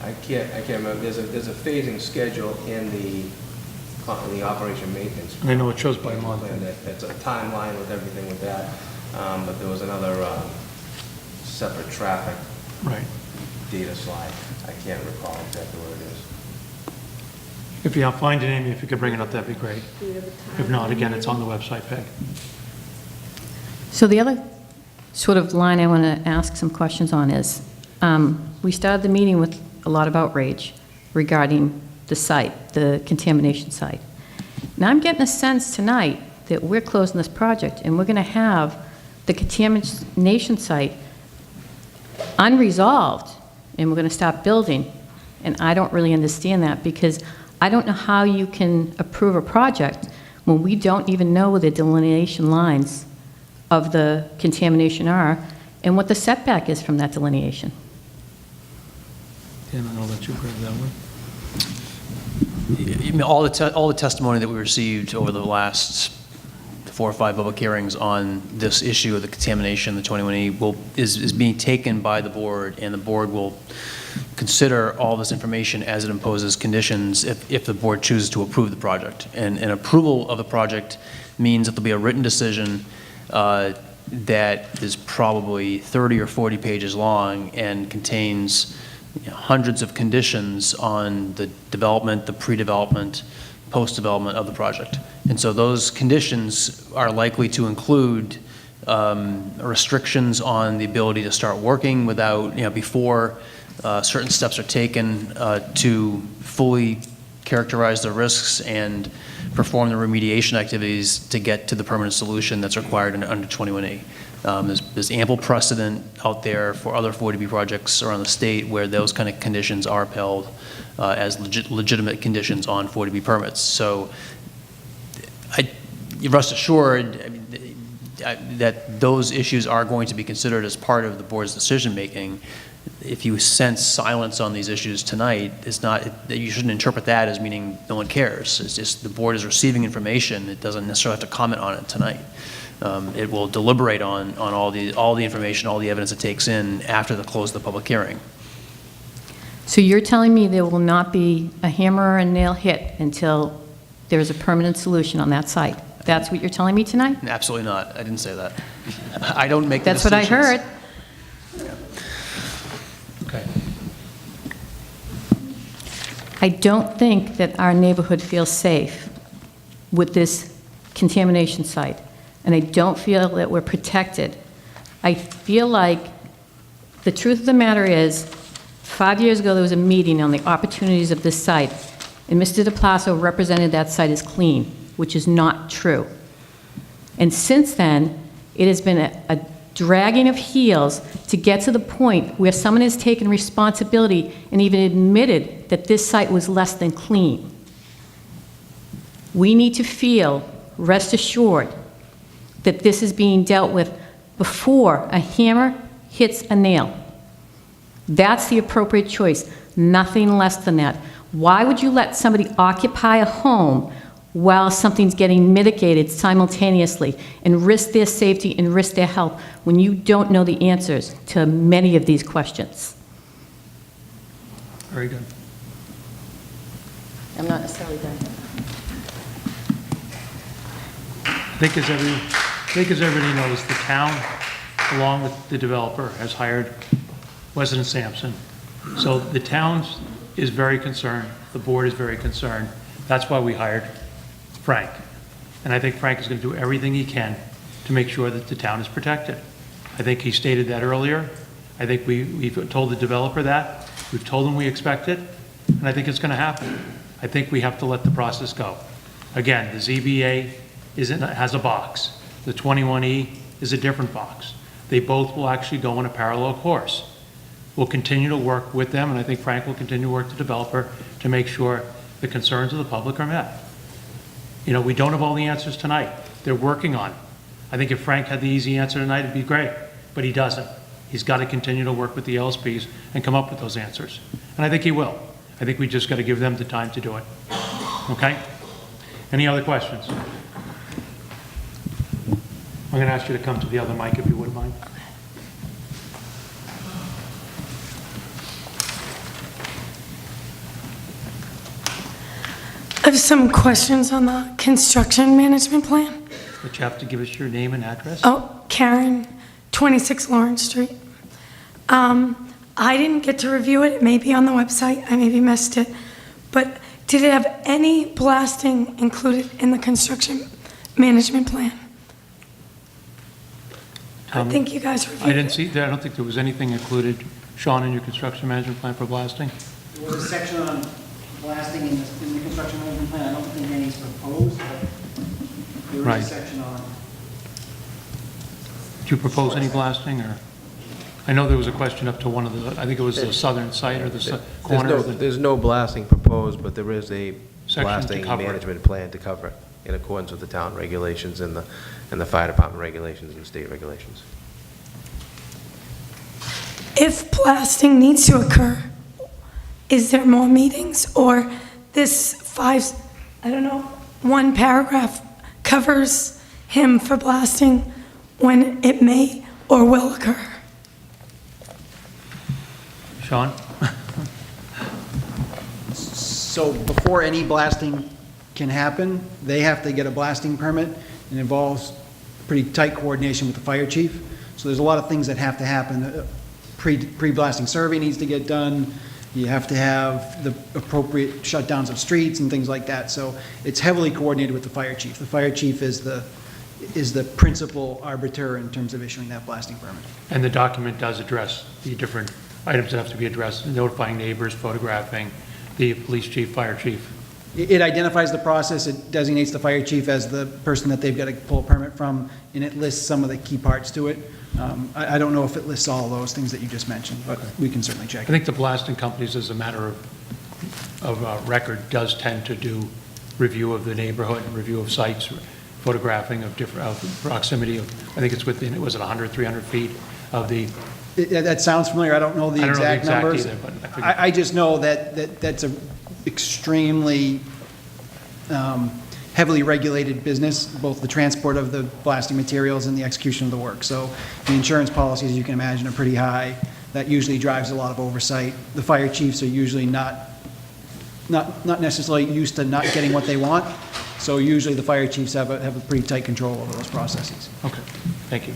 I can't remember. There's a phasing schedule in the operation maintenance. I know it shows by month. plan. That's a timeline with everything with that. But there was another separate traffic Right. data slide. I can't recall exactly where it is. If you find it, Amy, if you could bring it up, that'd be great. Do you have a If not, timeline? again, it's on the website, Peg. So the other sort of line I want to ask some questions on is, we started the meeting with a lot of outrage regarding the site, the contamination site. Now I'm getting a sense tonight that we're closing this project and we're going to have the contamination site unresolved and we're going to stop building. And I don't really understand that because I don't know how you can approve a project when we don't even know where the delineation lines of the contamination are and what the setback is from that delineation. And I'll let you grab that one. all the testimony that we received over the last 4 or 5 public hearings on this issue of the contamination, the 21E, is being taken by the board, and the board will consider all this information as it imposes conditions if the board chooses to approve the project. And approval of the project means that there'll be a written decision that is probably 30 or 40 pages long and contains hundreds of conditions on the development, the pre-development, post-development of the project. And so those conditions are likely to include restrictions on the ability to start working without, before certain steps are taken to fully characterize the risks and perform the remediation activities to get to the permanent solution that's required under 21E. There's ample precedent out there for other 40B projects around the state where those kind of conditions are upheld as legitimate conditions on 40B permits. So rest assured that those issues are going to be considered as part of the board's decision-making. If you sense silence on these issues tonight, it's not, you shouldn't interpret that as meaning no one cares. It's just the board is receiving information. It doesn't necessarily have to comment on it tonight. It will deliberate on all the information, all the evidence it takes in after the close of the public hearing. So you're telling me there will not be a hammer or a nail hit until there's a permanent solution on that site? That's what you're telling me tonight? Absolutely not. I didn't say that. I don't make the That's what I decisions. heard. Okay. I don't think that our neighborhood feels safe with this contamination site, and I don't feel that we're protected. I feel like the truth of the matter is, 5 years ago there was a meeting on the opportunities of this site, and Mr. DePlasso represented that site as clean, which is not true. And since then, it has been a dragging of heels to get to the point where someone has taken responsibility and even admitted that this site was less than clean. We need to feel, rest assured, that this is being dealt with before a hammer hits a nail. That's the appropriate choice, nothing less than that. Why would you let somebody occupy a home while something's getting mitigated simultaneously and risk their safety and risk their health when you don't know the answers to many of these questions? Very good. I'm not necessarily done. I think as everybody knows, the town, along with the developer, has hired Weston and Sampson. So the town is very concerned, the board is very concerned. That's why we hired Frank. And I think Frank is going to do everything he can to make sure that the town is protected. I think he stated that earlier. I think we've told the developer that. We've told him we expect it, and I think it's going to happen. I think we have to let the process go. Again, the ZBA has a box. The 21E is a different box. They both will actually go in a parallel course. We'll continue to work with them, and I think Frank will continue to work with the developer to make sure the concerns of the public are met. You know, we don't have all the answers tonight. They're working on it. I think if Frank had the easy answer tonight, it'd be great, but he doesn't. He's got to continue to work with the LSPs and come up with those answers. And I think he will. I think we just got to give them the time to do it. Okay? Any other questions? I'm going to ask you to come to the other mic if you wouldn't mind. I have some questions on the construction management plan. But you have to give us your name and address. Oh, Karen, 26 Lawrence Street. I didn't get to review it. It may be on the website. I maybe missed it. But did it have any blasting included in the construction management plan? I think you guys reviewed it. I didn't see that. I don't think there was anything included, Sean, in your construction management plan for blasting. There was a section on blasting in the construction management plan. I don't think any is proposed, but there Right. is a section on. Did you propose any blasting, or? I know there was a question up to one of the, I think it was the southern site or the corner of the... There's no blasting proposed, but there is a Section to blasting cover it. management plan to cover it in accordance with the town regulations and the fire department regulations and state regulations. If blasting needs to occur, is there more meetings, or this one paragraph covers him for blasting when it may or will occur. Sean? So before any blasting can happen, they have to get a blasting permit. It involves pretty tight coordination with the fire chief. So there's a lot of things that have to happen. Pre-blasting survey needs to get done. You have to have the appropriate shutdowns of streets and things like that. So it's heavily coordinated with the fire chief. The fire chief is the principal arbiter in terms of issuing that blasting permit. And the document does address the different items that have to be addressed, notifying neighbors, photographing, the police chief, fire chief. It identifies the process, it designates the fire chief as the person that they've got to pull a permit from, and it lists some of the key parts to it. I don't know if it lists all of those things that you just mentioned, but we can certainly check. I think the blasting companies, as a matter of record, does tend to do review of the neighborhood, review of sites, photographing of proximity of, I think it's within, was it 100, 300 feet of the... That sounds familiar. I don't know the exact numbers. Either, but I just know that that's a extremely heavily regulated business, both the transport of the blasting materials and the execution of the work. So the insurance policies, you can imagine, are pretty high. That usually drives a lot of oversight. The fire chiefs are usually not necessarily used to not getting what they want. So usually the fire chiefs have a pretty tight control over those processes. Okay, thank you.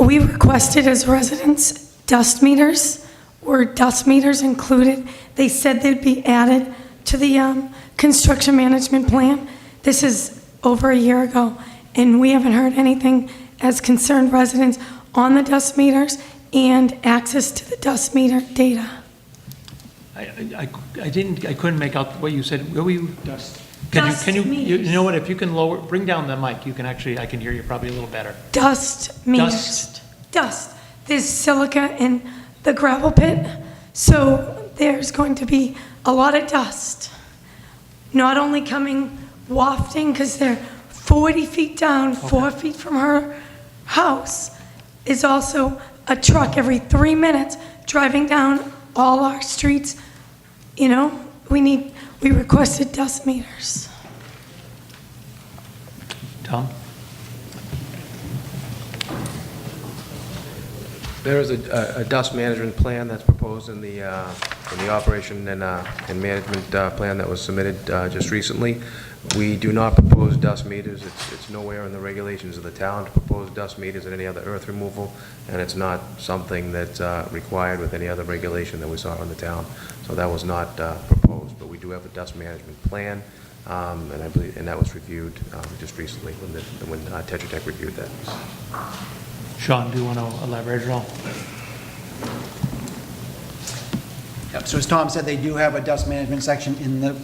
We requested as residents dust meters. Were dust meters included? They said they'd be added to the construction management plan. This is over a year ago, and we haven't heard anything as concerned residents on the dust meters and access to the dust meter data. I couldn't make out what you said. What were you? Dust. Can you know what, if you can bring down the mic, you can actually, I can hear you probably a little better. Dust meters. Dust. There's silica in the gravel pit, so there's going to be a lot of dust. Not only coming wafting, because they're 40 feet down, 4 feet from her house, is also a truck every 3 minutes driving down all our streets. You know, we requested dust meters. Tom? There is a dust management plan that's proposed in the operation and management plan that was submitted just recently. We do not propose dust meters. It's nowhere in the regulations of the town to propose dust meters and any other earth removal, and it's not something that's required with any other regulation that we saw in the town. So that was not proposed, but we do have a dust management plan, and I believe, and that was reviewed just recently when Tetra Tech reviewed that. Sean, do you want to elaborate at all? Yep. So as Tom said, they do have a dust management section in the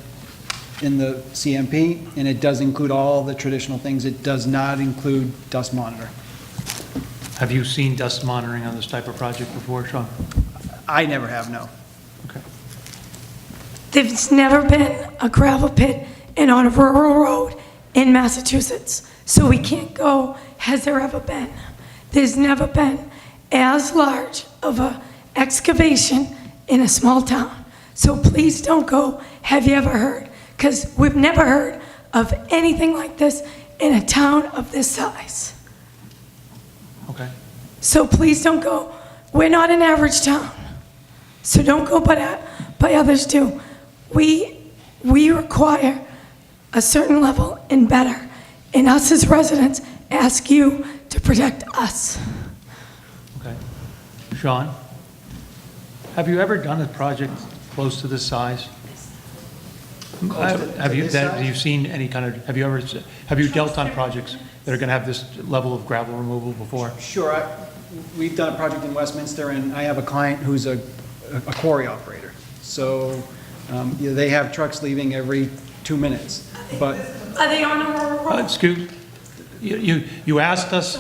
CMP, and it does include all the traditional things. It does not include dust monitoring. Have you seen dust monitoring on this type of project before, Sean? I never have, no. Okay. There's never been a gravel pit and on a rural road in Massachusetts, so we can't go, has there ever been? There's never been as large of a excavation in a small town. So please don't go, have you ever heard? Because we've never heard of anything like this in a town of this size. Okay. So please don't go. We're not an average town. So don't go by others do. We require a certain level and better. And us as residents ask you to protect us. Okay. Sean, have you ever done a project close to this size? Have you seen any kind of, have you dealt on projects that are going to have this level of gravel removal before? Sure. We've done a project in Westminster, and I have a client who's a quarry operator. So they have trucks leaving every 2 minutes. But are they on a rural road? Excuse, you asked us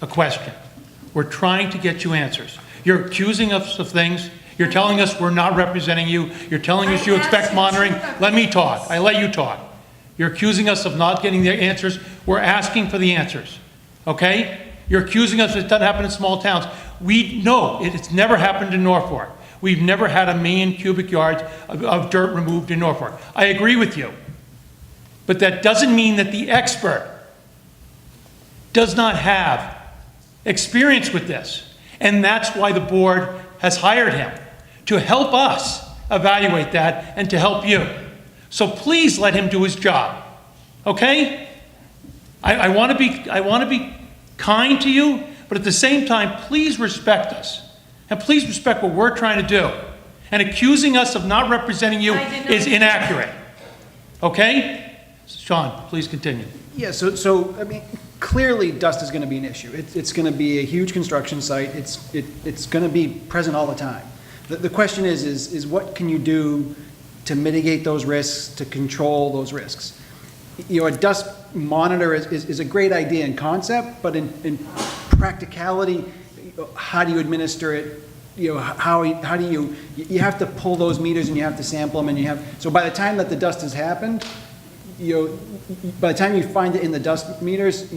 a question. We're trying to get you answers. You're accusing us of things. You're telling us we're not representing you. You're telling us you expect monitoring. Let me talk. I let you talk. You're accusing us of not getting the answers. We're asking for the answers. Okay? You're accusing us it doesn't happen in small towns. No, it's never happened in Norfolk. We've never had 1 million cubic yards of dirt removed in Norfolk. I agree with you. But that doesn't mean that the expert does not have experience with this. And that's why the board has hired him, to help us evaluate that and to help you. So please let him do his job, okay? I want to be kind to you, but at the same time, please respect us. And please respect what we're trying to do. And accusing us of not representing you is inaccurate. Okay? Sean, please continue. Yeah, so I mean, clearly dust is going to be an issue. It's going to be a huge construction site. It's going to be present all the time. The question is what can you do to mitigate those risks, to control those risks? You know, a dust monitor is a great idea in concept, but in practicality, how do you administer it? You know, how do you have to pull those meters and you have to sample them, and so by the time that the dust has happened, you know, by the time you find it in the dust meters,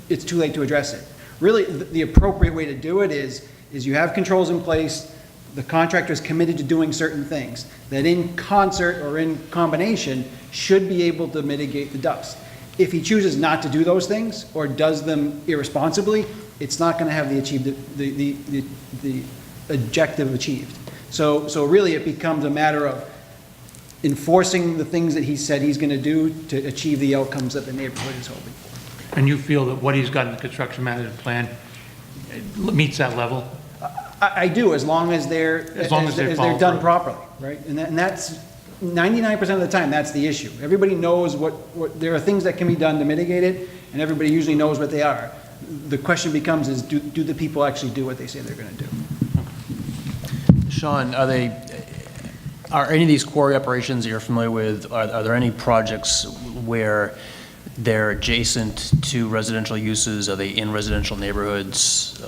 it's too late to address it. Really, the appropriate way to do it is you have controls in place, the contractor is committed to doing certain things that in concert or in combination should be able to mitigate the dust. If he chooses not to do those things or does them irresponsibly, it's not going to have the objective achieved. So really it becomes a matter of enforcing the things that he said he's going to do to achieve the outcomes that the neighborhood is hoping for. And you feel that what he's got in the construction management plan meets that level? I do, as long as they're done properly, right? And that's 99% of the time, that's the issue. Everybody knows what there are things that can be done to mitigate it, and everybody usually knows what they are. The question becomes is, do the people actually do what they say they're going to do? Sean, are any of these quarry operations that you're familiar with, are there any projects where they're adjacent to residential uses? Are they in residential neighborhoods?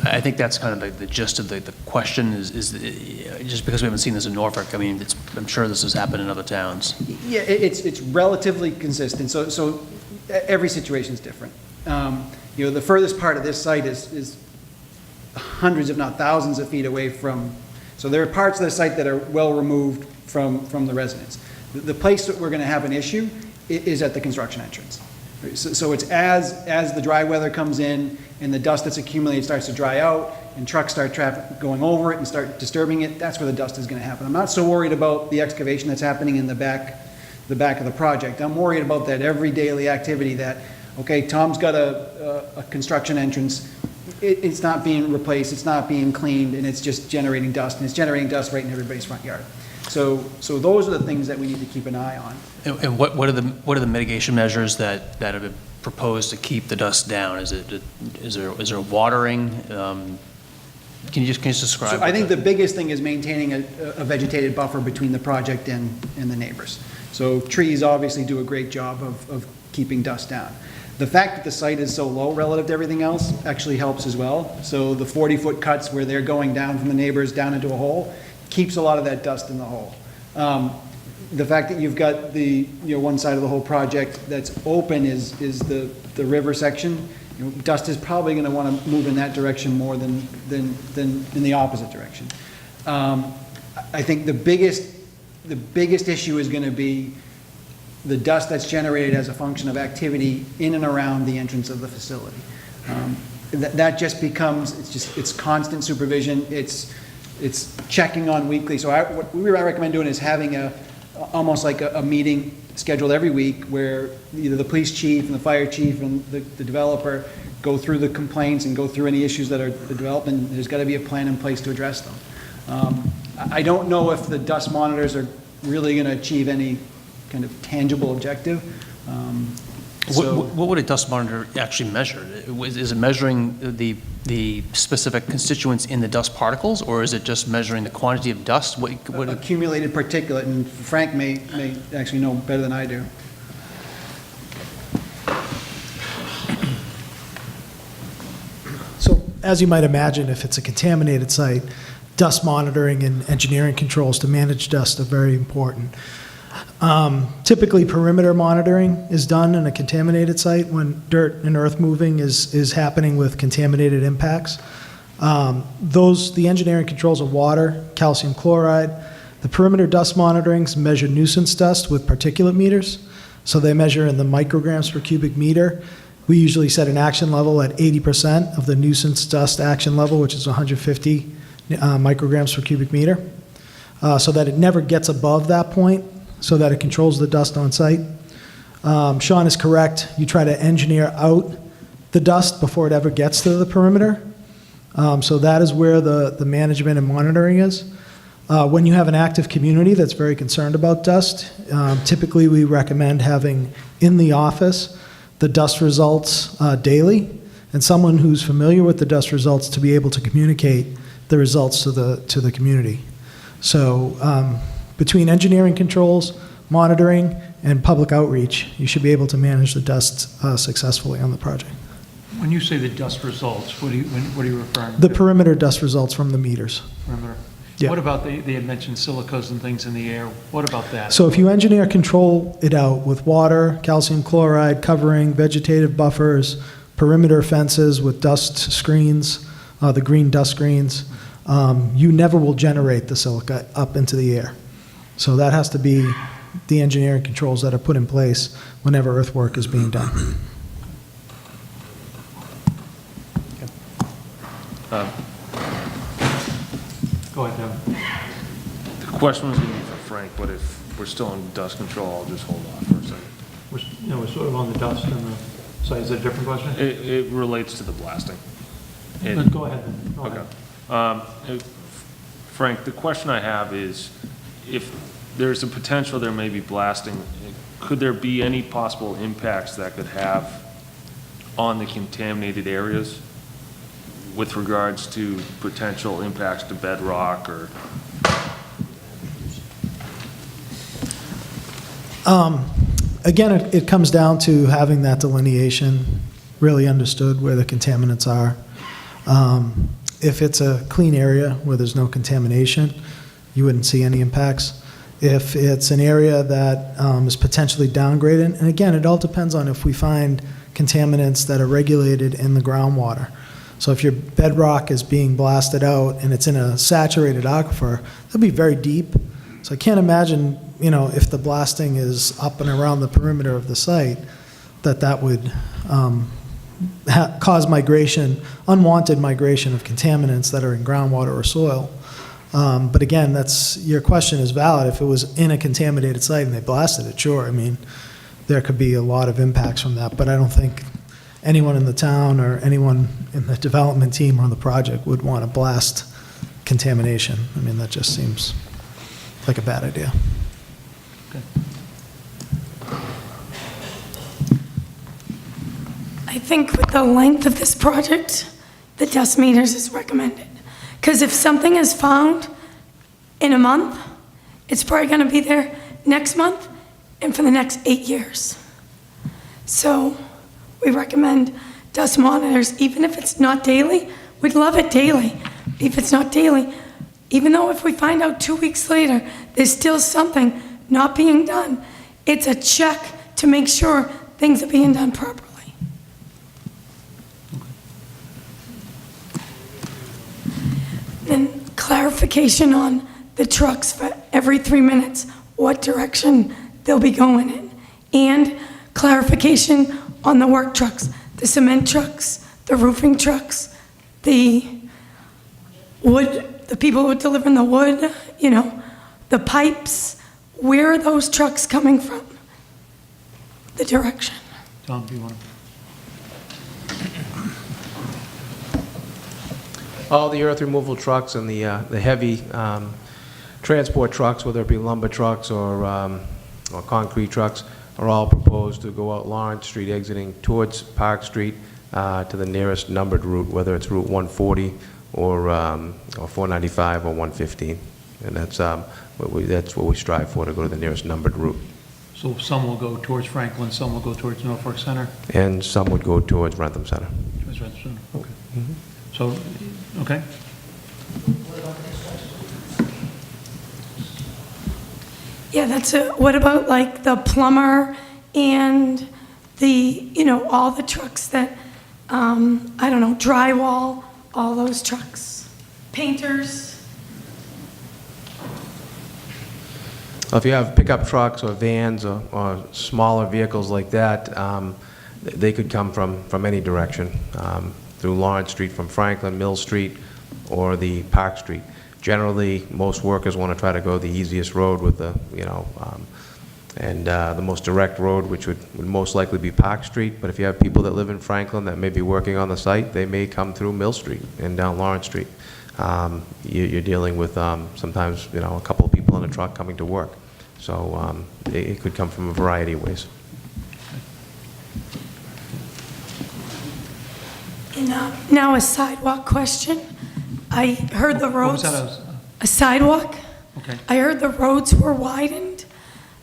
I think that's kind of the gist of the question is just because we haven't seen this in Norfolk, I mean, I'm sure this has happened in other towns. Yeah, it's relatively consistent. So every situation is different. You know, the furthest part of this site is hundreds, if not thousands of feet away from, so there are parts of the site that are well removed from the residents. The place that we're going to have an issue is at the construction entrance. So it's as the dry weather comes in and the dust that's accumulated starts to dry out and trucks start traffic going over it and start disturbing it, that's where the dust is going to happen. I'm not so worried about the excavation that's happening in the back of the project. I'm worried about that every daily activity that, okay, Tom's got a construction entrance, it's not being replaced, it's not being cleaned, and it's just generating dust, and it's generating dust right in everybody's front yard. So those are the things that we need to keep an eye on. And what are the mitigation measures that have been proposed to keep the dust down? Is there watering? Can you just describe? So I think the biggest thing is maintaining a vegetated buffer between the project and the neighbors. So trees obviously do a great job of keeping dust down. The fact that the site is so low relative to everything else actually helps as well. So the 40-foot cuts where they're going down from the neighbors down into a hole keeps a lot of that dust in the hole. The fact that you've got the one side of the whole project that's open is the river section. You know, dust is probably going to want to move in that direction more than in the opposite direction. I think the biggest issue is going to be the dust that's generated as a function of activity in and around the entrance of the facility. That just becomes, it's constant supervision, it's checking on weekly. So what we recommend doing is having almost like a meeting scheduled every week where either the police chief and the fire chief and the developer go through the complaints and go through any issues that are developed, and there's got to be a plan in place to address them. I don't know if the dust monitors are really going to achieve any kind of tangible objective. What would a dust monitor actually measure? Is it measuring the specific constituents in the dust particles, or is it just measuring the quantity of dust? What accumulated particulate, and Frank may actually know better than I do. So as you might imagine, if it's a contaminated site, dust monitoring and engineering controls to manage dust are very important. Typically, perimeter monitoring is done in a contaminated site when dirt and earth moving is happening with contaminated impacts. The engineering controls of water, calcium chloride. The perimeter dust monitorings measure nuisance dust with particulate meters. So they measure in the micrograms per cubic meter. We usually set an action level at 80% of the nuisance dust action level, which is 150 micrograms per cubic meter, so that it never gets above that point, so that it controls the dust on site. Sean is correct. You try to engineer out the dust before it ever gets to the perimeter. So that is where the management and monitoring is. When you have an active community that's very concerned about dust, typically we recommend having in the office the dust results daily, and someone who's familiar with the dust results to be able to communicate the results to the community. So between engineering controls, monitoring, and public outreach, you should be able to manage the dust successfully on the project. When you say the dust results, what are you referring to? The perimeter dust results from the meters. Perimeter. Yeah. What about, they had mentioned silicas and things in the air. What about that? So if you engineer control it out with water, calcium chloride, covering, vegetative buffers, perimeter fences with dust screens, the green dust screens, you never will generate the silica up into the air. So that has to be the engineering controls that are put in place whenever earthwork is being done. Go ahead, Devin. The question was going to be for Frank, but if we're still on dust control, I'll just hold off for a second. We're sort of on the dust and the site. Is that a different question? It relates to the blasting. Go ahead then. Go ahead. Frank, the question I have is, if there's a potential there may be blasting, could there be any possible impacts that could have on the contaminated areas with regards to potential impacts to bedrock or? Again, it comes down to having that delineation really understood where the contaminants are. If it's a clean area where there's no contamination, you wouldn't see any impacts. If it's an area that is potentially downgraded, and again, it all depends on if we find contaminants that are regulated in the groundwater. So if your bedrock is being blasted out and it's in a saturated aquifer, that'll be very deep. So I can't imagine, if the blasting is up and around the perimeter of the site, that would cause migration, unwanted migration of contaminants that are in groundwater or soil. But again, your question is valid. If it was in a contaminated site and they blasted it, sure. I mean, there could be a lot of impacts from that, but I don't think anyone in the town or anyone in the development team or on the project would want to blast contamination. I mean, that just seems like a bad idea. Okay. I think with the length of this project, the dust meters is recommended. Because if something is found in a month, it's probably going to be there next month and for the next 8 years. So we recommend dust monitors, even if it's not daily. We'd love it daily. If it's not daily, even though if we find out 2 weeks later there's still something not being done, it's a check to make sure things are being done properly. Then clarification on the trucks for every 3 minutes, what direction they'll be going in. And clarification on the work trucks, the cement trucks, the roofing trucks, the wood, the people who are delivering the wood, the pipes. Where are those trucks coming from? The direction. Tom, do you want to? All the earth removal trucks and the heavy transport trucks, whether it be lumber trucks or concrete trucks, are all proposed to go out Lawrence Street, exiting towards Park Street to the nearest numbered route, whether it's Route 140 or 495 or 115. And that's what we strive for, to go to the nearest numbered route. So some will go towards Franklin, some will go towards Norfolk Center? And some would go towards Rentham Center. Towards Rentham Center, okay. So, okay. Yeah, that's it. What about like the plumber and the, all the trucks that, I don't know, drywall, all those trucks, painters? If you have pickup trucks or vans or smaller vehicles like that, they could come from any direction, through Lawrence Street from Franklin, Mill Street, or the Park Street. Generally, most workers want to try to go the easiest road with the, the most direct road, which would most likely be Park Street. But if you have people that live in Franklin that may be working on the site, they may come through Mill Street and down Lawrence Street. You're dealing with sometimes, a couple of people in a truck coming to work. So it could come from a variety of ways. And now a sidewalk question. I heard the roads. What was that? A sidewalk? Okay. I heard the roads were widened.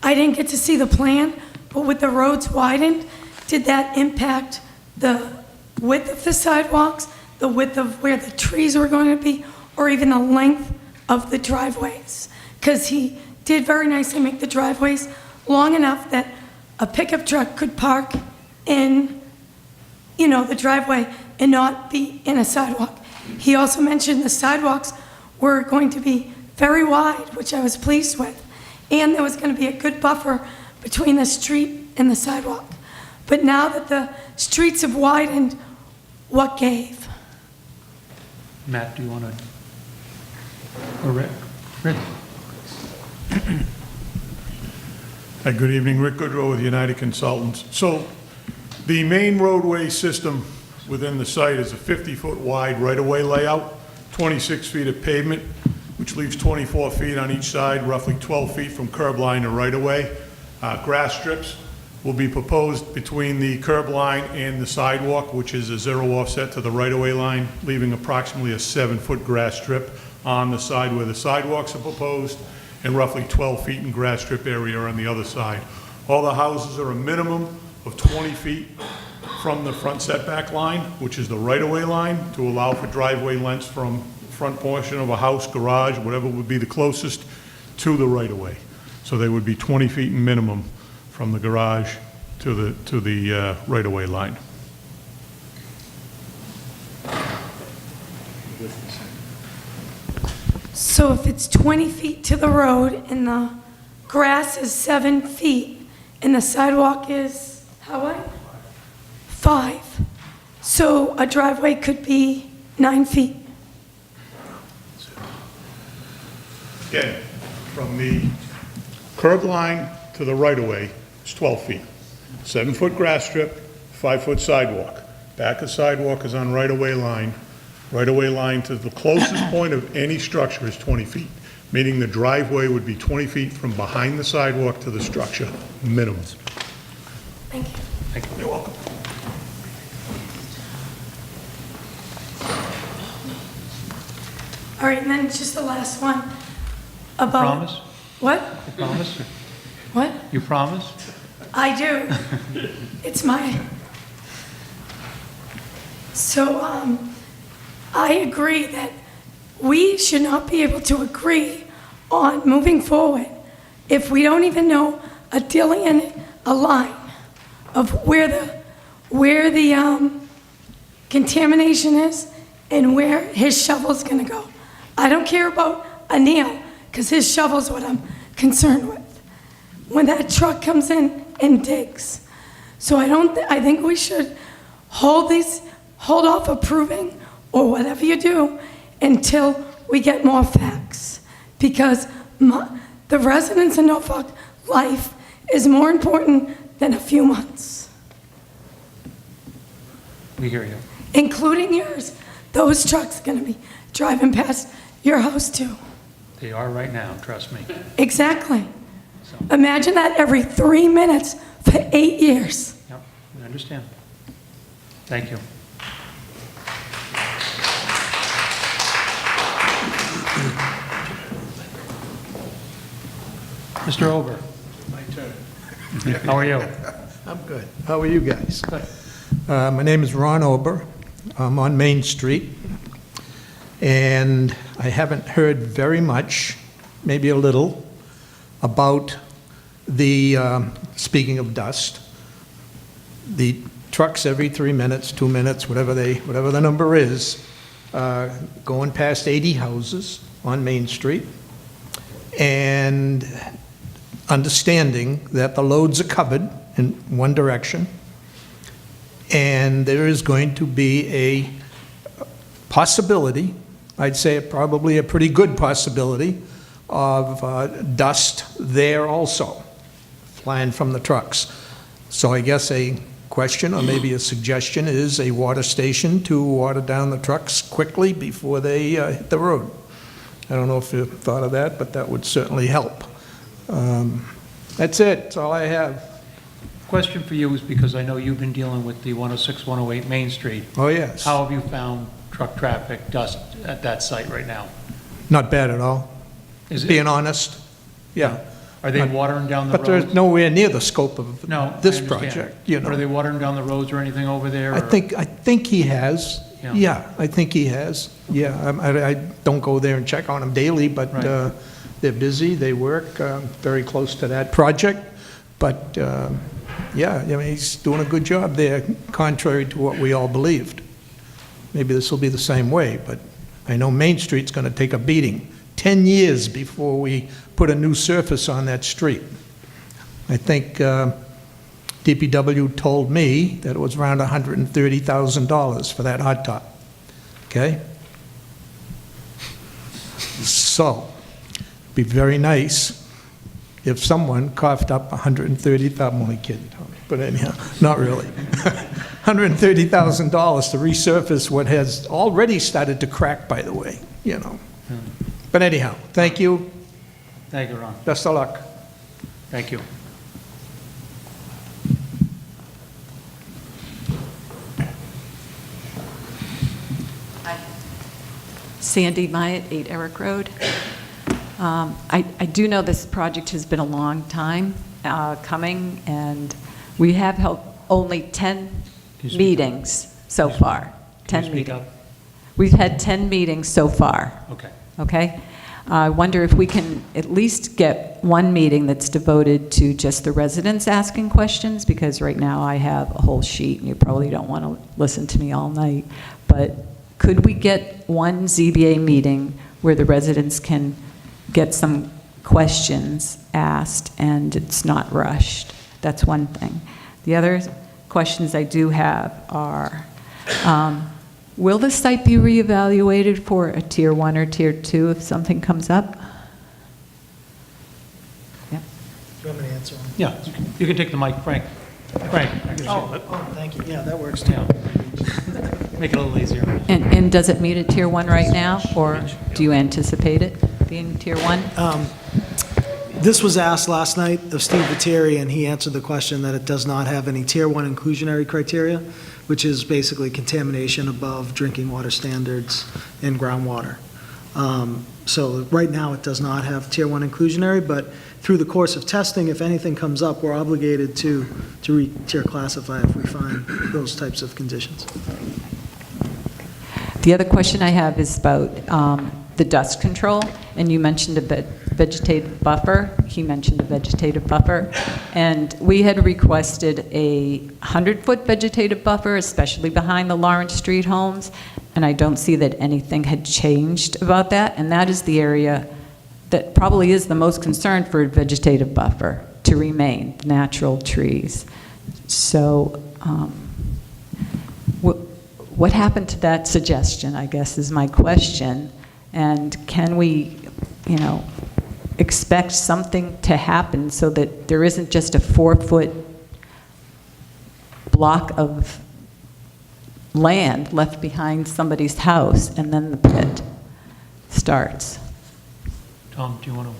I didn't get to see the plan, but with the roads widened, did that impact the width of the sidewalks, the width of where the trees were going to be, or even the length of the driveways? Because he did very nicely make the driveways long enough that a pickup truck could park in, the driveway and not be in a sidewalk. He also mentioned the sidewalks were going to be very wide, which I was pleased with, and there was going to be a good buffer between the street and the sidewalk. But now that the streets have widened, what gave? Matt, do you want to? Or Rick? Rick? Hi, good evening. Rick Goodrow with United Consultants. So the main roadway system within the site is a 50-foot wide right-of-way layout, 26 feet of pavement, which leaves 24 feet on each side, roughly 12 feet from curb line to right-of-way. Grass strips will be proposed between the curb line and the sidewalk, which is a zero offset to the right-of-way line, leaving approximately a 7-foot grass strip on the side where the sidewalks are proposed, and roughly 12 feet in grass strip area on the other side. All the houses are a minimum of 20 feet from the front setback line, which is the right-of-way line, to allow for driveway lengths from front portion of a house, garage, whatever would be the closest to the right-of-way. So they would be 20 feet minimum from the garage to the right-of-way line. So if it's 20 feet to the road and the grass is 7 feet and the sidewalk is how wide? 5. So a driveway could be 9 feet. Again, from the curb line to the right-of-way is 12 feet. 7-foot grass strip, 5-foot sidewalk. Back of sidewalk is on right-of-way line. Right-of-way line to the closest point of any structure is 20 feet, meaning the driveway would be 20 feet from behind the sidewalk to the structure, minimum. Thank you. Thank you. You're welcome. All right, and then just the last one about... Promise? What? You promise? What? You promise? I do. It's my... So, I agree that we should not be able to agree on moving forward if we don't even know a line of where the contamination is and where his shovel's gonna go. I don't care about a nail, because his shovel's what I'm concerned with. When that truck comes in and digs. So I think we should hold off approving or whatever you do until we get more facts. Because the residents in Norfolk life is more important than a few months. We hear you. Including yours. Those trucks are gonna be driving past your house too. They are right now, trust me. Exactly. Imagine that every 3 minutes for 8 years. Yep, I understand. Thank you. Mr. Ober. My turn. How are you? I'm good. How are you guys? My name is Ron Ober. I'm on Main Street. And I haven't heard very much, maybe a little, about the, speaking of dust, the trucks every 3 minutes, 2 minutes, whatever the number is, going past 80 houses on Main Street, and understanding that the loads are covered in one direction, and there is going to be a possibility, I'd say probably a pretty good possibility, of dust there also, flying from the trucks. So I guess a question, or maybe a suggestion, is a water station to water down the trucks quickly before they hit the road. I don't know if you've thought of that, but that would certainly help. That's it. That's all I have. Question for you is because I know you've been dealing with the 106, 108 Main Street. Oh, yes. How have you found truck traffic, dust at that site right now? Not bad at all. Is it- Being honest, yeah. Are they watering down the But roads? there's nowhere near the scope of this I understand. project, you know. But are they watering down the roads or anything over there? I or- think he has. Yeah. Yeah, I think he has. Yeah, I don't go there and check on them daily, but Right. they're busy, they work very close to that project. But, yeah, I mean, he's doing a good job there, contrary to what we all believed. Maybe this will be the same way, but I know Main Street's going to take a beating. 10 years before we put a new surface on that street. I think DPW told me that it was around $130,000 for that hot top. Okay? So, be very nice if someone coughed up $130,000, I'm only kidding, Tony, but anyhow, not really. $130,000 to resurface what has already started to crack, by the way, you know. But anyhow, thank you. Thank you, Ron. Best of luck. Thank you. Sandy Myatt, 8 Eric Road. I do know this project has been a long time coming, and we have held only 10 meetings so far. 10 meetings. We've had 10 meetings so far. Okay. Okay? I wonder if we can at least get one meeting that's devoted to just the residents asking questions, because right now I have a whole sheet, and you probably don't want to listen to me all night. But could we get one ZBA meeting where the residents can get some questions asked and it's not rushed? That's one thing. The other questions I do have are, will the site be reevaluated for a Tier 1 or Tier 2 if something comes up? Yeah. Do you want me to answer one? Yeah, you can take the mic, Frank. Frank. Oh, thank you. Yeah, that works too. Make it a little easier. And does it meet a Tier 1 right now, or do you anticipate it being Tier 1? This was asked last night of Steve Viteri, and he answered the question that it does not have any Tier 1 inclusionary criteria, which is basically contamination above drinking water standards in groundwater. So right now, it does not have Tier 1 inclusionary, but through the course of testing, if anything comes up, we're obligated to re-tier classify if we find those types of conditions. The other question I have is about the dust control, and you mentioned a vegetative buffer. He mentioned a vegetative buffer, and we had requested a 100-foot vegetative buffer, especially behind the Lawrence Street homes, and I don't see that anything had changed about that, and that is the area that probably is the most concerned for a vegetative buffer to remain, natural trees. So what happened to that suggestion, I guess, is my question. And can we, expect something to happen so that there isn't just a 4-foot block of land left behind somebody's house and then the pit starts? Tom, do you want to?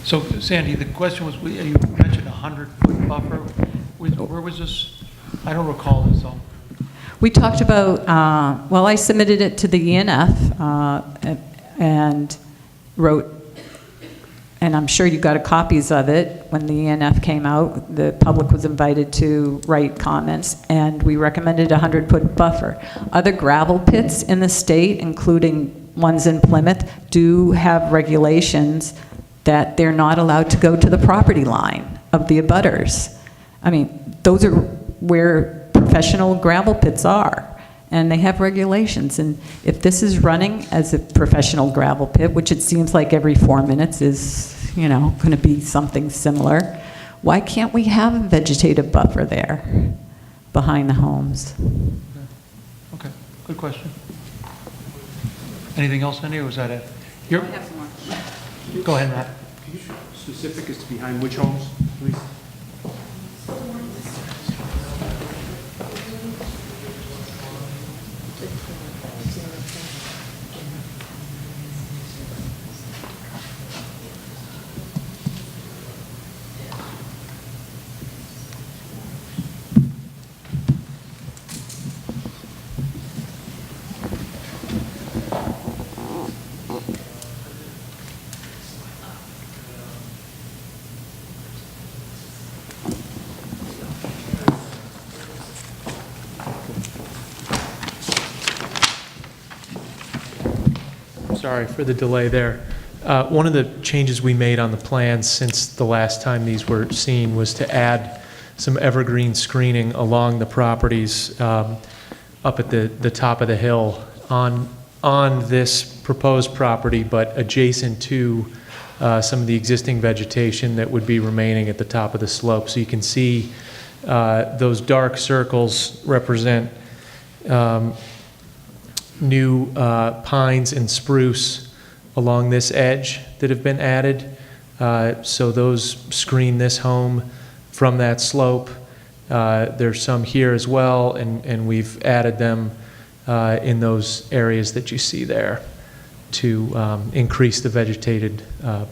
So, Sandy, the question was, you mentioned a 100-foot buffer. Where was this? I don't recall this, though. We talked about, well, I submitted it to the ENF and wrote, and I'm sure you got copies of it when the ENF came out. The public was invited to write comments, and we recommended a 100-foot buffer. Other gravel pits in the state, including ones in Plymouth, do have regulations that they're not allowed to go to the property line of the abutters. I mean, those are where professional gravel pits are, and they have regulations. And if this is running as a professional gravel pit, which it seems like every 4 minutes is, you know, going to be something similar, why can't we have a vegetative buffer there behind the homes? Okay, good question. Anything else, Cindy, or was that it? I have some more. Go ahead, Matt. Can you specific as to behind which homes, please? Sorry for the delay there. One of the changes we made on the plans since the last time these were seen was to add some evergreen screening along the properties up at the top of the hill on this proposed property, but adjacent to some of the existing vegetation that would be remaining at the top of the slope. So you can see those dark circles represent new pines and spruce along this edge that have been added. So those screen this home from that slope. There's some here as well, and we've added them in those areas that you see there to increase the vegetated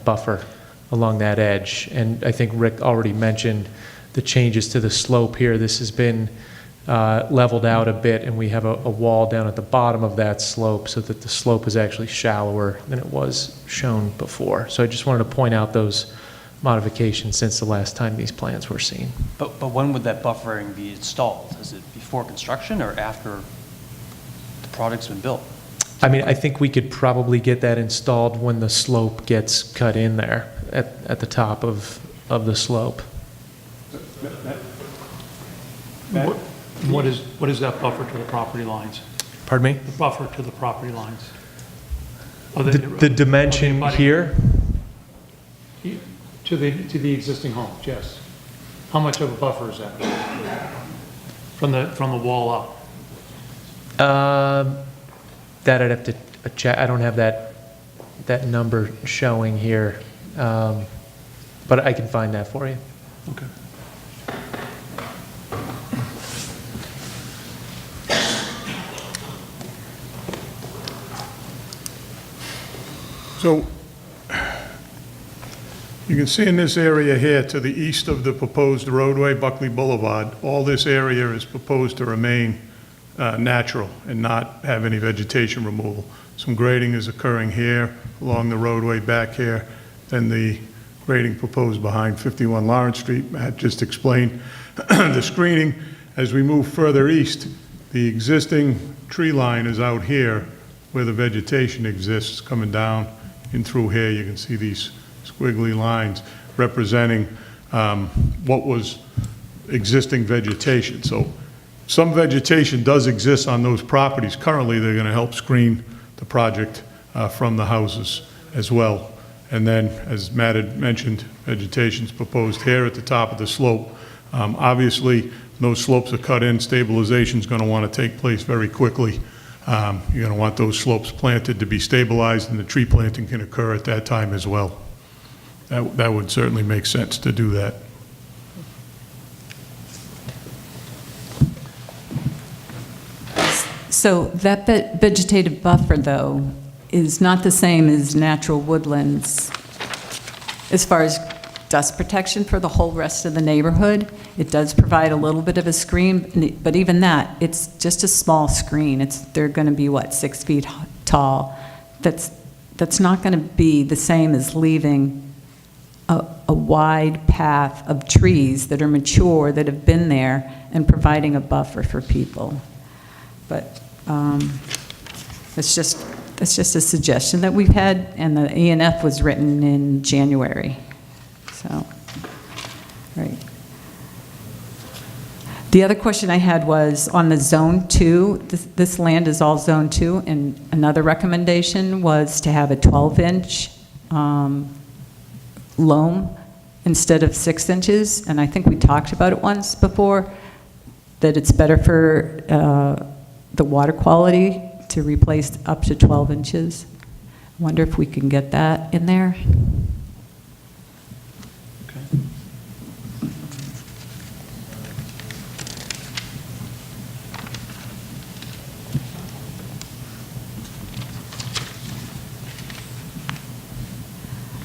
buffer along that edge. And I think Rick already mentioned the changes to the slope here. This has been leveled out a bit, and we have a wall down at the bottom of that slope so that the slope is actually shallower than it was shown before. So I just wanted to point out those modifications since the last time these plans were seen. But when would that buffering be installed? Is it before construction or after the project's been built? I mean, I think we could probably get that installed when the slope gets cut in there at the top of the slope. What is that buffer to the property lines? Pardon me? The buffer to the property lines? The dimension here? To the existing homes, yes. How much of a buffer is that? From the wall up? That I'd have to check. I don't have that number showing here, but I can find that for you. Okay. So you can see in this area here to the east of the proposed roadway, Buckley Boulevard, all this area is proposed to remain natural and not have any vegetation removal. Some grading is occurring here along the roadway back here, then the grading proposed behind 51 Lawrence Street. Matt just explained the screening. As we move further east, the existing tree line is out here where the vegetation exists coming down in through here. You can see these squiggly lines representing what was existing vegetation. So some vegetation does exist on those properties. Currently, they're going to help screen the project from the houses as well. And then, as Matt had mentioned, vegetation's proposed here at the top of the slope. Obviously, those slopes are cut in. Stabilization's going to want to take place very quickly. You're going to want those slopes planted to be stabilized, and the tree planting can occur at that time as well. That would certainly make sense to do that. So that vegetative buffer, though, is not the same as natural woodlands as far as dust protection for the whole rest of the neighborhood. It does provide a little bit of a screen, but even that, it's just a small screen. They're going to be, what, 6 feet tall. That's not going to be the same as leaving a wide path of trees that are mature, that have been there, and providing a buffer for people. But it's just That's just a suggestion that we've had, and the ENF was written in January. So, right. The other question I had was on the Zone 2, this land is all Zone 2, and another recommendation was to have a 12-inch loam instead of 6 inches, and I think we talked about it once before, that it's better for the water quality to replace up to 12 inches. I wonder if we can get that in there.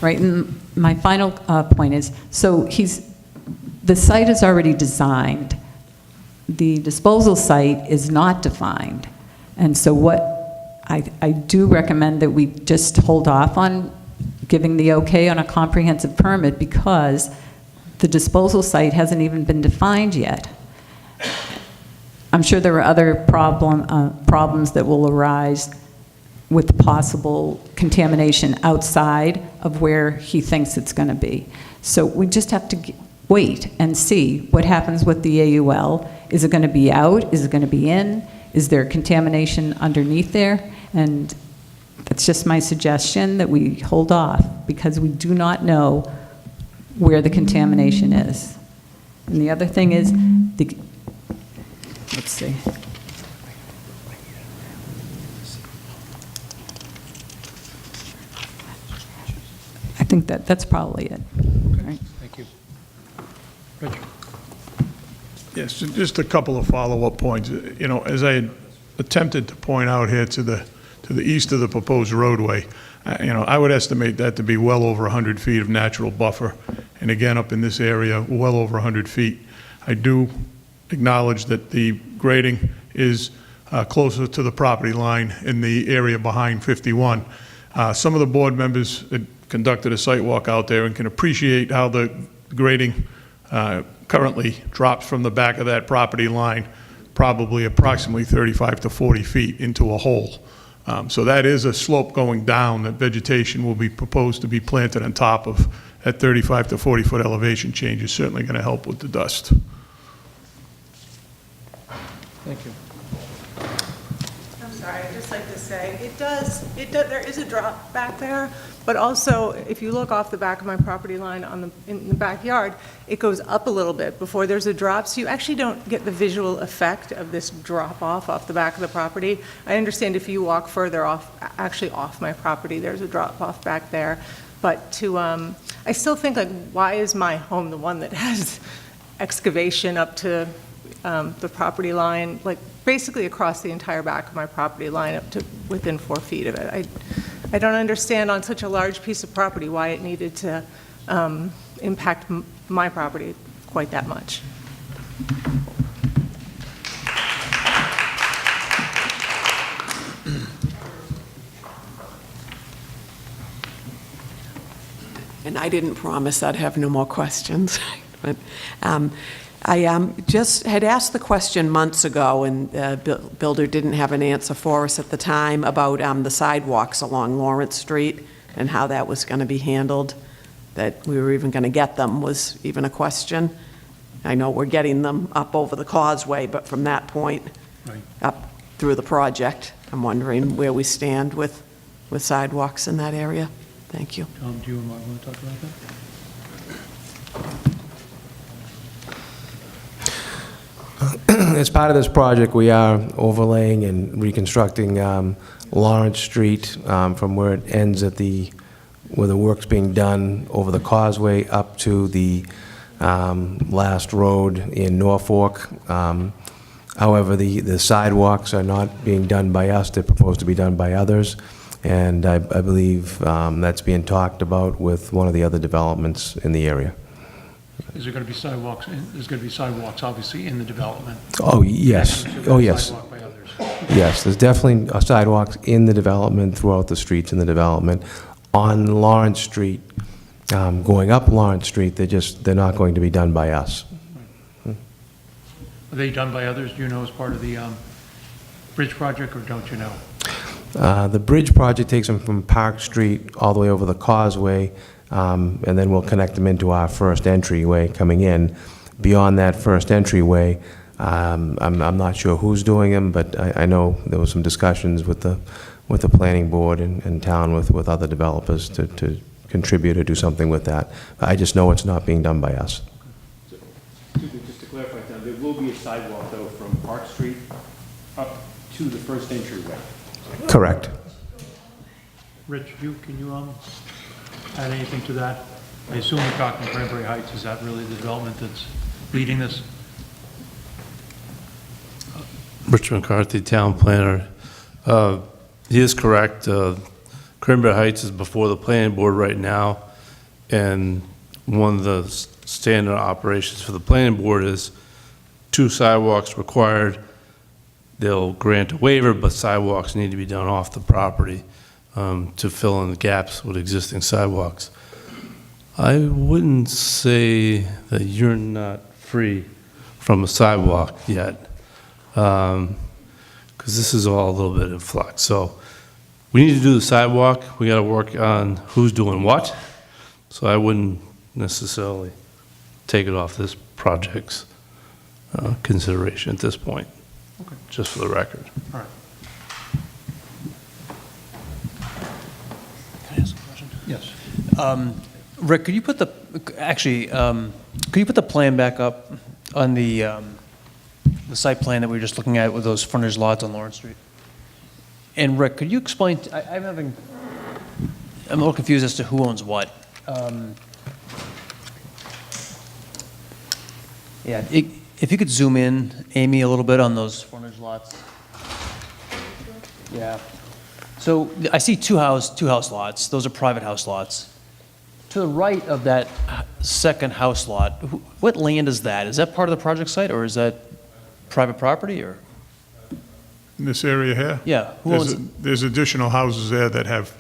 Right, and my final point is, so the site is already designed. The disposal site is not defined. And so what I do recommend that we just hold off on giving the okay on a comprehensive permit because the disposal site hasn't even been defined yet. I'm sure there are other problems that will arise with possible contamination outside of where he thinks it's going to be. So we just have to wait and see what happens with the AUL. Is it going to be out? Is it going to be in? Is there contamination underneath there? And that's just my suggestion, that we hold off because we do not know where the contamination is. And the other thing is, let's see. I think that's probably it. Right. Thank you. Rich? Yes, just a couple of follow-up points. You know, as I had attempted to point out here to the east of the proposed roadway, you know, I would estimate that to be well over 100 feet of natural buffer. And again, up in this area, well over 100 feet. I do acknowledge that the grading is closer to the property line in the area behind 51. Some of the board members had conducted a site walk out there and can appreciate how the grading currently drops from the back of that property line, probably approximately 35 to 40 feet into a hole. So that is a slope going down that vegetation will be proposed to be planted on top of. At 35 to 40 foot elevation change is certainly going to help with the dust. Thank you. I'm sorry, I'd just like to say, there is a drop back there, but also, if you look off the back of my property line in the backyard, it goes up a little bit before there's a drop, so you actually don't get the visual effect of this drop off the back of the property. I understand if you walk further off, actually off my property, there's a drop off back there, but I still think, like, why is my home the one that has excavation up to the property line, like basically across the entire back of my property line up to within 4 feet of it? I don't understand on such a large piece of property why it needed to impact my property quite that much. And I didn't promise I'd have no more questions, but I just had asked the question months ago, and the builder didn't have an answer for us at the time about the sidewalks along Lawrence Street and how that was going to be handled, that we were even going to get them was even a question. I know we're getting them up over the causeway, but from that point up through the project, I'm wondering where we stand with sidewalks in that area. Thank you. Tom, do you and Mark want to talk about that? As part of this project, we are overlaying and reconstructing Lawrence Street from where it ends at where the work's being done over the causeway up to the last road in Norfolk. However, the sidewalks are not being done by us. They're proposed to be done by others. And I believe that's being talked about with one of the other developments in the area. Is there going to be sidewalks? There's going to be sidewalks, obviously, in the development. Oh, yes. Oh, yes. Sidewalk by others. Yes, there's definitely sidewalks in the development, throughout the streets in the development. On Lawrence Street, going up Lawrence Street, they're not going to be done by us. Are they done by others, do you know, as part of the bridge project, or don't you know? The bridge project takes them from Park Street all the way over the causeway, and then we'll connect them into our first entryway coming in. Beyond that first entryway, I'm not sure who's doing them, but I know there was some discussions with the planning board and town with other developers to contribute or do something with that. I just know it's not being done by us. Just to clarify, Tom, there will be a sidewalk, though, from Park Street up to the first entryway. Correct. Rich, can you add anything to that? I assume you're talking Cranberry Heights. Is that really the development that's leading this? Rich McCarthy, town planner. He is correct. Cranberry Heights is before the planning board right now, and one of the standard operations for the planning board is 2 sidewalks required. They'll grant a waiver, but sidewalks need to be done off the property to fill in the gaps with existing sidewalks. I wouldn't say that you're not free from a sidewalk yet, because this is all a little bit in flux. So we need to do the sidewalk. We got to work on who's doing what. So I wouldn't necessarily take it off this project's consideration at this point. Okay. Just for the record. All right. Can I ask a question? Yes. Rick, could you put the, could you put the plan back up on the site plan that we were just looking at with those frontage lots on Lawrence Street? And Rick, could you explain, I'm a little confused as to who owns what. Yeah, if you could zoom in, Amy, a little bit on those frontage lots. Yeah. So I see two house lots. Those are private house lots. To the right of that second house lot, what land is that? Is that part of the project site, or is that private property, or? In this area here? Yeah. Who owns it? There's additional houses there that have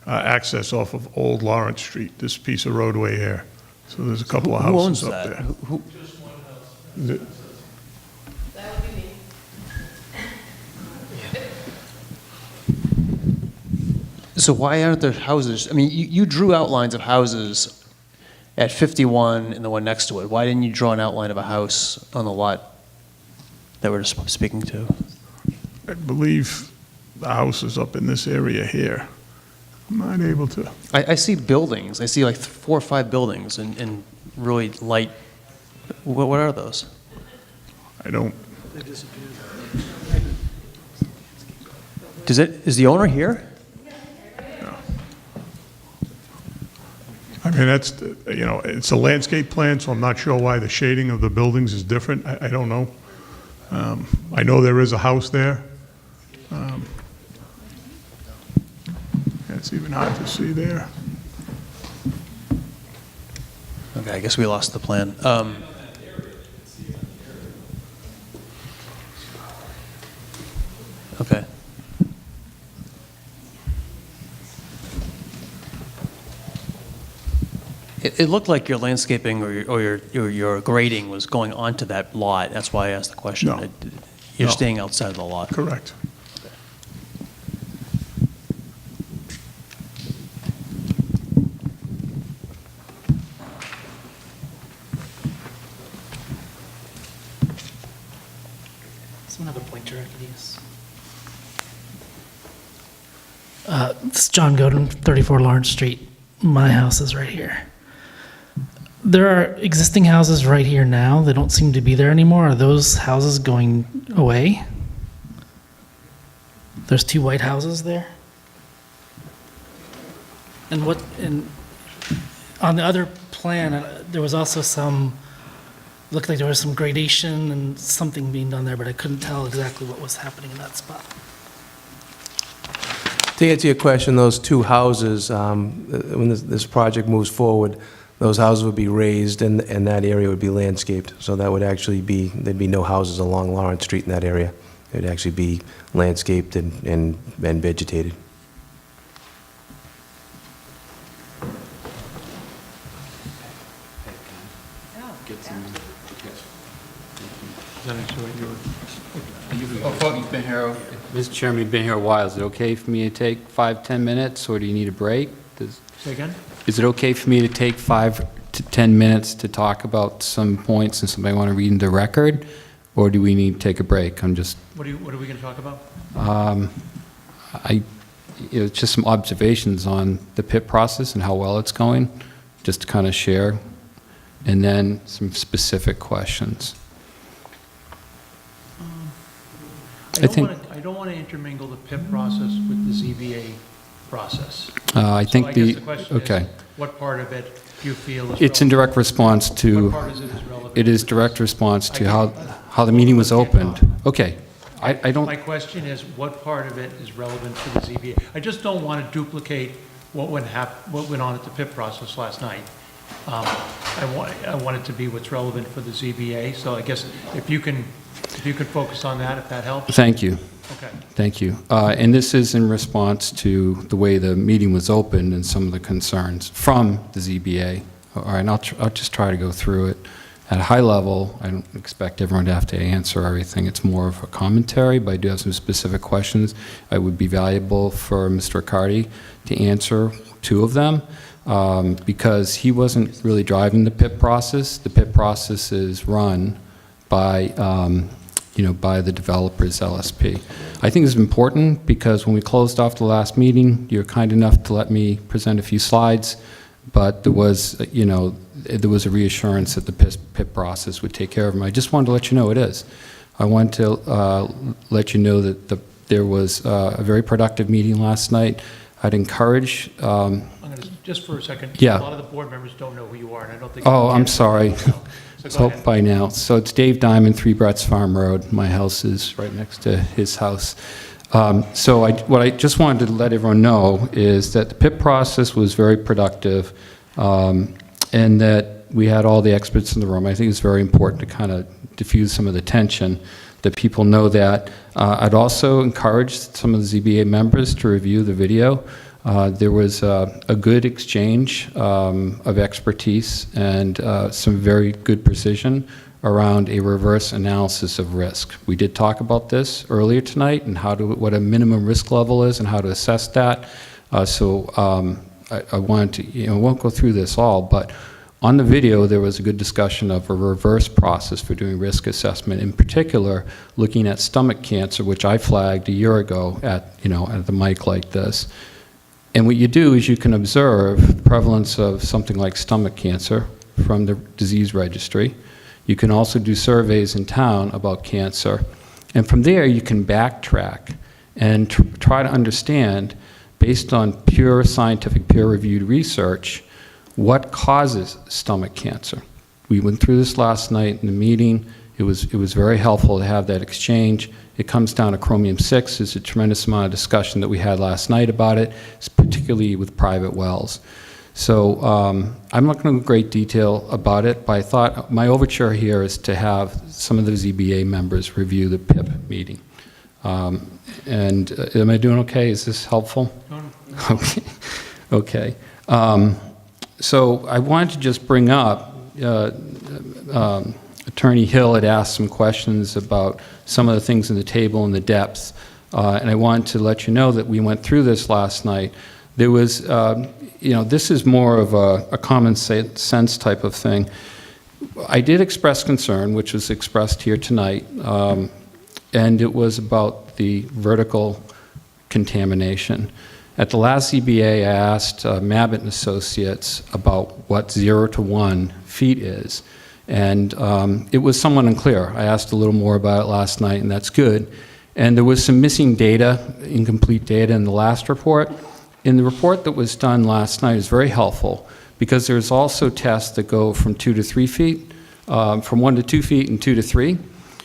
access off of Old Lawrence Street, this piece of roadway here. So there's a couple of Who owns houses up that? there. Just one house. Is it- That would be me. So why aren't there houses? I mean, you drew outlines of houses at 51 and the one next to it. Why didn't you draw an outline of a house on the lot that we're speaking to? I believe the house is up in this area here. I'm not able to. I see buildings. I see like 4 or 5 buildings in really light. What are those? I don't. Is the owner here? I mean, that's, it's a landscape plan, so I'm not sure why the shading of the buildings is different. I don't know. I know there is a house there. It's even hard to see there. Okay, I guess we lost the plan. Okay. It looked like your landscaping or your grading was going onto that lot. That's why I asked the question. No. You're No. staying outside of the lot. Correct. Someone have a pointer I could use? This is John Godin, 34 Lawrence Street. My house is right here. There are existing houses right here now. They don't seem to be there anymore. Are those houses going away? There's 2 white houses there. And on the other plan, there was also looked like there was some gradation and something being done there, but I couldn't tell exactly what was happening in that spot. To answer your question, those 2 houses, when this project moves forward, those houses would be raised and that area would be landscaped. So that would actually be, there'd be no houses along Lawrence Street in that area. It would actually be landscaped and vegetated. Mr. Chairman, you've been here a while. Is it okay for me to take 5-10 minutes, or do you need a break? Say again? Is it okay for me to take 5 to 10 minutes to talk about some points and something I want to read into the record, or do we need to take a break? I'm just... What are we going to talk about? Just some observations on the PIP process and how well it's going, just to kind of share, and then some specific questions. I don't want to intermingle the PIP process with the ZBA process. I think so I guess the question okay. is, what part of it do you feel is It's in relevant? direct response to... What part is relevant? It is direct response to how the meeting was opened. Okay. I don't... My question is, what part of it is relevant to the ZBA? I just don't want to duplicate what went on at the PIP process last night. I want it to be what's relevant for the ZBA. So I guess if you can focus on that, if that helps. Thank you. Okay. Thank you. And this is in response to the way the meeting was opened and some of the concerns from the ZBA. All right, I'll just try to go through it. At a high level, I don't expect everyone to have to answer everything. It's more of a commentary, but I do have some specific questions. It would be valuable for Mr. Riccardi to answer 2 of them because he wasn't really driving the PIP process. The PIP process is run by, by the developer's LSP. I think it's important because when we closed off the last meeting, you're kind enough to let me present a few slides, but there was, there was a reassurance that the PIP process would take care of them. I just wanted to let you know it is. I want to let you know that there was a very productive meeting last night. I'd encourage... I'm going to, just for a second, yeah. A lot of the board members don't know who you are, and I don't think... Oh, I'm sorry. So Hope by now. So it's Dave Diamond, 3 Brett's Farm Road. My house is right next to his house. What I just wanted to let everyone know is that the PIP process was very productive and that we had all the experts in the room. I think it's very important to kind of diffuse some of the tension, that people know that. I'd also encourage some of the ZBA members to review the video. There was a good exchange of expertise and some very good precision around a reverse analysis of risk. We did talk about this earlier tonight and what a minimum risk level is and how to assess that. I wanted to, I won't go through this all, but on the video there was a good discussion of a reverse process for doing risk assessment, in particular looking at stomach cancer, which I flagged a year ago at the mic like this. And what you do is you can observe the prevalence of something like stomach cancer from the disease registry. You can also do surveys in town about cancer. And from there, you can backtrack and try to understand, based on pure scientific peer-reviewed research, what causes stomach cancer. We went through this last night in the meeting. It was very helpful to have that exchange. It comes down to chromium-6. There's a tremendous amount of discussion that we had last night about it, particularly with private wells. So I'm not going to go into great detail about it, but I thought my overture here is to have some of the ZBA members review the PIP meeting. And am I doing okay? Is this helpful? Okay. Okay. So I wanted to just bring up, Attorney Hill had asked some questions about some of the things in the table and the depth, and I wanted to let you know that we went through this last night. There was, this is more of a common sense type of thing. I did express concern, which was expressed here tonight, and it was about the vertical contamination. At the last ZBA, I asked Mabbitt and Associates about what 0 to 1 feet is, and it was somewhat unclear. I asked a little more about it last night, and that's good. And there was some missing data, incomplete data in the last report. In the report that was done last night is very helpful because there's also tests that go from 2 to 3 feet, from 1 to 2 feet and 2 to 3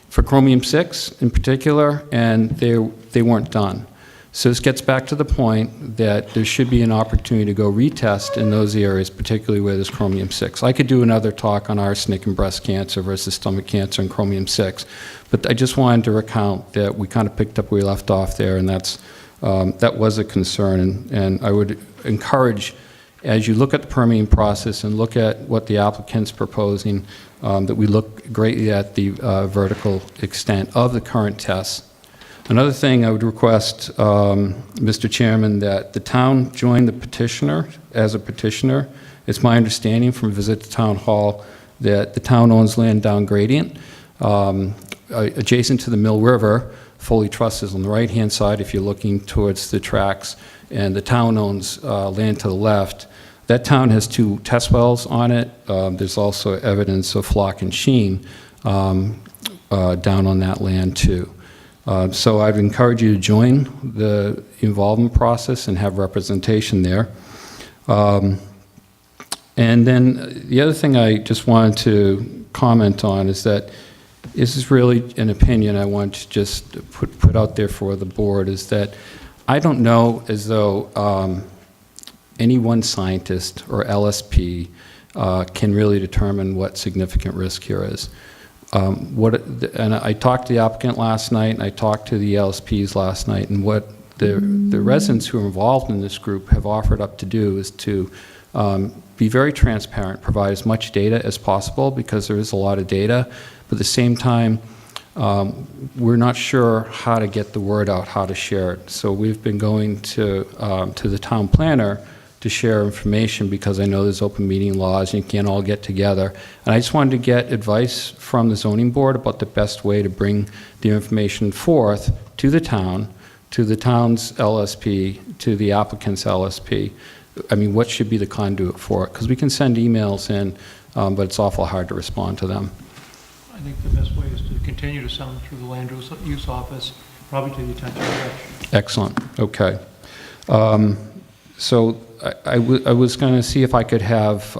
for chromium-6 in particular, and they weren't done. So this gets back to the point that there should be an opportunity to go retest in those areas, particularly where there's chromium-6. I could do another talk on arsenic and breast cancer versus stomach cancer and chromium-6, but I just wanted to recount that we kind of picked up where we left off there, and that was a concern, and I would encourage as you look at the permitting process and look at what the applicant's proposing, that we look greatly at the vertical extent of the current tests. Another thing I would request, Mr. Chairman, that the town join the petitioner as a petitioner. It's my understanding from a visit to Town Hall that the town owns land down gradient. Adjacent to the Mill River, Foley Trust is on the right-hand side if you're looking towards the tracks, and the town owns land to the left. That town has 2 test wells on it. There's also evidence of flock and sheen down on that land too. So I'd encourage you to join the involvement process and have representation there. And then the other thing I just wanted to comment on is that this is really an opinion I want to just put out there for the board, is that I don't know as though any one scientist or LSP can really determine what significant risk here is. And I talked to the applicant last night, and I talked to the LSPs last night, and what the residents who are involved in this group have offered up to do is to be very transparent, provide as much data as possible, because there is a lot of data, but at the same time, we're not sure how to get the word out, how to share it. So we've been going to the town planner to share information, because I know there's open meeting laws and you can't all get together. And I just wanted to get advice from the zoning board about the best way to bring the information forth to the town's LSP, to the applicant's LSP. I mean, what should be the conduit for it? Because we can send emails in, but it's awful hard to respond to them. I think the best way is to continue to send through the land use office, probably to the attention of Rich. Excellent, okay. So I was going to see if I could have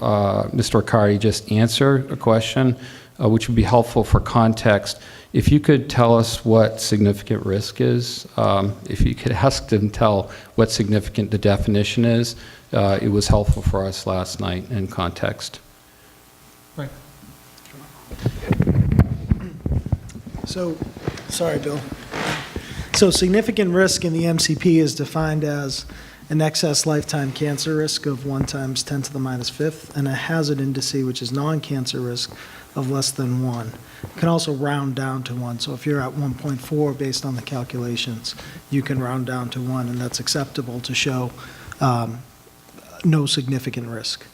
Mr. Riccardi just answer a question, which would be helpful for context. If you could tell us what significant risk is, if you could ask them tell what significant the definition is, it was helpful for us last night in context. Right. So, sorry, Bill. So significant risk in the MCP is defined as an excess lifetime cancer risk of 1 times 10 to the minus fifth, and a hazard indice, which is non-cancer risk, of less than 1. You can also round down to 1. So if you're at 1.4 based on the calculations, you can round down to 1, and that's acceptable to show no significant risk.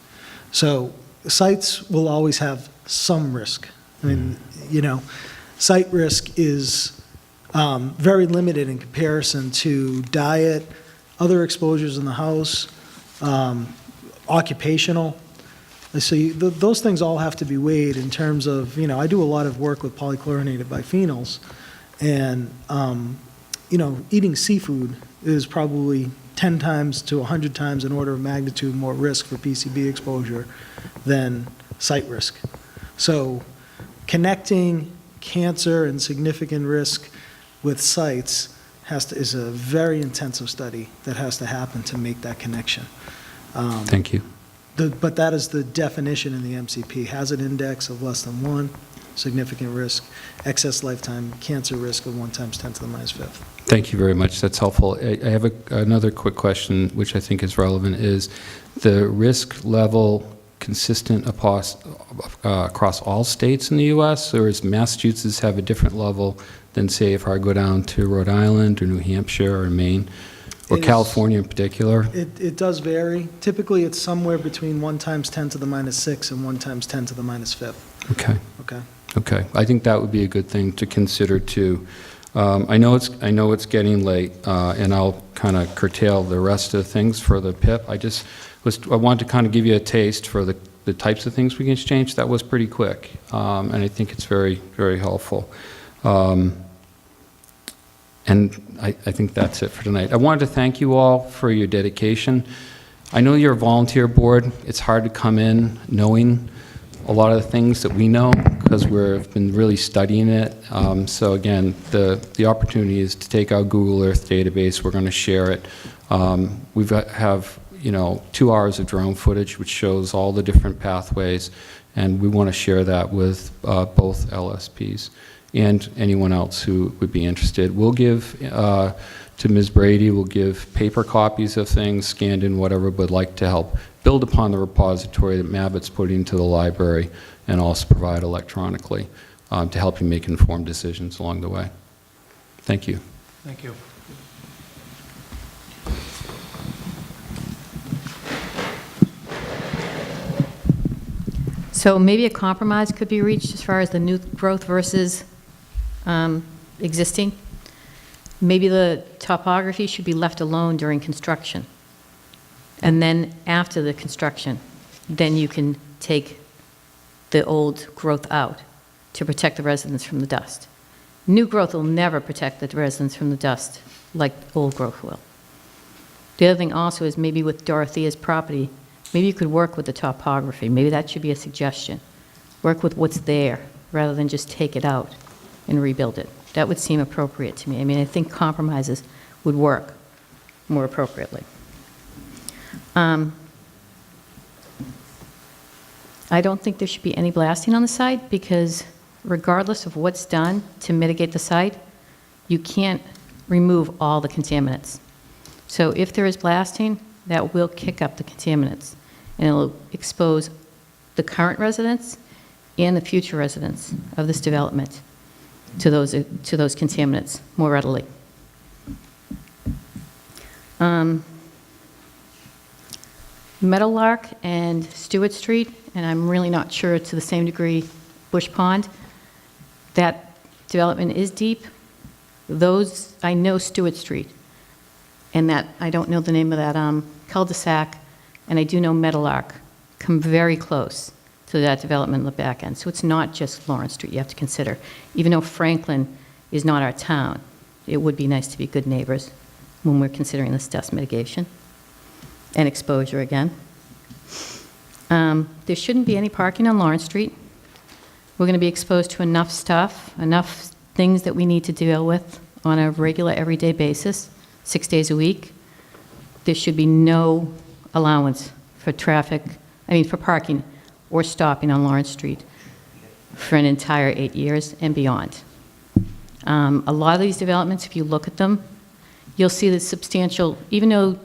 So sites will always have some risk. I mean, you know, site risk is very limited in comparison to diet, other exposures in the house, occupational. So those things all have to be weighed in terms of, you know, I do a lot of work with polychlorinated biphenyls, and, you know, eating seafood is probably 10 times to 100 times an order of magnitude more risk for PCB exposure than site risk. So connecting cancer and significant risk with sites is a very intensive study that has to happen to make that connection. Thank you. But that is the definition in the MCP: hazard index of less than 1, significant risk, excess lifetime cancer risk of 1 times 10 to the minus fifth. Thank you very much. That's helpful. I have another quick question, which I think is relevant, is the risk level consistent across all states in the U.S., or does Massachusetts have a different level than, say, if I go down to Rhode Island or New Hampshire or Maine, or California in particular? It does vary. Typically, it's somewhere between 1 times 10 to the minus 6 and 1 times 10 to the minus fifth. Okay. Okay. Okay. I think that would be a good thing to consider too. I know it's getting late, and I'll kind of curtail the rest of the things for the PIP. I wanted to kind of give you a taste for the types of things we can exchange. That was pretty quick, and I think it's very, very helpful. And I think that's it for tonight. I wanted to thank you all for your dedication. I know you're a volunteer board. It's hard to come in knowing a lot of the things that we know, because we've been really studying it. So again, the opportunity is to take our Google Earth database. We're going to share it. We have 2 hours of drone footage, which shows all the different pathways, and we want to share that with both LSPs and anyone else who would be interested. We'll give to Ms. Brady, we'll give paper copies of things, scanned in, whatever, but like to help build upon the repository that Mabbott's put into the library and also provide electronically to help you make informed decisions along the way. Thank you. Thank you. So maybe a compromise could be reached as far as the new growth versus existing. Maybe the topography should be left alone during construction. And then after the construction, then you can take the old growth out to protect the residents from the dust. New growth will never protect the residents from the dust like old growth will. The other thing also is maybe with Dorothea's property, maybe you could work with the topography. Maybe that should be a suggestion. Work with what's there rather than just take it out and rebuild it. That would seem appropriate to me. I mean, I think compromises would work more appropriately. I don't think there should be any blasting on the site because regardless of what's done to mitigate the site, you can't remove all the contaminants. So if there is blasting, that will kick up the contaminants and it will expose the current residents and the future residents of this development to those contaminants more readily. Meadowlark and Stewart Street, and I'm really not sure to the same degree Bush Pond, that development is deep. Those, I know Stewart Street, and that, I don't know the name of that cul-de-sac, and I do know Meadowlark come very close to that development in the back end. So it's not just Lawrence Street you have to consider. Even though Franklin is not our town, it would be nice to be good neighbors when we're considering this dust mitigation and exposure again. There shouldn't be any parking on Lawrence Street. We're going to be exposed to enough stuff, enough things that we need to deal with on a regular, everyday basis, 6 days a week. There should be no allowance for for parking or stopping on Lawrence Street for an entire 8 years and beyond. A lot of these developments, if you look at them, you'll see the substantial, even though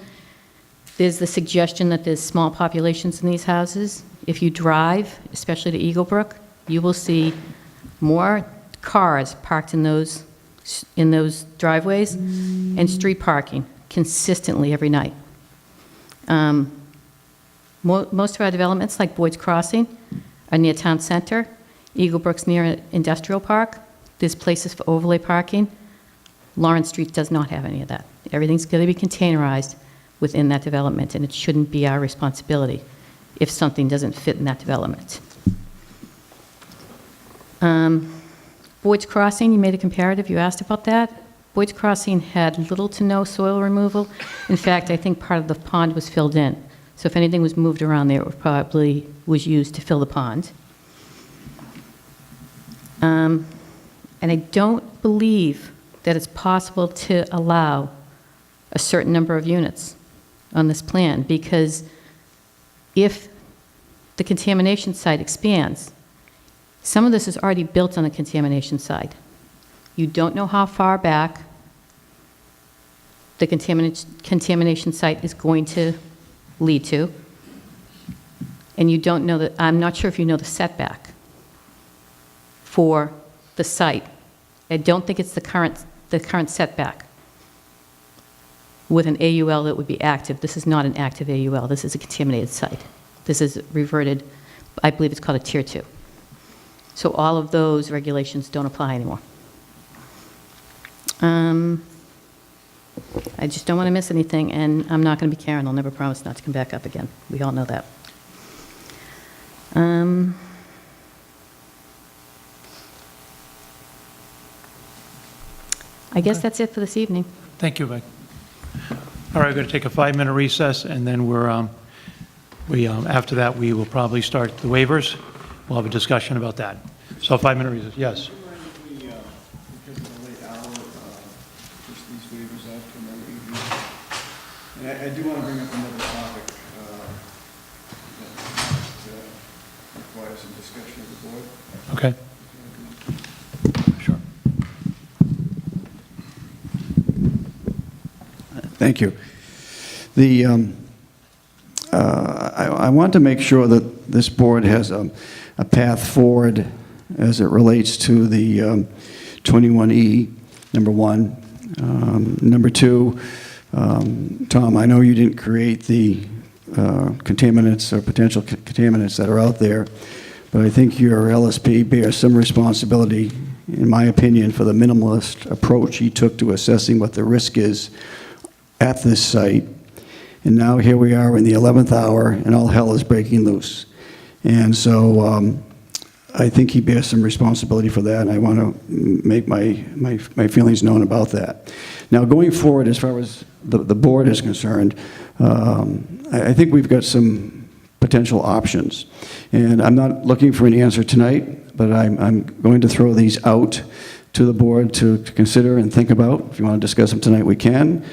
there's the suggestion that there's small populations in these houses, if you drive, especially to Eagle Brook, you will see more cars parked in those driveways and street parking consistently every night. Most of our developments, like Boyd's Crossing, are near town center. Eagle Brook's near an industrial park. There's places for overlay parking. Lawrence Street does not have any of that. Everything's going to be containerized within that development, and it shouldn't be our responsibility if something doesn't fit in that development. Boyd's Crossing, you made a comparative, you asked about that. Boyd's Crossing had little to no soil removal. In fact, I think part of the pond was filled in. So if anything was moved around there, it probably was used to fill the pond. And I don't believe that it's possible to allow a certain number of units on this plan, because if the contamination site expands, some of this is already built on the contamination side. You don't know how far back the contamination site is going to lead to, and you don't know that, I'm not sure if you know the setback for the site. I don't think it's the current setback with an AUL that would be active. This is not an active AUL. This is a contaminated site. This is reverted, I believe it's called a Tier 2. So all of those regulations don't apply anymore. I just don't want to miss anything, and I'm not going to be Karen. I'll never promise not to come back up again. We all know that. I guess that's it for this evening. Thank you, Vic. All right, we're going to take a 5-minute recess, and then after that, we will probably start the waivers. We'll have a discussion about that. So 5-minute recess, yes. Because of the late hour, push these waivers out to another evening. And I do want to bring up another topic that requires some discussion of the board. Okay. Sure. Thank you. I I want to make sure that this board has a path forward as it relates to the 21E, number one. Number two, Tom, I know you didn't create the contaminants or potential contaminants that are out there, but I think your LSP bears some responsibility, in my opinion, for the minimalist approach he took to assessing what the risk is at this site. And now here we are in the 11th hour, and all hell is breaking loose. And so I think he bears some responsibility for that, and I want to make my feelings known about that. Now, going forward, as far as the board is concerned, I think we've got some potential options. And I'm not looking for an answer tonight, but I'm going to throw these out to the board to consider and think about. If you want to discuss them tonight, we can.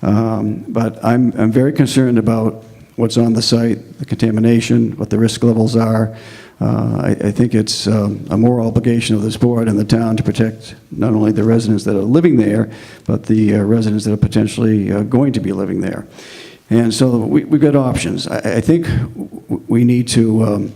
But I'm very concerned about what's on the site, the contamination, what the risk levels are. I think it's a moral obligation of this board and the town to protect not only the residents that are living there, but the residents that are potentially going to be living there. And so we've got options. I think we need to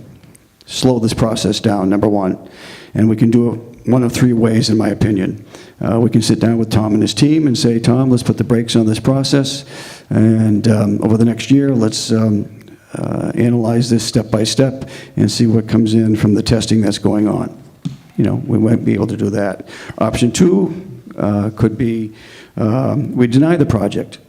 slow this process down, number one. And we can do it one of three ways, in my opinion. We can sit down with Tom and his team and say, Tom, let's put the brakes on this process. And over the next year, let's analyze this step by step and see what comes in from the testing that's going on. You know, we might be able to do that. Option two could be we deny the project.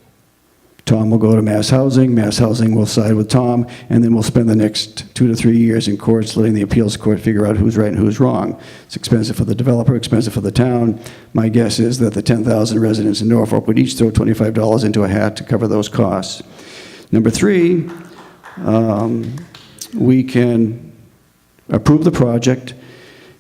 Tom will go to Mass Housing will side with Tom, and then we'll spend the next 2 to 3 years in courts letting the appeals court figure out who's right and who's wrong. It's expensive for the developer, expensive for the town. My guess is that the 10,000 residents in Norfolk would each throw $25 into a hat to cover those costs. Number three, we can approve the project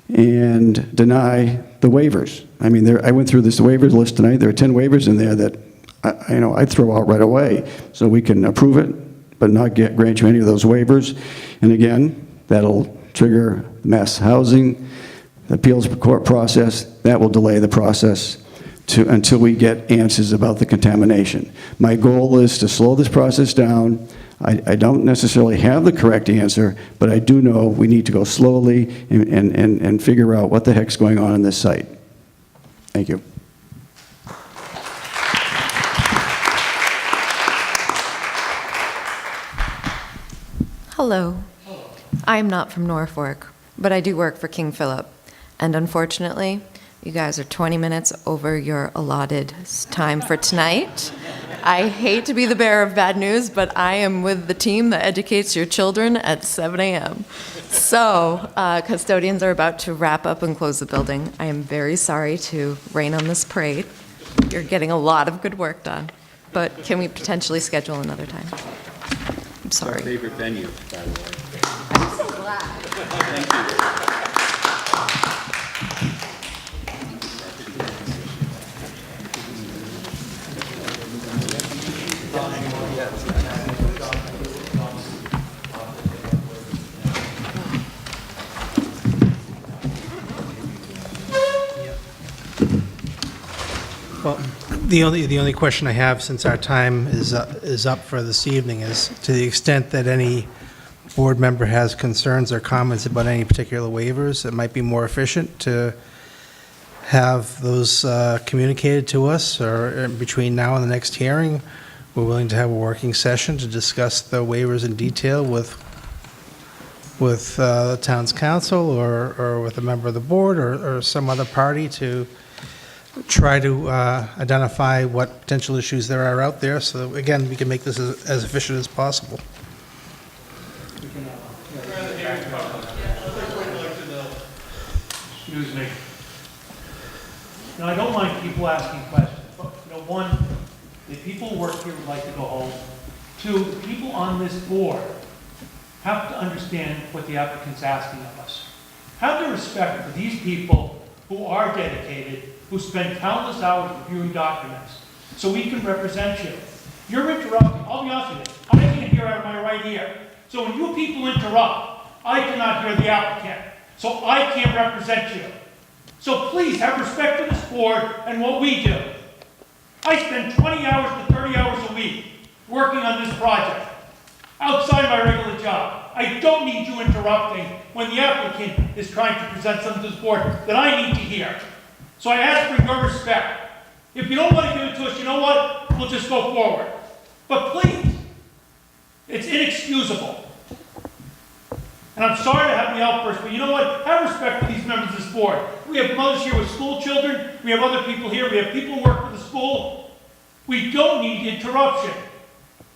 and deny the waivers. I mean, I went through this waivers list tonight. There are 10 waivers in there that I'd throw out right away. So we can approve it, but not grant you any of those waivers. And again, that'll trigger Mass Housing, the appeals court process. That will delay the process until we get answers about the contamination. My goal is to slow this process down. I don't necessarily have the correct answer, but I do know we need to go slowly and figure out what the heck's going on this site. Thank you. Hello. I am not from Norfolk, but I do work for King Philip. And unfortunately, you guys are 20 minutes over your allotted time for tonight. I hate to be the bearer of bad news, but I am with the team that educates your children at 7 a.m. So, custodians are about to wrap up and close the building. I am very sorry to rain on this parade. You're getting a lot of good work done. But can we potentially schedule another time? I'm sorry. It's our favorite venue, by the way. I'm so glad. Thank you. Well, the only question I have, since our time is up for this evening, is to the extent that any board member has concerns or comments about any particular waivers, it might be more efficient to have those communicated to us, or between now and the next hearing, we're willing to have a working session to discuss the waivers in detail with the town's council or with a member of the board or some other party to try to identify what potential issues there are out there, so that, again, we can make this as efficient as possible. Excuse me. Now, I don't mind people asking questions, but, one, the people who work here would like to go home. Two, the people on this board have to understand what the applicant's asking of us. Have the respect for these people who are dedicated, who spend countless hours reviewing documents, so we can represent you. You're interrupting. I'll be honest with you. I can't hear out of my right ear. So when you people interrupt, I cannot hear the applicant. So I can't represent you. So please have respect for this board and what we do. I spend 20 hours to 30 hours a week working on this project. outside my regular job. I don't need you interrupting when the applicant is trying to present something to this board that I need to hear. So I ask for your respect. If you don't want to give it to us, you know what? We'll just go forward. But please, it's inexcusable. And I'm sorry to have the outburst, but you know what? Have respect for these members of this board. We have mothers here with school children. We have other people here. We have people who work for the school. We don't need interruption.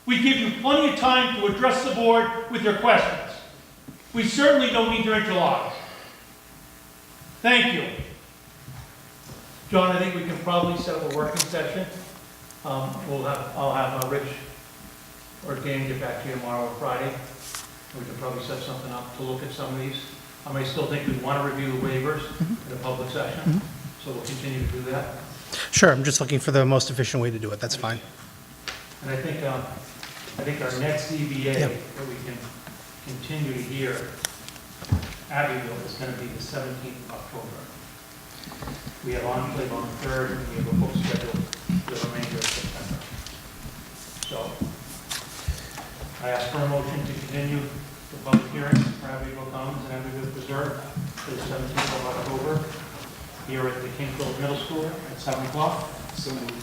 We give you plenty of time to address the board with your questions. We certainly don't need your interlock. Thank you. John, I think we can probably set up a working session. I'll have Rich or Dan get back to you tomorrow or Friday. We can probably set something up to look at some of these. I still think we want to review the waivers in a public session, so we'll continue to do that. Sure, I'm just looking for the most efficient way to do it, that's fine. And I think our next ZBA that we can continue to hear, Abbeville, is going to be the 17th of October. We have enclave on the 3rd, and we have a book scheduled for the remainder of September. So, I ask for a motion to continue the public hearing for Abbeville Commons and Abbeville Preserve to the 17th of October here at the King Philip Middle School at 7 o'clock. So moved.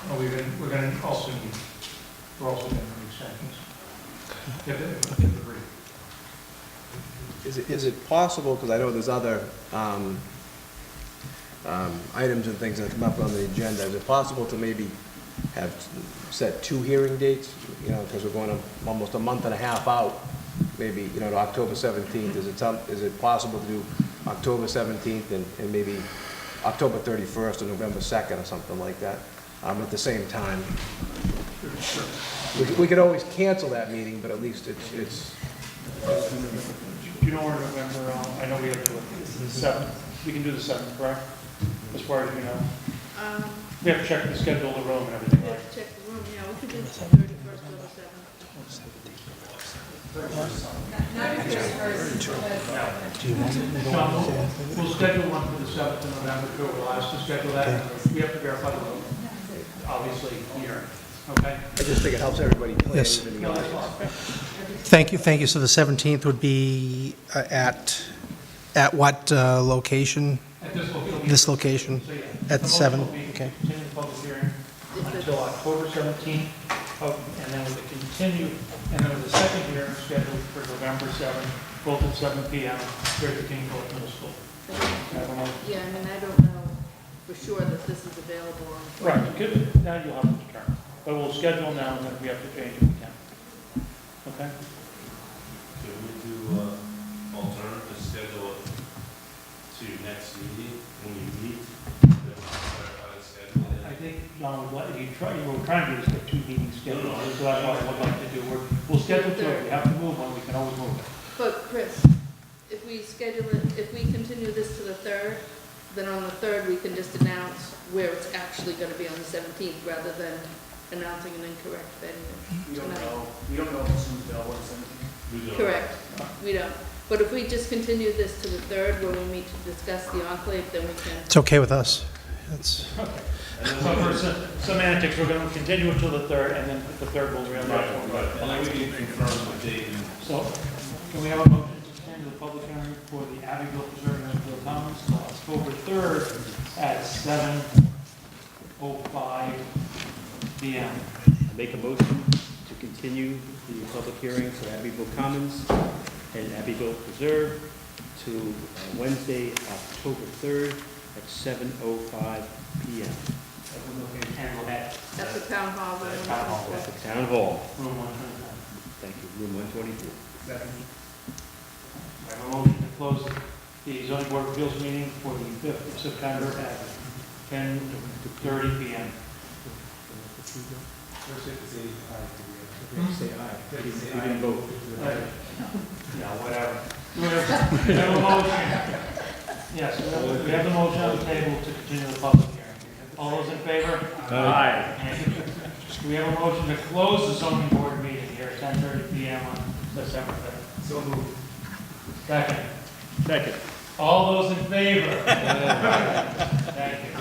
Oh, we're going to also need, we're also going to need extensions. If you agree. Is it possible, because I know there's other items and things that come up on the agenda, is it possible to maybe have set 2 hearing dates? You know, because we're going almost a month and a half out, maybe, you know, to October 17th. Is it possible to do October 17th and maybe October 31st or November 2nd or something like that at the same time? We could always cancel that meeting, but at least it's Do you know where November, I know we have to look at the 7th. We can do the 7th, correct? As far as we know. We have to check the schedule of the room and everything, We right? have to check the room, yeah, we could do the 31st or the 7th. We'll schedule one for the 7th of November, too. We'll ask to schedule that. We have to verify the room, obviously, here, okay? I just think it helps everybody plan. Yes. even the No, that's audience. fine. Thank you. So the 17th would be at what location? At this location. This location? So, yeah. At The 7? motion will be Okay. continue the public hearing until October 17th, and then with the continue, and then with the second hearing scheduled for November 7th, both at 7 p.m. here at the King Philip Middle School. Have a motion? Yeah, I mean, I don't know for sure that this is available on. Right, good. Now you'll have to determine. But we'll schedule now, and then if we have to change it, we can. Okay? Can we do alternative schedule it to your next meeting when you meet? Then we'll clarify the schedule. I think, John, what you were trying to do is get 2 meetings scheduled, so that's what I would like to do. We'll schedule 2. If we have to move one, we can always move it. But Chris, if we schedule it, if we continue this to the 3rd, then on the 3rd, we can just announce where it's actually going to be on the 17th, rather than announcing an incorrect venue tonight. We don't know if this is available on 17th. Correct, we don't. But if we just continue this to the 3rd, where we meet to discuss the enclave, then we can. It's okay with us. It's, Okay. So for semantics, we're going to continue it till the 3rd, and then the 3rd will realize one. And then we can confirm the date. So, can we have a motion to extend the public hearing for the Abbeville Preserve and Abbeville Commons to October 3rd at 7:05 p.m. Make a motion to continue the public hearing for Abbeville Commons and Abbeville Preserve to Wednesday, October 3rd at 7:05 p.m. At the town hall. At Town Hall. At the Town Hall. Room 125. Thank you, room 123. I have a motion to close the zoning board of appeals meeting for the 5th of September at 10:30 p.m. Say aye. You didn't vote. Yeah, whatever. We have a motion. Yes, we have the motion on the table to continue the public hearing. All those in favor? Aye. We have a motion to close the zoning board meeting here at 10:30 p.m. on December 5th. So moved. Second. Second. All those in favor? Thank you.